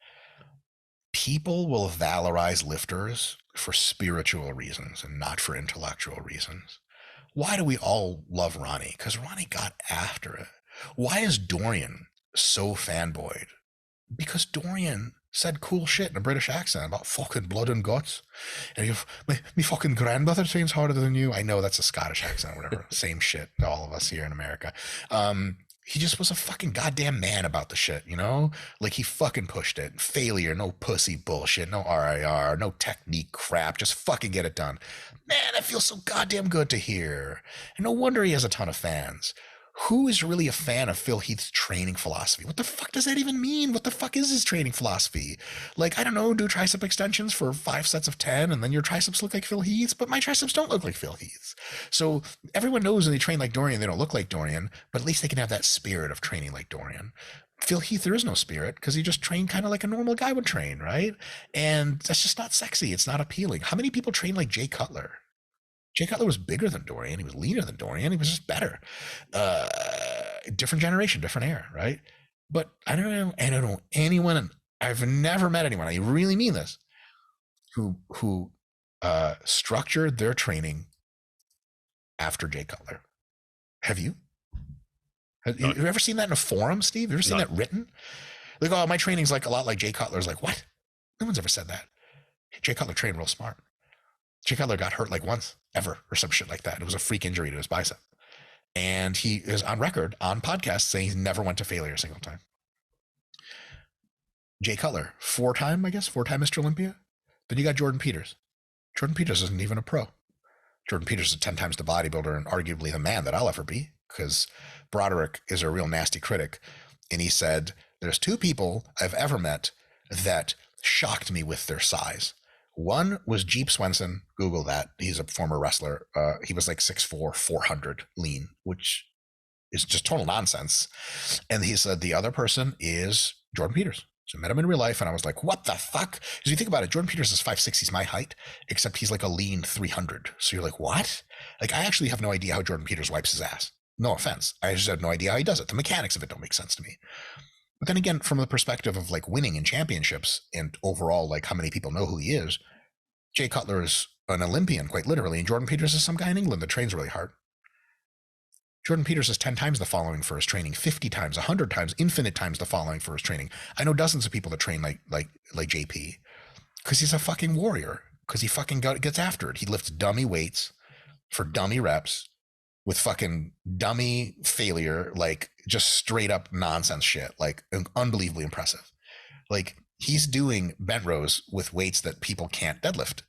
People will valorize lifters for spiritual reasons and not for intellectual reasons. Why do we all love Ronnie? Because Ronnie got after it. Why is Dorian so fanboyed? Because Dorian said cool shit in a British accent about fucking blood and guts. And you, me fucking grandmother trains harder than you. I know that's a Scottish accent, whatever. Same shit to all of us here in America. He just was a fucking goddamn man about the shit, you know? Like, he fucking pushed it. Failure, no pussy bullshit, no RIR, no technique crap, just fucking get it done. Man, it feels so goddamn good to hear. And no wonder he has a ton of fans. Who is really a fan of Phil Heath's training philosophy? What the fuck does that even mean? What the fuck is his training philosophy? Like, I don't know, do tricep extensions for 5 sets of 10 and then your triceps look like Phil Heath's, but my triceps don't look like Phil Heath's. So everyone knows when they train like Dorian, they don't look like Dorian, but at least they can have that spirit of training like Dorian. Phil Heath, there is no spirit because he just trained kind of like a normal guy would train, right? And that's just not sexy. It's not appealing. How many people train like Jay Cutler? Jay Cutler was bigger than Dorian. He was leaner than Dorian. He was just better. Different generation, different era, right? But I don't know anyone, and I've never met anyone, I really mean this, who structured their training after Jay Cutler. Have you? Have you ever seen that in a forum, Steve? You ever seen that written? Like, oh, my training's like a lot like Jay Cutler's. Like, what? No one's ever said that. Jay Cutler trained real smart. Jay Cutler got hurt like once, ever, or some shit like that. It was a freak injury to his bicep. And he is on record, on podcast, saying he never went to failure a single time. Jay Cutler, 4-time Mr. Olympia. Then you got Jordan Peters. Jordan Peters isn't even a pro. Jordan Peters is 10 times the bodybuilder and arguably the man that I'll ever be, because Broderick is a real nasty critic. And he said, there's 2 people I've ever met that shocked me with their size. One was Jeep Swenson. Google that. He's a former wrestler. He was like 6'4", 400 lean, which is just total nonsense. And he said the other person is Jordan Peters. So I met him in real life and I was like, what the fuck? Because you think about it, Jordan Peters is 5'6", he's my height, except he's like a lean 300. So you're like, what? Like, I actually have no idea how Jordan Peters wipes his ass. No offense. I just have no idea how he does it. The mechanics of it don't make sense to me. But then again, from the perspective of like winning in championships and overall, like how many people know who he is, Jay Cutler is an Olympian, quite literally, and Jordan Peters is some guy in England that trains really hard. Jordan Peters is 10 times the following for his training, 50 times, 100 times, infinite times the following for his training. I know dozens of people that train like JP because he's a fucking warrior, because he fucking gets after it. He lifts dummy weights for dummy reps with fucking dummy failure, like just straight up nonsense shit, like unbelievably impressive. Like, he's doing bent rows with weights that people can't deadlift,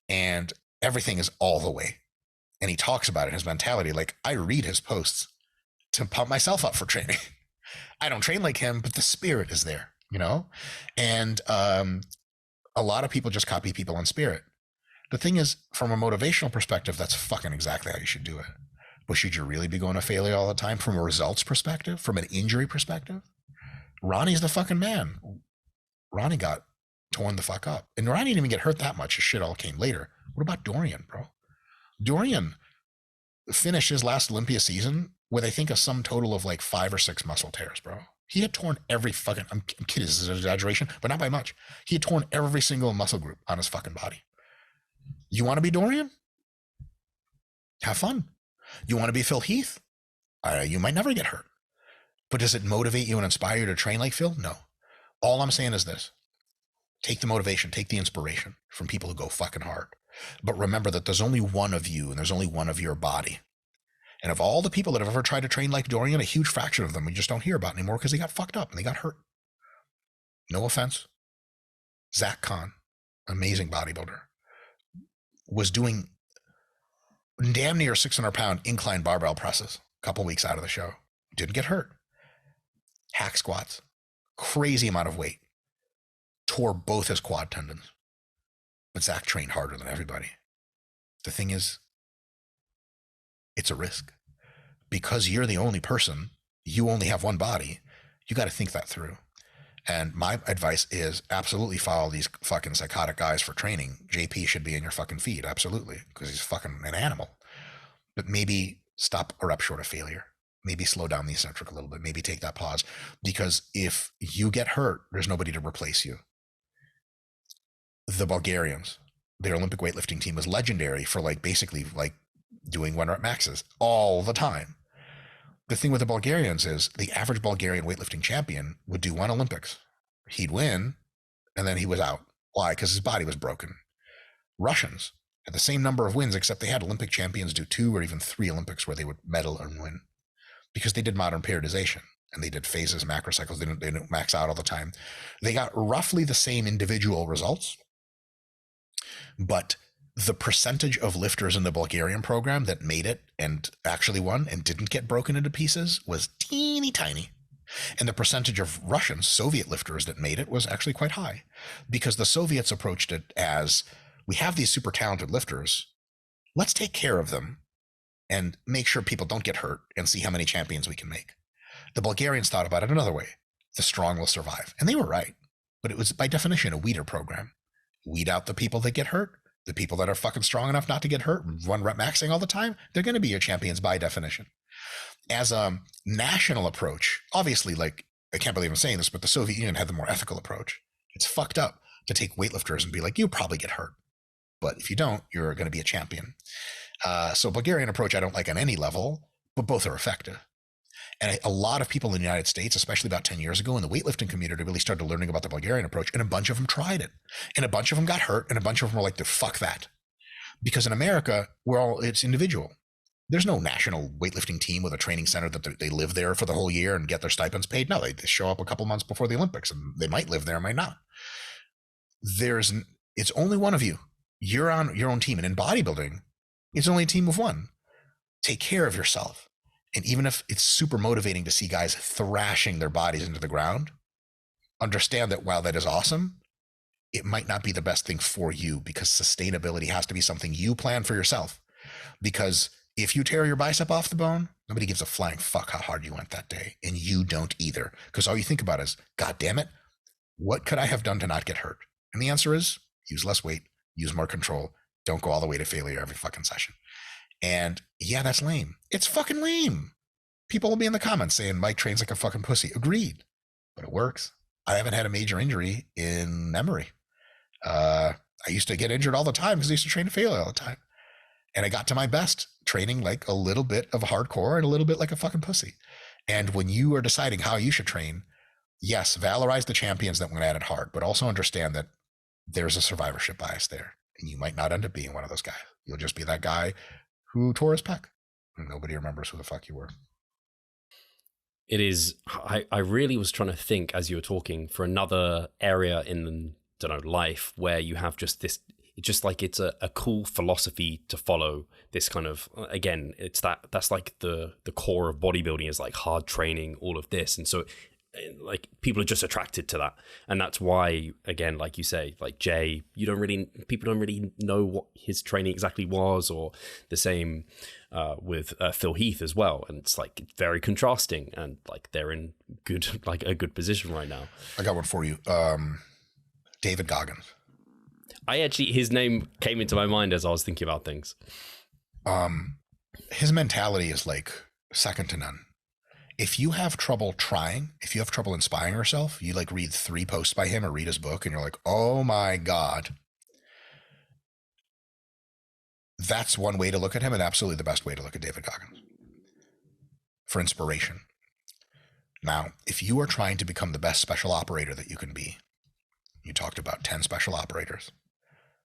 and everything is all the way. And he talks about it, his mentality. Like, I read his posts to pump myself up for training. I don't train like him, but the spirit is there, you know? And a lot of people just copy people on spirit. The thing is, from a motivational perspective, that's fucking exactly how you should do it. But should you really be going to failure all the time? From a results perspective, from an injury perspective, Ronnie's the fucking man. Ronnie got torn the fuck up. And Ronnie didn't even get hurt that much. His shit all came later. What about Dorian, bro? Dorian finished his last Olympia season with, I think, a sum total of like 5 or 6 muscle tears, bro. He had torn every fucking, I'm kidding, this is an exaggeration, but not by much. He had torn every single muscle group on his fucking body. You want to be Dorian? Have fun. You want to be Phil Heath? You might never get hurt. But does it motivate you and inspire you to train like Phil? No. All I'm saying is this. Take the motivation, take the inspiration from people who go fucking hard. But remember that there's only one of you and there's only one of your body. And of all the people that have ever tried to train like Dorian, a huge fraction of them we just don't hear about anymore because they got fucked up and they got hurt. No offense. Zach Kahn, amazing bodybuilder, was doing damn near 600-pound incline barbell presses a couple weeks out of the show. Didn't get hurt. Hack squats, crazy amount of weight, tore both his quad tendons. But Zach trained harder than everybody. The thing is, it's a risk. Because you're the only person, you only have one body, you got to think that through. And my advice is absolutely follow these fucking psychotic guys for training. JP should be in your fucking feed, absolutely, because he's fucking an animal. But maybe stop a rep short of failure. Maybe slow down the eccentric a little bit. Maybe take that pause. Because if you get hurt, there's nobody to replace you. The Bulgarians, their Olympic weightlifting team was legendary for basically doing 1 rep maxes all the time. The thing with the Bulgarians is the average Bulgarian weightlifting champion would do 1 Olympics. He'd win, and then he was out. Why? Because his body was broken. Russians had the same number of wins, except they had Olympic champions do 2 or even 3 Olympics where they would medal and win, because they did modern periodization and they did phases, macrocycles. They didn't max out all the time. They got roughly the same individual results, but the percentage of lifters in the Bulgarian program that made it and actually won and didn't get broken into pieces was teeny tiny. And the percentage of Russian Soviet lifters that made it was actually quite high, because the Soviets approached it as, we have these super talented lifters, let's take care of them and make sure people don't get hurt and see how many champions we can make. The Bulgarians thought about it another way. The strong will survive. And they were right. But it was by definition a weeder program. Weed out the people that get hurt. The people that are fucking strong enough not to get hurt, 1 rep maxing all the time, they're going to be your champions by definition. As a national approach, obviously, I can't believe I'm saying this, but the Soviet Union had the more ethical approach. It's fucked up to take weightlifters and be like, you probably get hurt, but if you don't, you're going to be a champion. So Bulgarian approach, I don't like on any level, but both are effective. And a lot of people in the United States, especially about 10 years ago in the weightlifting community, really started learning about the Bulgarian approach, and a bunch of them tried it. And a bunch of them got hurt, and a bunch of them were like, fuck that. Because in America, it's individual. There's no national weightlifting team with a training center that they live there for the whole year and get their stipends paid. No, they show up a couple months before the Olympics, and they might live there, might not. It's only one of you. You're on your own team. And in bodybuilding, it's only a team of one. Take care of yourself. And even if it's super motivating to see guys thrashing their bodies into the ground, understand that while that is awesome, it might not be the best thing for you, because sustainability has to be something you plan for yourself. Because if you tear your bicep off the bone, nobody gives a flying fuck how hard you went that day. And you don't either. Because all you think about is, God damn it, what could I have done to not get hurt? And the answer is use less weight, use more control. Don't go all the way to failure every fucking session. And yeah, that's lame. It's fucking lame. People will be in the comments saying Mike trains like a fucking pussy. Agreed. But it works. I haven't had a major injury in memory. I used to get injured all the time because I used to train to failure all the time. And I got to my best training like a little bit of hardcore and a little bit like a fucking pussy. And when you are deciding how you should train, yes, valorize the champions that went at it hard, but also understand that there's a survivorship bias there. And you might not end up being one of those guys. You'll just be that guy who tore his pec. And nobody remembers who the fuck you were. It is, I really was trying to think as you were talking for another area in, life where you have just this, it's just like it's a cool philosophy to follow. This kind of, again, that's like the core of bodybuilding is like hard training, all of this. And so like people are just attracted to that. And that's why, again, like you say, like Jay, people don't really know what his training exactly was, or the same with Phil Heath as well. And it's like very contrasting, and like they're in a good position right now. I got one for you. David Goggins. His name came into my mind as I was thinking about things. His mentality is like second to none. If you have trouble trying, if you have trouble inspiring yourself, you like read 3 posts by him or read his book and you're like, oh my God. That's one way to look at him, and absolutely the best way to look at David Goggins for inspiration. Now, if you are trying to become the best special operator that you can be, you talked about 10 special operators.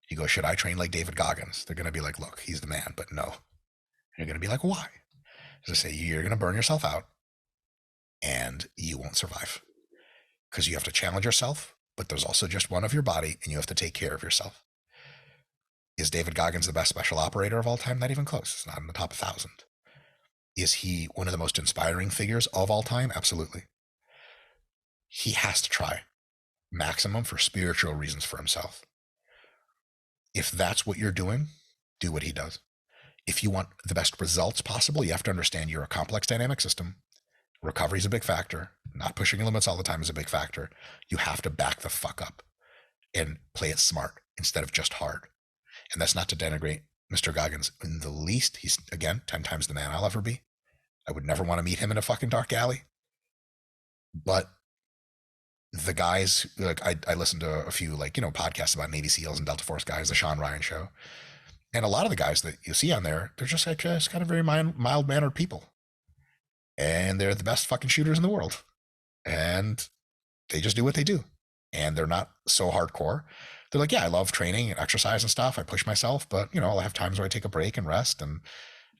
You go, should I train like David Goggins? They're going to be like, look, he's the man, but no. And you're going to be like, why? As I say, you're going to burn yourself out and you won't survive, because you have to challenge yourself but there's also just one of your body, and you have to take care of yourself. Is David Goggins the best special operator of all time? Not even close. It's not in the top 1,000. Is he one of the most inspiring figures of all time? Absolutely. He has to try maximum for spiritual reasons for himself. If that's what you're doing, do what he does. If you want the best results possible, you have to understand you're a complex dynamic system. Recovery is a big factor. Not pushing limits all the time is a big factor. You have to back the fuck up and play it smart instead of just hard. And that's not to denigrate Mr. Goggins in the least. He's, again, 10 times the man I'll ever be. I would never want to meet him in a fucking dark alley. But the guys, like I listened to a few podcasts about Navy SEALs and Delta Force guys, the Sean Ryan show. And a lot of the guys that you see on there, they're just kind of very mild-mannered people. And they're the best fucking shooters in the world. And they just do what they do. And they're not so hardcore. They're like, yeah, I love training and exercise and stuff. I push myself, but I'll have times where I take a break and rest and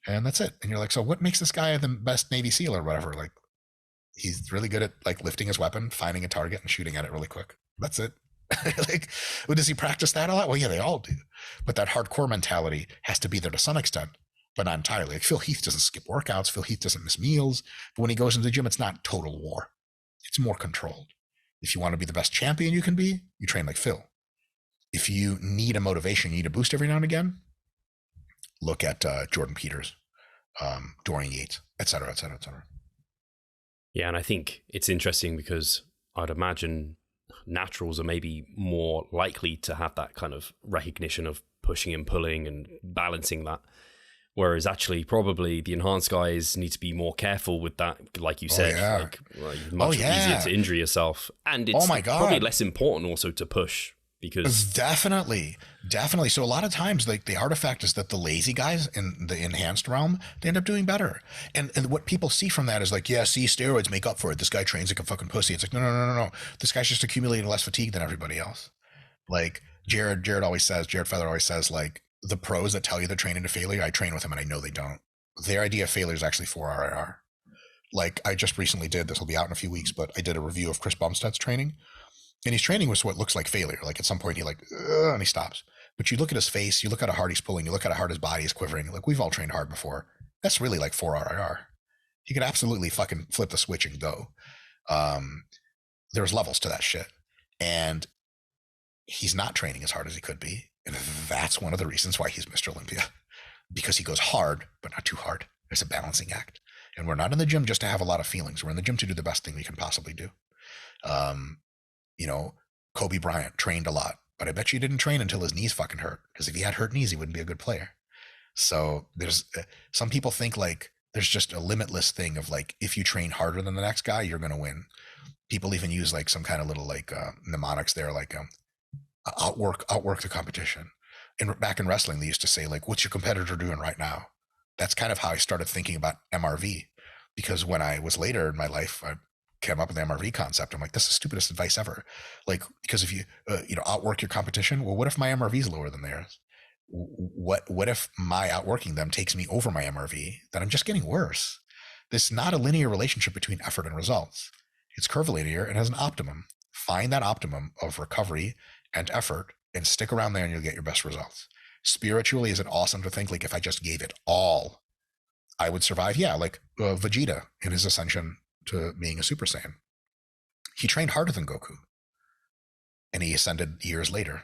that's it. And you're like, so what makes this guy the best Navy SEAL or whatever? Like, he's really good at lifting his weapon, finding a target and shooting at it really quick. That's it. Well, does he practice that a lot? Well, yeah, they all do. But that hardcore mentality has to be there to some extent, but not entirely. Like Phil Heath doesn't skip workouts. Phil Heath doesn't miss meals. But when he goes into the gym, it's not total war. It's more controlled. If you want to be the best champion you can be, you train like Phil. If you need a motivation, you need a boost every now and again, look at Jordan Peters, Dorian Yates, et cetera, et cetera, et cetera. Yeah, and I think it's interesting because I'd imagine naturals are maybe more likely to have that kind of recognition of pushing and pulling and balancing that. Whereas actually probably the enhanced guys need to be more careful with that, like you said, much easier to injure yourself. And it's probably less important also to push. Because definitely. So a lot of times, the artifact is that the lazy guys in the enhanced realm, they end up doing better. And what people see from that is steroids make up for it. This guy trains like a fucking pussy. It's like, no. This guy's just accumulating less fatigue than everybody else. Like Jared Feather always says, the pros that tell you they're training to failure, I train with them and I know they don't. Their idea of failure is actually 4RIR. Like I just recently this will be out in a few weeks, but I did a review of Chris Bumstead's training. And he's training with what looks like failure. Like at some point and he stops. But you look at his face, you look at how hard he's pulling, you look at how hard his body is quivering. Like we've all trained hard before. That's really like 4RIR. He could absolutely fucking flip the switch and go. There's levels to that shit. And he's not training as hard as he could be. And that's one of the reasons why he's Mr. Olympia. Because he goes hard, but not too hard. It's a balancing act. And we're not in the gym just to have a lot of feelings. We're in the gym to do the best thing we can possibly do. Kobe Bryant trained a lot, but I bet you didn't train until his knees fucking hurt. Because if he had hurt knees, he wouldn't be a good player. So there's some people think there's just a limitless thing of if you train harder than the next guy, you're going to win. People even use some kind of little mnemonics there, outwork the competition. And back in wrestling, they used to say what's your competitor doing right now? That's kind of how I started thinking about MRV, because when I was later in my life, I came up with the MRV concept. I'm like, this is the stupidest advice ever. Because if you outwork your competition, well, what if my MRV is lower than theirs? What if my outworking them takes me over my MRV? Then I'm just getting worse. This is not a linear relationship between effort and results. It's curvilinear and has an optimum. Find that optimum of recovery and effort and stick around there and you'll get your best results. Spiritually, is it awesome to think if I just gave it all, I would survive? Yeah, Vegeta in his ascension to being a Super Saiyan. He trained harder than Goku. And he ascended years later.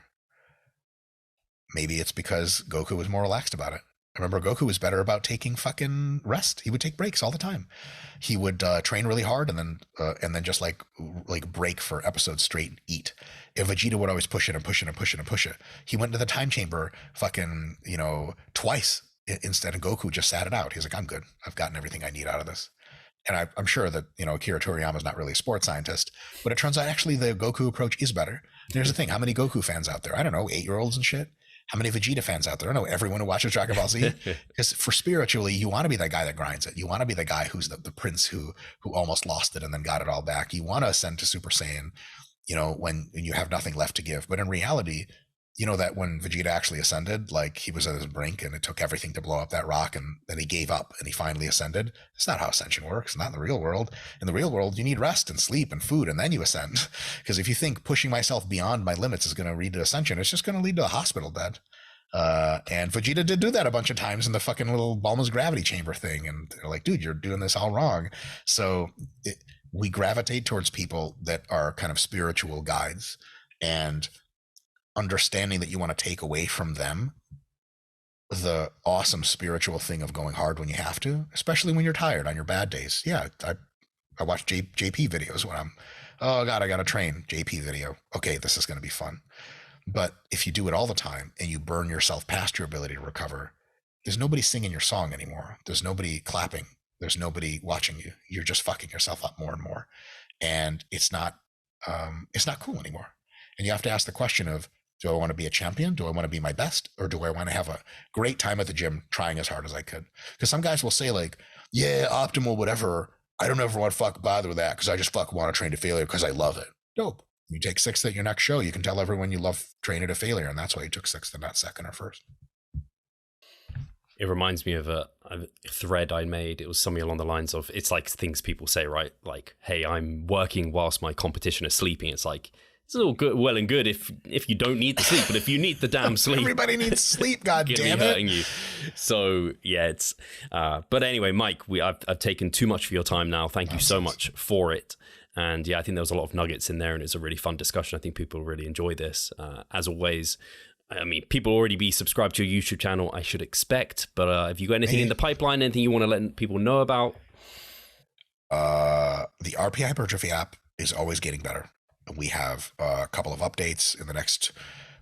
Maybe it's because Goku was more relaxed about it. I remember Goku was better about taking fucking rest. He would take breaks all the time. He would train really hard and then just break for episodes straight and eat. And Vegeta would always push it and push it and push it and push it. He went into the time chamber fucking, twice instead of Goku just sat it out. He was like, I'm good. I've gotten everything I need out of this. And I'm sure that, Akira Toriyama is not really a sports scientist, but it turns out actually the Goku approach is better. And here's the thing. How many Goku fans out there? I don't know, 8-year-olds and shit. How many Vegeta fans out there? I don't know, everyone who watches Dragon Ball Z. Because for spiritually, you want to be that guy that grinds it. You want to be the guy who's the prince who almost lost it and then got it all back. You want to ascend to Super Saiyan, when you have nothing left to give. But in reality, you know that when Vegeta actually ascended, like he was at his brink and it took everything to blow up that rock, and then he gave up and he finally ascended. That's not how ascension works. Not in the real world. In the real world, you need rest and sleep and food, and then you ascend. Because if you think pushing myself beyond my limits is going to lead to ascension, it's just going to lead to a hospital bed. And Vegeta did do that a bunch of times in the fucking little Bulma's gravity chamber thing. And they're like, dude, you're doing this all wrong. So we gravitate towards people that are kind of spiritual guides, and understanding that you want to take away from them the awesome spiritual thing of going hard when you have to, especially when you're tired on your bad days. Yeah, I watch JP videos when I'm, oh God, I got to train. JP video. Okay, this is going to be fun. But if you do it all the time and you burn yourself past your ability to recover, there's nobody singing your song anymore. There's nobody clapping. There's nobody watching you. You're just fucking yourself up more and more. And it's not cool anymore. And you have to ask the question of, do I want to be a champion? Do I want to be my best? Or do I want to have a great time at the gym trying as hard as I could? Because some guys will say like, yeah, optimal, whatever. I don't ever want to fuck bother with that because I just fuck want to train to failure because I love it. Dope. You take sixth at your next show. You can tell everyone you love training to failure. And that's why you took sixth and not second or first. It reminds me of a thread I made. It was something along the lines of, it's like things people say, right? Like, hey, I'm working whilst my competition is sleeping. It's like, it's all good, well and good if you don't need the sleep, but if you need the damn sleep, everybody needs sleep. God damn it! Hurting you. So yeah, it's. But anyway, Mike, I've taken too much of your time now. Thank you so much for it. And yeah, I think there was a lot of nuggets in there, and it's a really fun discussion. I think people really enjoy this. As always, I mean, people already be subscribed to your YouTube channel, I should expect. But have you got anything in the pipeline? Anything you want to let people know about? The RP Hypertrophy app is always getting better. We have a couple of updates in the next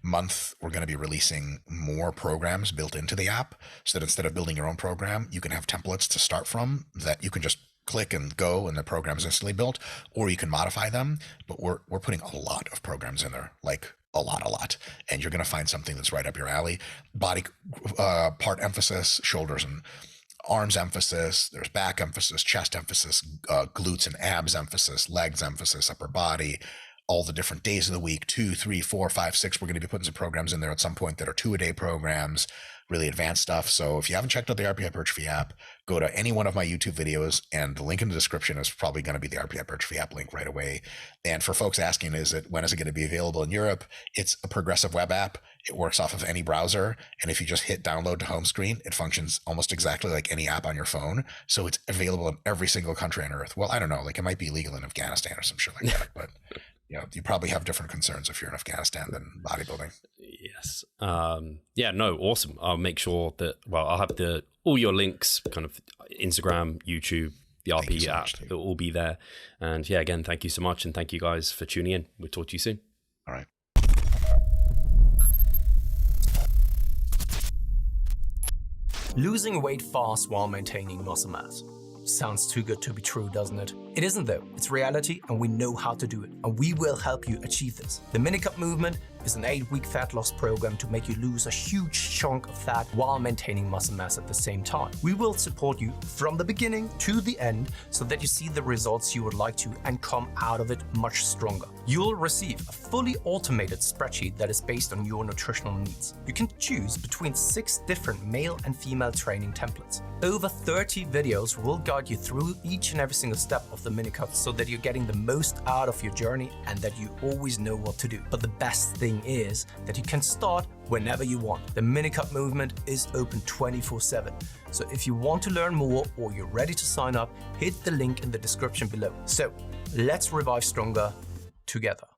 month. We're going to be releasing more programs built into the app, so that instead of building your own program, you can have templates to start from that you can just click and go and the program is instantly built, or you can modify them. But we're putting a lot of programs in there, like a lot, and you're going to find something that's right up your alley. Body part emphasis, shoulders and arms emphasis, there's back emphasis, chest emphasis, glutes and abs emphasis, legs emphasis, upper body, all the different days of the week, 2, 3, 4, 5, 6. We're going to be putting some programs in there at some point that are 2-a-day programs, really advanced stuff. So if you haven't checked out the RP Hypertrophy app, go to any one of my YouTube videos, and the link in the description is probably going to be the RP Hypertrophy app link right away. And for folks asking, when is it going to be available in Europe? It's a progressive web app. It works off of any browser. And if you just hit download to home screen, it functions almost exactly like any app on your phone. So it's available in every single country on earth. Well, I don't know, like it might be illegal in Afghanistan or some shit like that, but you probably have different concerns if you're in Afghanistan than bodybuilding. Yes. Yeah, no, awesome. I'll make sure that, I'll have all your links, kind of Instagram, YouTube, the RP app, it'll all be there. And yeah, again, thank you so much. And thank you guys for tuning in. We'll talk to you soon. All right. Losing weight fast while maintaining muscle mass. Sounds too good to be true, doesn't it? It isn't though. It's reality, and we know how to do it, and we will help you achieve this. The Minicut Movement is an 8-week fat loss program to make you lose a huge chunk of fat while maintaining muscle mass at the same time. We will support you from the beginning to the end so that you see the results you would like to and come out of it much stronger. You'll receive a fully automated spreadsheet that is based on your nutritional needs. You can choose between 6 different male and female training templates. Over 30 videos will guide you through each and every single step of the Minicut so that you're getting the most out of your journey and that you always know what to do. But the best thing is that you can start whenever you want. The Minicut Movement is open 24/7. So if you want to learn more or you're ready to sign up, hit the link in the description below. So let's revive stronger together.